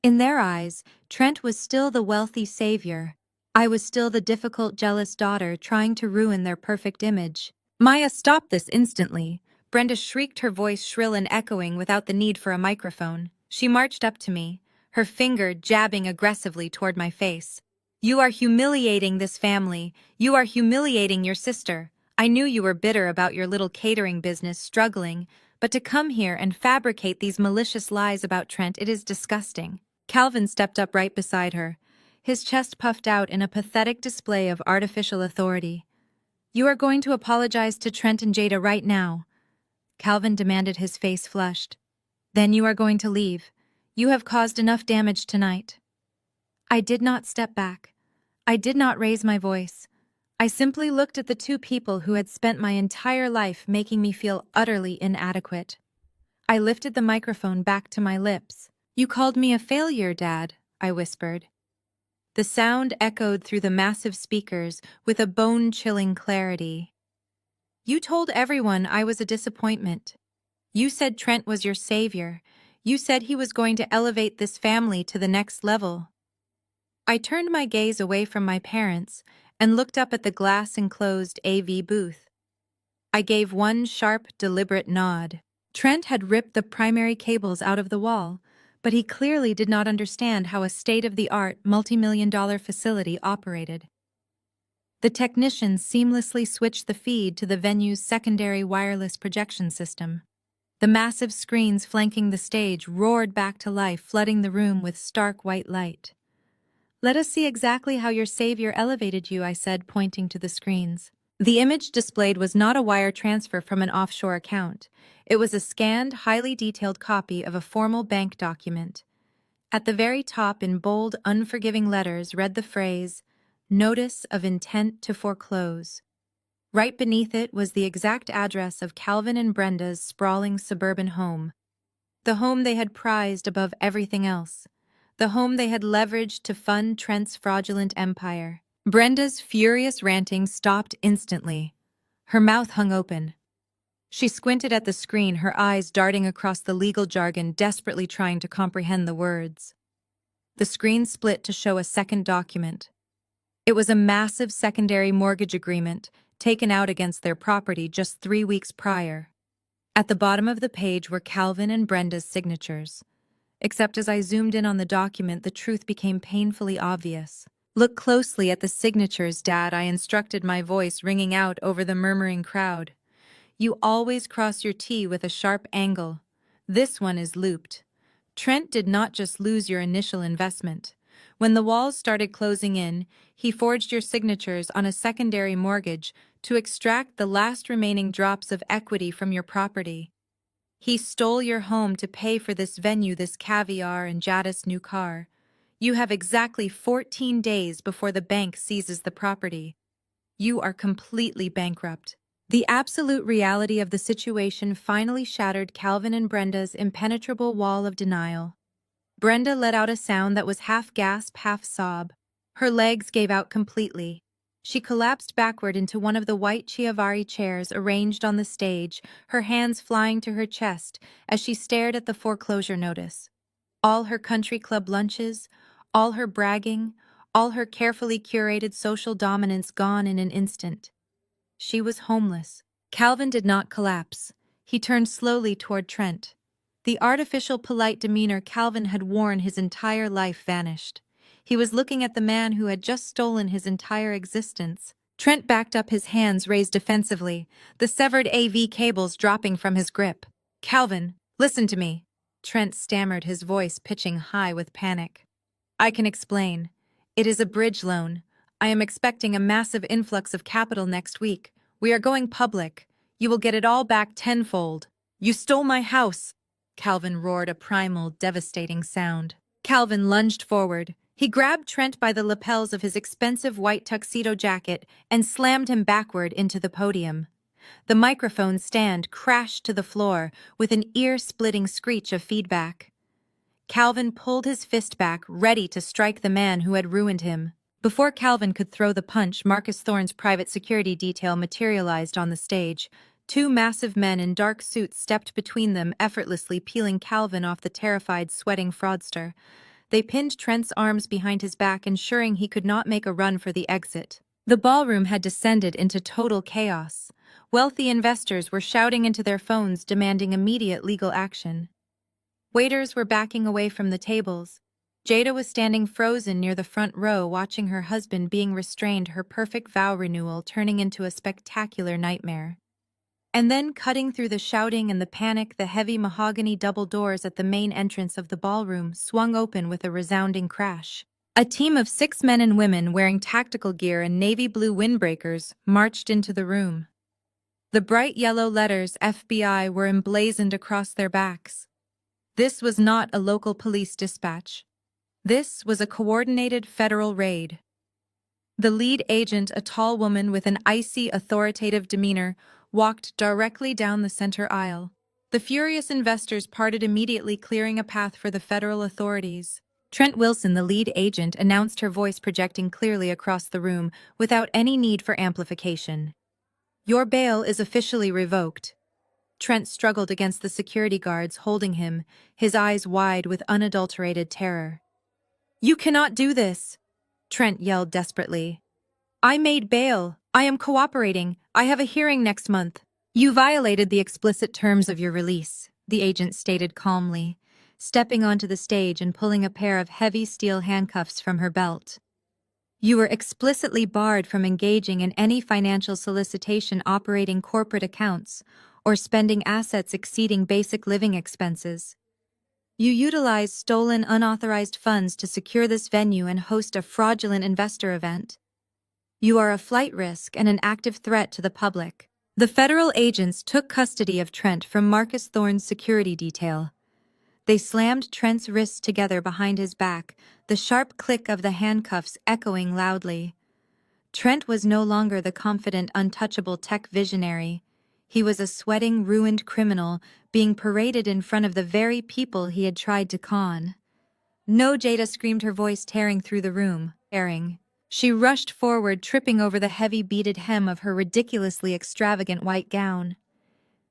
In their eyes, Trent was still the wealthy savior. I was still the difficult, jealous daughter trying to ruin their perfect image. Maya, stop this instantly. Brenda shrieked, her voice shrill and echoing without the need for a microphone. She marched up to me, her finger jabbing aggressively toward my face. You are humiliating this family. You are humiliating your sister. I knew you were bitter about your little catering business struggling, but to come here and fabricate these malicious lies about Trent, it is disgusting. Calvin stepped up right beside her, his chest puffed out in a pathetic display of artificial authority. You are going to apologize to Trent and Jada right now. Calvin demanded, his face flushed. Then you are going to leave. You have caused enough damage tonight. I did not step back. I did not raise my voice. I simply looked at the two people who had spent my entire life making me feel utterly inadequate. I lifted the microphone back to my lips. You called me a failure, Dad, I whispered. The sound echoed through the massive speakers with a bone-chilling clarity. You told everyone I was a disappointment. You said Trent was your savior. You said he was going to elevate this family to the next level. I turned my gaze away from my parents and looked up at the glass-enclosed AV booth. I gave one sharp, deliberate nod. Trent had ripped the primary cables out of the wall, but he clearly did not understand how a state-of-the-art, multi-million-dollar facility operated. The technicians seamlessly switched the feed to the venue's secondary wireless projection system. The massive screens flanking the stage roared back to life, flooding the room with stark white light. Let us see exactly how your savior elevated you, I said, pointing to the screens. The image displayed was not a wire transfer from an offshore account. It was a scanned, highly detailed copy of a formal bank document. At the very top, in bold, unforgiving letters, read the phrase, "Notice of intent to foreclose." Right beneath it was the exact address of Calvin and Brenda's sprawling suburban home, the home they had prized above everything else, the home they had leveraged to fund Trent's fraudulent empire. Brenda's furious ranting stopped instantly. Her mouth hung open. She squinted at the screen, her eyes darting across the legal jargon, desperately trying to comprehend the words. The screen split to show a second document. It was a massive secondary mortgage agreement taken out against their property just 3 weeks prior. At the bottom of the page were Calvin and Brenda's signatures. Except as I zoomed in on the document, the truth became painfully obvious. "Look closely at the signatures, Dad," I instructed, my voice ringing out over the murmuring crowd. "You always cross your T with a sharp angle. This one is looped. Trent did not just lose your initial investment. When the walls started closing in, he forged your signatures on a secondary mortgage to extract the last remaining drops of equity from your property. He stole your home to pay for this venue, this caviar, and Jadis' new car. You have exactly 14 days before the bank seizes the property. You are completely bankrupt." The absolute reality of the situation finally shattered Calvin and Brenda's impenetrable wall of denial. Brenda let out a sound that was half gasp, half sob. Her legs gave out completely. She collapsed backward into one of the white Chiavari chairs arranged on the stage, her hands flying to her chest as she stared at the foreclosure notice. All her country club lunches, all her bragging, all her carefully curated social dominance gone in an instant. She was homeless. Calvin did not collapse. He turned slowly toward Trent. The artificial polite demeanor Calvin had worn his entire life vanished. He was looking at the man who had just stolen his entire existence. Trent backed up, his hands raised defensively, the severed AV cables dropping from his grip. "Calvin, listen to me," Trent stammered, his voice pitching high with panic. "I can explain. It is a bridge loan. I am expecting a massive influx of capital next week. We are going public. You will get it all back tenfold." "You stole my house!" Calvin roared, a primal, devastating sound. Calvin lunged forward. He grabbed Trent by the lapels of his expensive white tuxedo jacket and slammed him backward into the podium. The microphone stand crashed to the floor with an ear-splitting screech of feedback. Calvin pulled his fist back, ready to strike the man who had ruined him. Before Calvin could throw the punch, Marcus Thorne's private security detail materialized on the stage. 2 massive men in dark suits stepped between them, effortlessly peeling Calvin off the terrified, sweating fraudster. They pinned Trent's arms behind his back, ensuring he could not make a run for the exit. The ballroom had descended into total chaos. Wealthy investors were shouting into their phones, demanding immediate legal action. Waiters were backing away from the tables. Jada was standing frozen near the front row, watching her husband being restrained, her perfect vow renewal turning into a spectacular nightmare. And then, cutting through the shouting and the panic, the heavy mahogany double doors at the main entrance of the ballroom swung open with a resounding crash. A team of 6 men and women wearing tactical gear and navy blue windbreakers marched into the room. The bright yellow letters FBI were emblazoned across their backs. This was not a local police dispatch. This was a coordinated federal raid. The lead agent, a tall woman with an icy, authoritative demeanor, walked directly down the center aisle. The furious investors parted immediately, clearing a path for the federal authorities. Trent Wilson, the lead agent, announced, her voice projecting clearly across the room without any need for amplification. "Your bail is officially revoked." Trent struggled against the security guards holding him, his eyes wide with unadulterated terror. "You cannot do this," Trent yelled desperately. "I made bail. I am cooperating. I have a hearing next month." "You violated the explicit terms of your release," the agent stated calmly, stepping onto the stage and pulling a pair of heavy steel handcuffs from her belt. "You were explicitly barred from engaging in any financial solicitation, operating corporate accounts, or spending assets exceeding basic living expenses. You utilized stolen, unauthorized funds to secure this venue and host a fraudulent investor event. You are a flight risk and an active threat to the public." The federal agents took custody of Trent from Marcus Thorne's security detail. They slammed Trent's wrists together behind his back, the sharp click of the handcuffs echoing loudly. Trent was no longer the confident, untouchable tech visionary. He was a sweating, ruined criminal being paraded in front of the very people he had tried to con. No, Jada screamed, her voice tearing through the room. She rushed forward, tripping over the heavy beaded hem of her ridiculously extravagant white gown.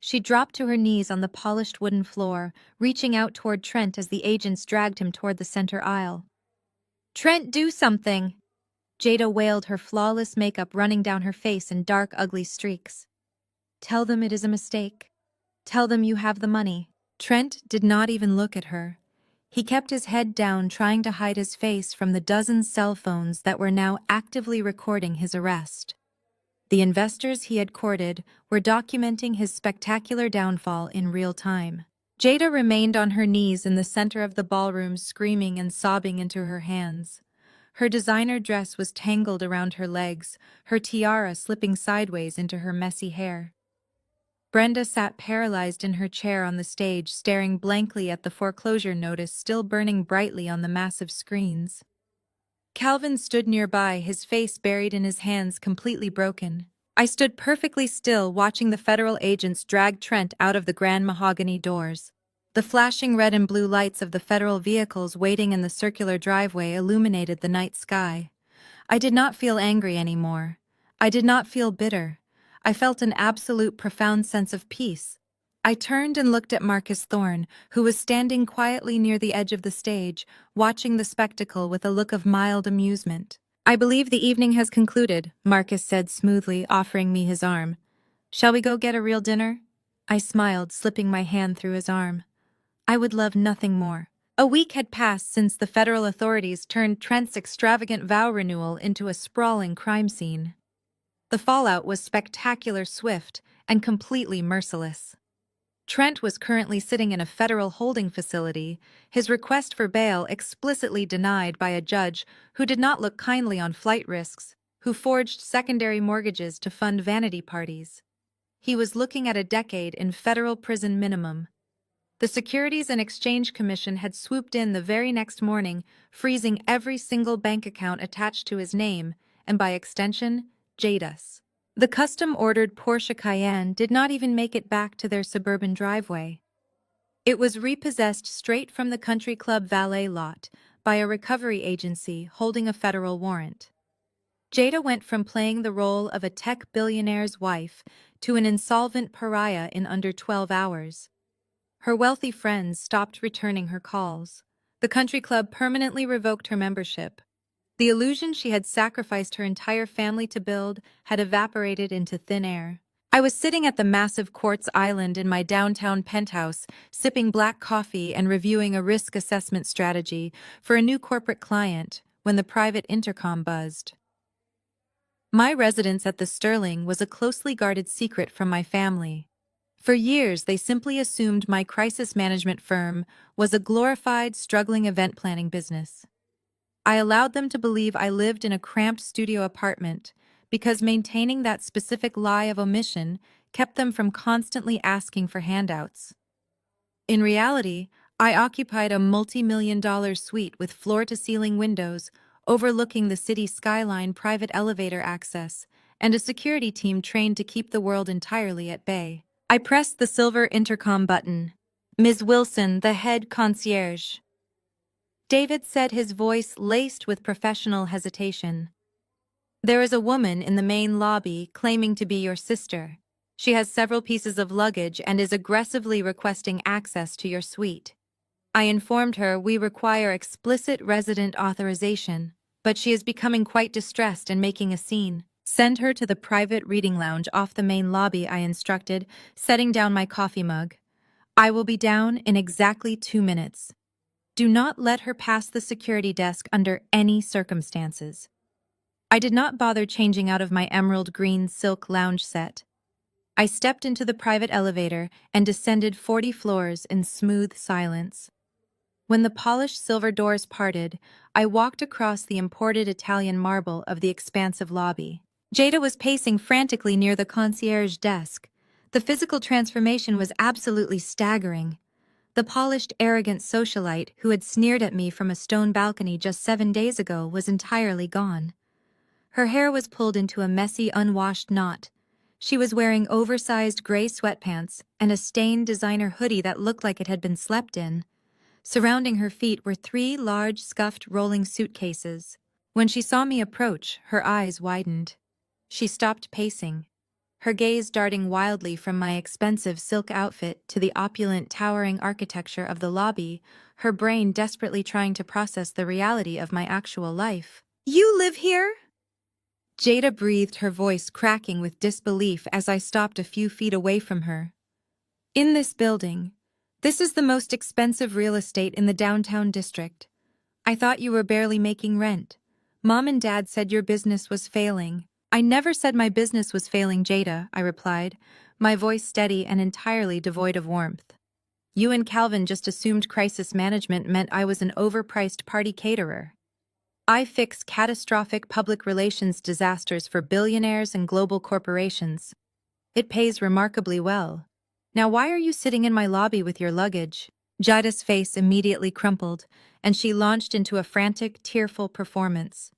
She dropped to her knees on the polished wooden floor, reaching out toward Trent as the agents dragged him toward the center aisle. "Trent, do something!" Jada wailed, her flawless makeup running down her face in dark, ugly streaks. "Tell them it is a mistake. Tell them you have the money." Trent did not even look at her. He kept his head down, trying to hide his face from the dozens cell phones that were now actively recording his arrest. The investors he had courted were documenting his spectacular downfall in real time. Jada remained on her knees in the center of the ballroom, screaming and sobbing into her hands. Her designer dress was tangled around her legs, her tiara slipping sideways into her messy hair. Brenda sat paralyzed in her chair on the stage, staring blankly at the foreclosure notice still burning brightly on the massive screens. Calvin stood nearby, his face buried in his hands, completely broken. I stood perfectly still, watching the federal agents drag Trent out of the grand mahogany doors. The flashing red and blue lights of the federal vehicles waiting in the circular driveway illuminated the night sky. I did not feel angry anymore. I did not feel bitter. I felt an absolute, profound sense of peace. I turned and looked at Marcus Thorne, who was standing quietly near the edge of the stage, watching the spectacle with a look of mild amusement. "I believe the evening has concluded," Marcus said smoothly, offering me his arm. "Shall we go get a real dinner?" I smiled, slipping my hand through his arm. I would love nothing more. A week had passed since the federal authorities turned Trent's extravagant vow renewal into a sprawling crime scene. The fallout was spectacular, swift, and completely merciless. Trent was currently sitting in a federal holding facility, his request for bail explicitly denied by a judge who did not look kindly on flight risks, who forged secondary mortgages to fund vanity parties. He was looking at a decade in federal prison minimum. The Securities and Exchange Commission had swooped in the very next morning, freezing every single bank account attached to his name, and by extension, Jada's. The custom-ordered Porsche Cayenne did not even make it back to their suburban driveway. It was repossessed straight from the country club valet lot by a recovery agency holding a federal warrant. Jada went from playing the role of a tech billionaire's wife to an insolvent pariah in under 12 hours. Her wealthy friends stopped returning her calls. The country club permanently revoked her membership. The illusion she had sacrificed her entire family to build had evaporated into thin air. I was sitting at the massive quartz island in my downtown penthouse, sipping black coffee and reviewing a risk assessment strategy for a new corporate client when the private intercom buzzed. My residence at the Sterling was a closely guarded secret from my family. For years, they simply assumed my crisis management firm was a glorified, struggling event planning business. I allowed them to believe I lived in a cramped studio apartment because maintaining that specific lie of omission kept them from constantly asking for handouts. In reality, I occupied a multi-million-dollar suite with floor-to-ceiling windows overlooking the city skyline, private elevator access, and a security team trained to keep the world entirely at bay. I pressed the silver intercom button. "Ms. Wilson, the head concierge." David said, his voice laced with professional hesitation. "There is a woman in the main lobby claiming to be your sister. She has several pieces of luggage and is aggressively requesting access to your suite. I informed her we require explicit resident authorization, but she is becoming quite distressed and making a scene. Send her to the private reading lounge off the main lobby," I instructed, setting down my coffee mug. "I will be down in exactly 2 minutes. Do not let her pass the security desk under any circumstances." I did not bother changing out of my emerald green silk lounge set. I stepped into the private elevator and descended 40 floors in smooth silence. When the polished silver doors parted, I walked across the imported Italian marble of the expansive lobby. Jada was pacing frantically near the concierge desk. The physical transformation was absolutely staggering. The polished, arrogant socialite who had sneered at me from a stone balcony just 7 days ago was entirely gone. Her hair was pulled into a messy, unwashed knot. She was wearing oversized gray sweatpants and a stained designer hoodie that looked like it had been slept in. Surrounding her feet were 3 large, scuffed, rolling suitcases. When she saw me approach, her eyes widened. She stopped pacing, her gaze darting wildly from my expensive silk outfit to the opulent, towering architecture of the lobby, her brain desperately trying to process the reality of my actual life. You live here? Jada breathed, her voice cracking with disbelief as I stopped a few feet away from her. In this building. This is the most expensive real estate in the downtown district. I thought you were barely making rent. Mom and Dad said your business was failing. I never said my business was failing, Jada, I replied, my voice steady and entirely devoid of warmth. You and Calvin just assumed crisis management meant I was an overpriced party caterer. I fix catastrophic public relations disasters for billionaires and global corporations. It pays remarkably well. Now why are you sitting in my lobby with your luggage? Jada's face immediately crumpled, and she launched into a frantic, tearful performance.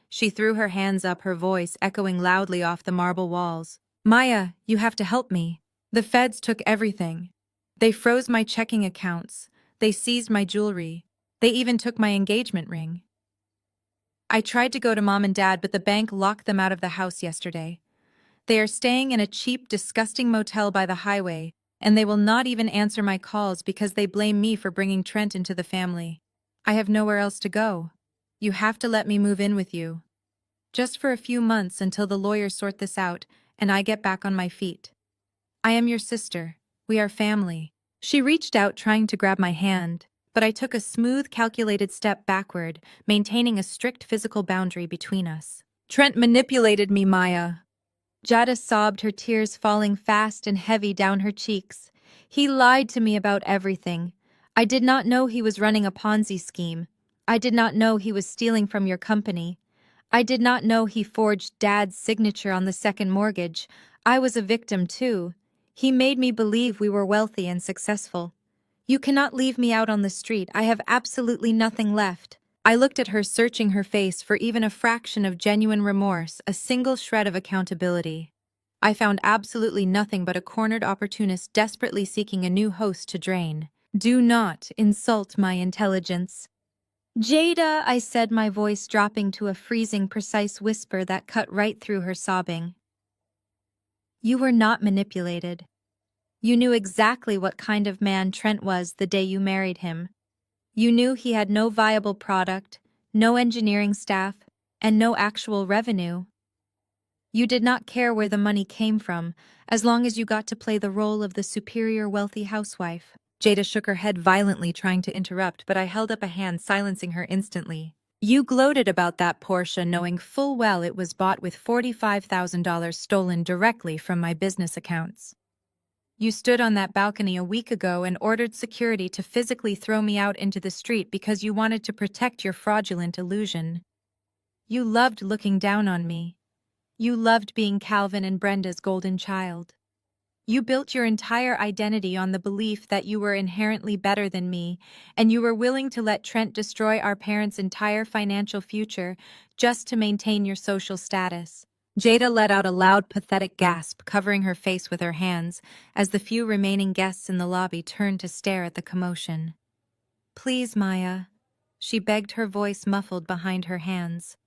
She threw her hands up, her voice echoing loudly off the marble walls. Maya, you have to help me. The feds took everything. They froze my checking accounts. They seized my jewelry. They even took my engagement ring. I tried to go to Mom and Dad, but the bank locked them out of the house yesterday. They are staying in a cheap, disgusting motel by the highway, and they will not even answer my calls because they blame me for bringing Trent into the family. I have nowhere else to go. You have to let me move in with you. Just for a few months until the lawyers sort this out and I get back on my feet. I am your sister. We are family. She reached out, trying to grab my hand, but I took a smooth, calculated step backward, maintaining a strict physical boundary between us. Trent manipulated me, Maya. Jada sobbed, her tears falling fast and heavy down her cheeks. He lied to me about everything. I did not know he was running a Ponzi scheme. I did not know he was stealing from your company. I did not know he forged Dad's signature on the second mortgage. I was a victim too. He made me believe we were wealthy and successful. You cannot leave me out on the street. I have absolutely nothing left. I looked at her, searching her face for even a fraction of genuine remorse, a single shred of accountability. I found absolutely nothing but a cornered opportunist desperately seeking a new host to drain. Do not insult my intelligence. Jada, I said, my voice dropping to a freezing, precise whisper that cut right through her sobbing. You were not manipulated. You knew exactly what kind of man Trent was the day you married him. You knew he had no viable product, no engineering staff, and no actual revenue. You did not care where the money came from, as long as you got to play the role of the superior wealthy housewife. Jada shook her head violently, trying to interrupt, but I held up a hand, silencing her instantly. You gloated about that Porsche, knowing full well it was bought with $45,000 stolen directly from my business accounts. You stood on that balcony a week ago and ordered security to physically throw me out into the street because you wanted to protect your fraudulent illusion. You loved looking down on me. You loved being Calvin and Brenda's golden child. You built your entire identity on the belief that you were inherently better than me, and you were willing to let Trent destroy our parents' entire financial future just to maintain your social status. Jada let out a loud, pathetic gasp, covering her face with her hands, as the few remaining guests in the lobby turned to stare at the commotion. Please, Maya, she begged, her voice muffled behind her hands.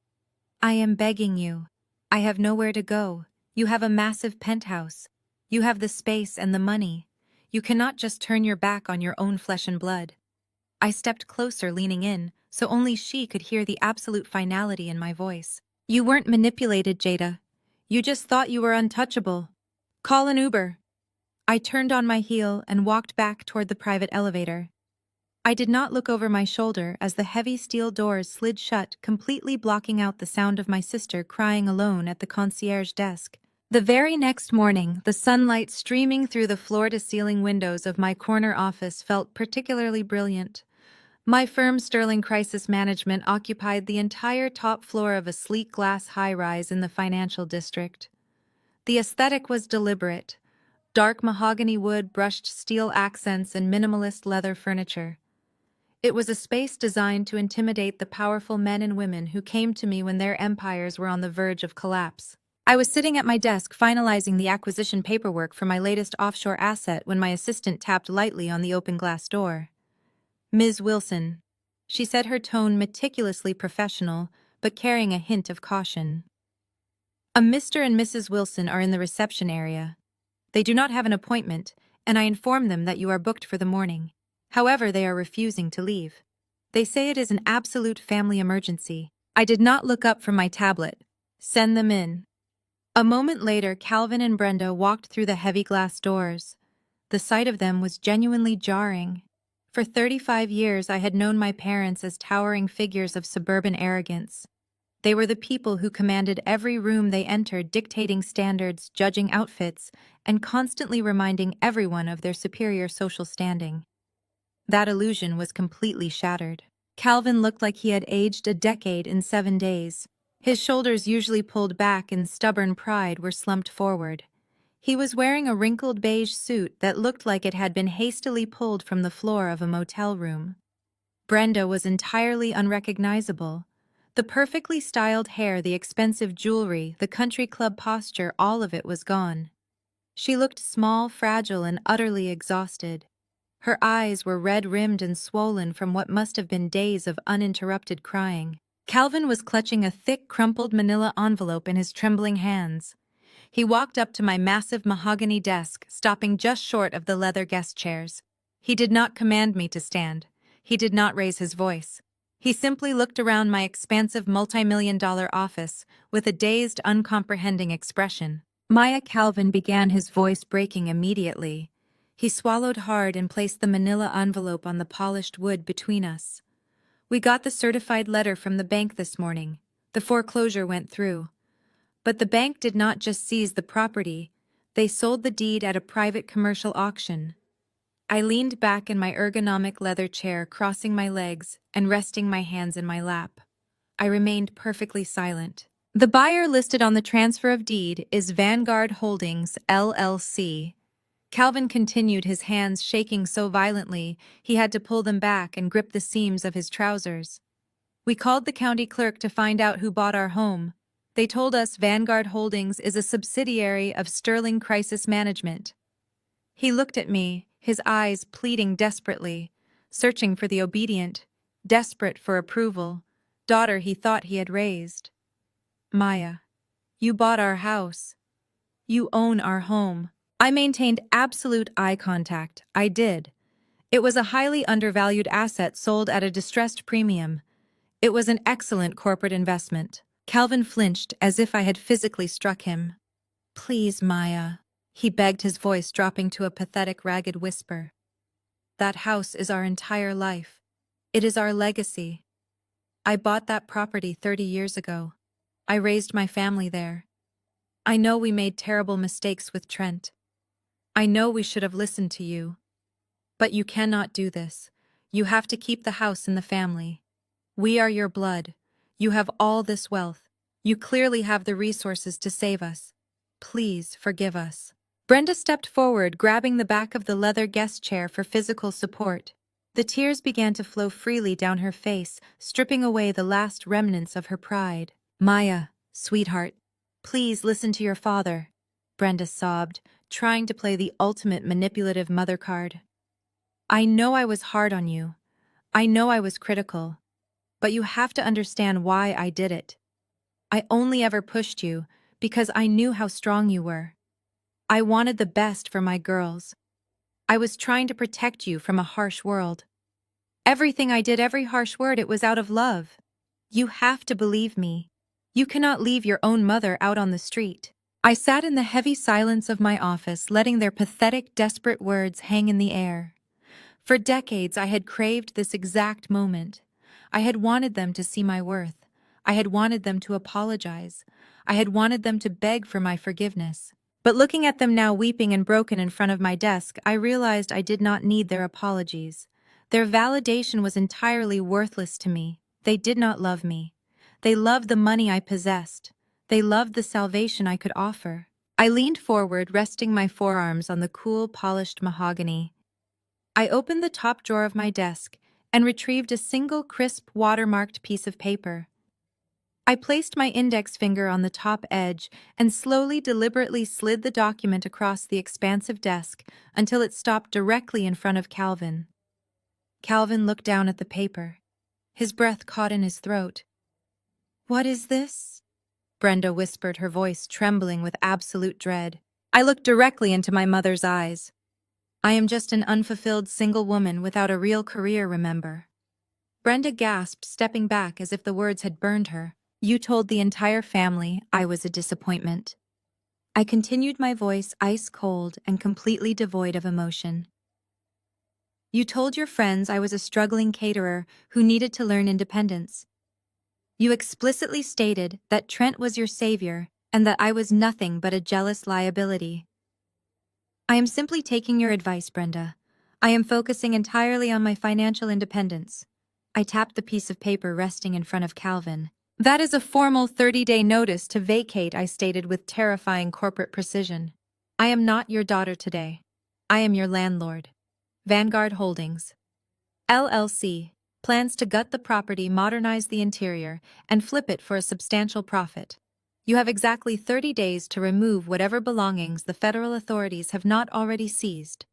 I am begging you. I have nowhere to go. You have a massive penthouse. You have the space and the money. You cannot just turn your back on your own flesh and blood. I stepped closer, leaning in, so only she could hear the absolute finality in my voice. You weren't manipulated, Jada. You just thought you were untouchable. Call an Uber. I turned on my heel and walked back toward the private elevator. I did not look over my shoulder as the heavy steel doors slid shut, completely blocking out the sound of my sister crying alone at the concierge desk. The very next morning, the sunlight streaming through the floor-to-ceiling windows of my corner office felt particularly brilliant. My firm, Sterling Crisis Management, occupied the entire top floor of a sleek glass high-rise in the financial district. The aesthetic was deliberate: dark mahogany wood, brushed steel accents, and minimalist leather furniture. It was a space designed to intimidate the powerful men and women who came to me when their empires were on the verge of collapse. I was sitting at my desk finalizing the acquisition paperwork for my latest offshore asset when my assistant tapped lightly on the open glass door. Ms. Wilson. She said, her tone meticulously professional, but carrying a hint of caution. A Mr. and Mrs. Wilson are in the reception area. They do not have an appointment, and I inform them that you are booked for the morning. However, they are refusing to leave. They say it is an absolute family emergency. I did not look up from my tablet. Send them in. A moment later, Calvin and Brenda walked through the heavy glass doors. The sight of them was genuinely jarring. For 35 years, I had known my parents as towering figures of suburban arrogance. They were the people who commanded every room they entered, dictating standards, judging outfits, and constantly reminding everyone of their superior social standing. That illusion was completely shattered. Calvin looked like he had aged a decade in 7 days. His shoulders, usually pulled back in stubborn pride, were slumped forward. He was wearing a wrinkled beige suit that looked like it had been hastily pulled from the floor of a motel room. Brenda was entirely unrecognizable. The perfectly styled hair, the expensive jewelry, the country club posture, all of it was gone. She looked small, fragile, and utterly exhausted. Her eyes were red-rimmed and swollen from what must have been days of uninterrupted crying. Calvin was clutching a thick, crumpled manila envelope in his trembling hands. He walked up to my massive mahogany desk, stopping just short of the leather guest chairs. He did not command me to stand. He did not raise his voice. He simply looked around my expansive multi-million-dollar office with a dazed, uncomprehending expression. Maya, Calvin began, his voice breaking immediately. He swallowed hard and placed the manila envelope on the polished wood between us. We got the certified letter from the bank this morning. The foreclosure went through. But the bank did not just seize the property, they sold the deed at a private commercial auction. I leaned back in my ergonomic leather chair, crossing my legs and resting my hands in my lap. I remained perfectly silent. The buyer listed on the transfer of deed is Vanguard Holdings, LLC. Calvin continued, his hands shaking so violently he had to pull them back and grip the seams of his trousers. We called the county clerk to find out who bought our home. They told us Vanguard Holdings is a subsidiary of Sterling Crisis Management. He looked at me, his eyes pleading desperately, searching for the obedient, desperate for approval, daughter he thought he had raised. Maya, you bought our house. You own our home. I maintained absolute eye contact. I did. It was a highly undervalued asset sold at a distressed premium. It was an excellent corporate investment. Calvin flinched as if I had physically struck him. Please, Maya, he begged, his voice dropping to a pathetic, ragged whisper. That house is our entire life. It is our legacy. I bought that property 30 years ago. I raised my family there. I know we made terrible mistakes with Trent. I know we should have listened to you. But you cannot do this. You have to keep the house in the family. We are your blood. You have all this wealth. You clearly have the resources to save us. Please forgive us. Brenda stepped forward, grabbing the back of the leather guest chair for physical support. The tears began to flow freely down her face, stripping away the last remnants of her pride. Maya, sweetheart, please listen to your father, Brenda sobbed, trying to play the ultimate manipulative mother card. I know I was hard on you. I know I was critical. But you have to understand why I did it. I only ever pushed you because I knew how strong you were. I wanted the best for my girls. I was trying to protect you from a harsh world. Everything I did, every harsh word, it was out of love. You have to believe me. You cannot leave your own mother out on the street. I sat in the heavy silence of my office, letting their pathetic, desperate words hang in the air. For decades, I had craved this exact moment. I had wanted them to see my worth. I had wanted them to apologize. I had wanted them to beg for my forgiveness. But looking at them now weeping and broken in front of my desk, I realized I did not need their apologies. Their validation was entirely worthless to me. They did not love me. They loved the money I possessed. They loved the salvation I could offer. I leaned forward, resting my forearms on the cool, polished mahogany. I opened the top drawer of my desk and retrieved a single crisp, watermarked piece of paper. I placed my index finger on the top edge and slowly, deliberately slid the document across the expansive desk until it stopped directly in front of Calvin. Calvin looked down at the paper. His breath caught in his throat. "What is this?" Brenda whispered, her voice trembling with absolute dread. I looked directly into my mother's eyes. "I am just an unfulfilled single woman without a real career, remember." Brenda gasped, stepping back as if the words had burned her. "You told the entire family I was a disappointment." I continued, my voice ice cold and completely devoid of emotion. "You told your friends I was a struggling caterer who needed to learn independence. You explicitly stated that Trent was your savior and that I was nothing but a jealous liability." "I am simply taking your advice, Brenda. I am focusing entirely on my financial independence." I tapped the piece of paper resting in front of Calvin. "That is a formal 30-day notice to vacate," I stated with terrifying corporate precision. "I am not your daughter today. I am your landlord. Vanguard Holdings, LLC, plans to gut the property, modernize the interior, and flip it for a substantial profit. You have exactly 30 days to remove whatever belongings the federal authorities have not already seized.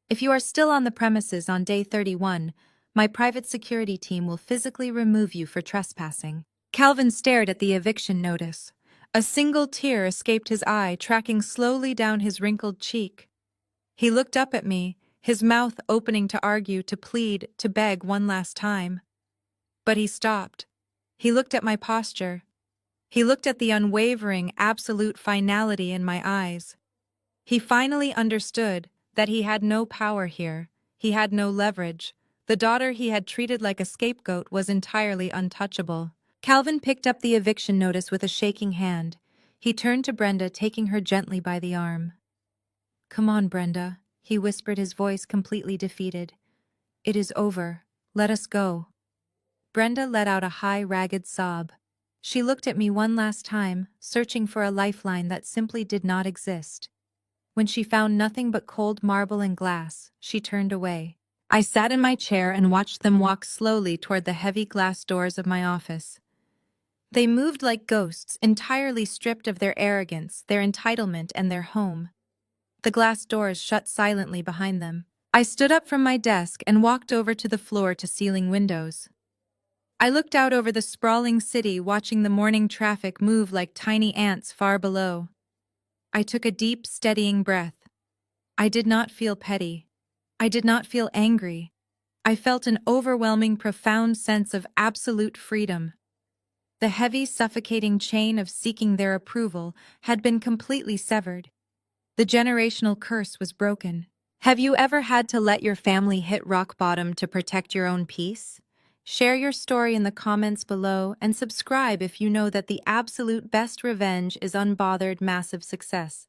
If you are still on the premises on day 31, my private security team will physically remove you for trespassing." Calvin stared at the eviction notice. A single tear escaped his eye, tracking slowly down his wrinkled cheek. He looked up at me, his mouth opening to argue, to plead, to beg one last time. But he stopped. He looked at my posture. He looked at the unwavering, absolute finality in my eyes. He finally understood that he had no power here. He had no leverage. The daughter he had treated like a scapegoat was entirely untouchable. Calvin picked up the eviction notice with a shaking hand. He turned to Brenda, taking her gently by the arm. "Come on, Brenda," he whispered, his voice completely defeated. "It is over. Let us go." Brenda let out a high, ragged sob. She looked at me one last time, searching for a lifeline that simply did not exist. When she found nothing but cold marble and glass, she turned away. I sat in my chair and watched them walk slowly toward the heavy glass doors of my office. They moved like ghosts, entirely stripped of their arrogance, their entitlement, and their home. The glass doors shut silently behind them. I stood up from my desk and walked over to the floor-to-ceiling windows. I looked out over the sprawling city, watching the morning traffic move like tiny ants far below. I took a deep, steadying breath. I did not feel petty. I did not feel angry. I felt an overwhelming, profound sense of absolute freedom. The heavy, suffocating chain of seeking their approval had been completely severed. The generational curse was broken. Have you ever had to let your family hit rock bottom to protect your own peace? Share your story in the comments below and subscribe if you know that the absolute best revenge is unbothered, massive success.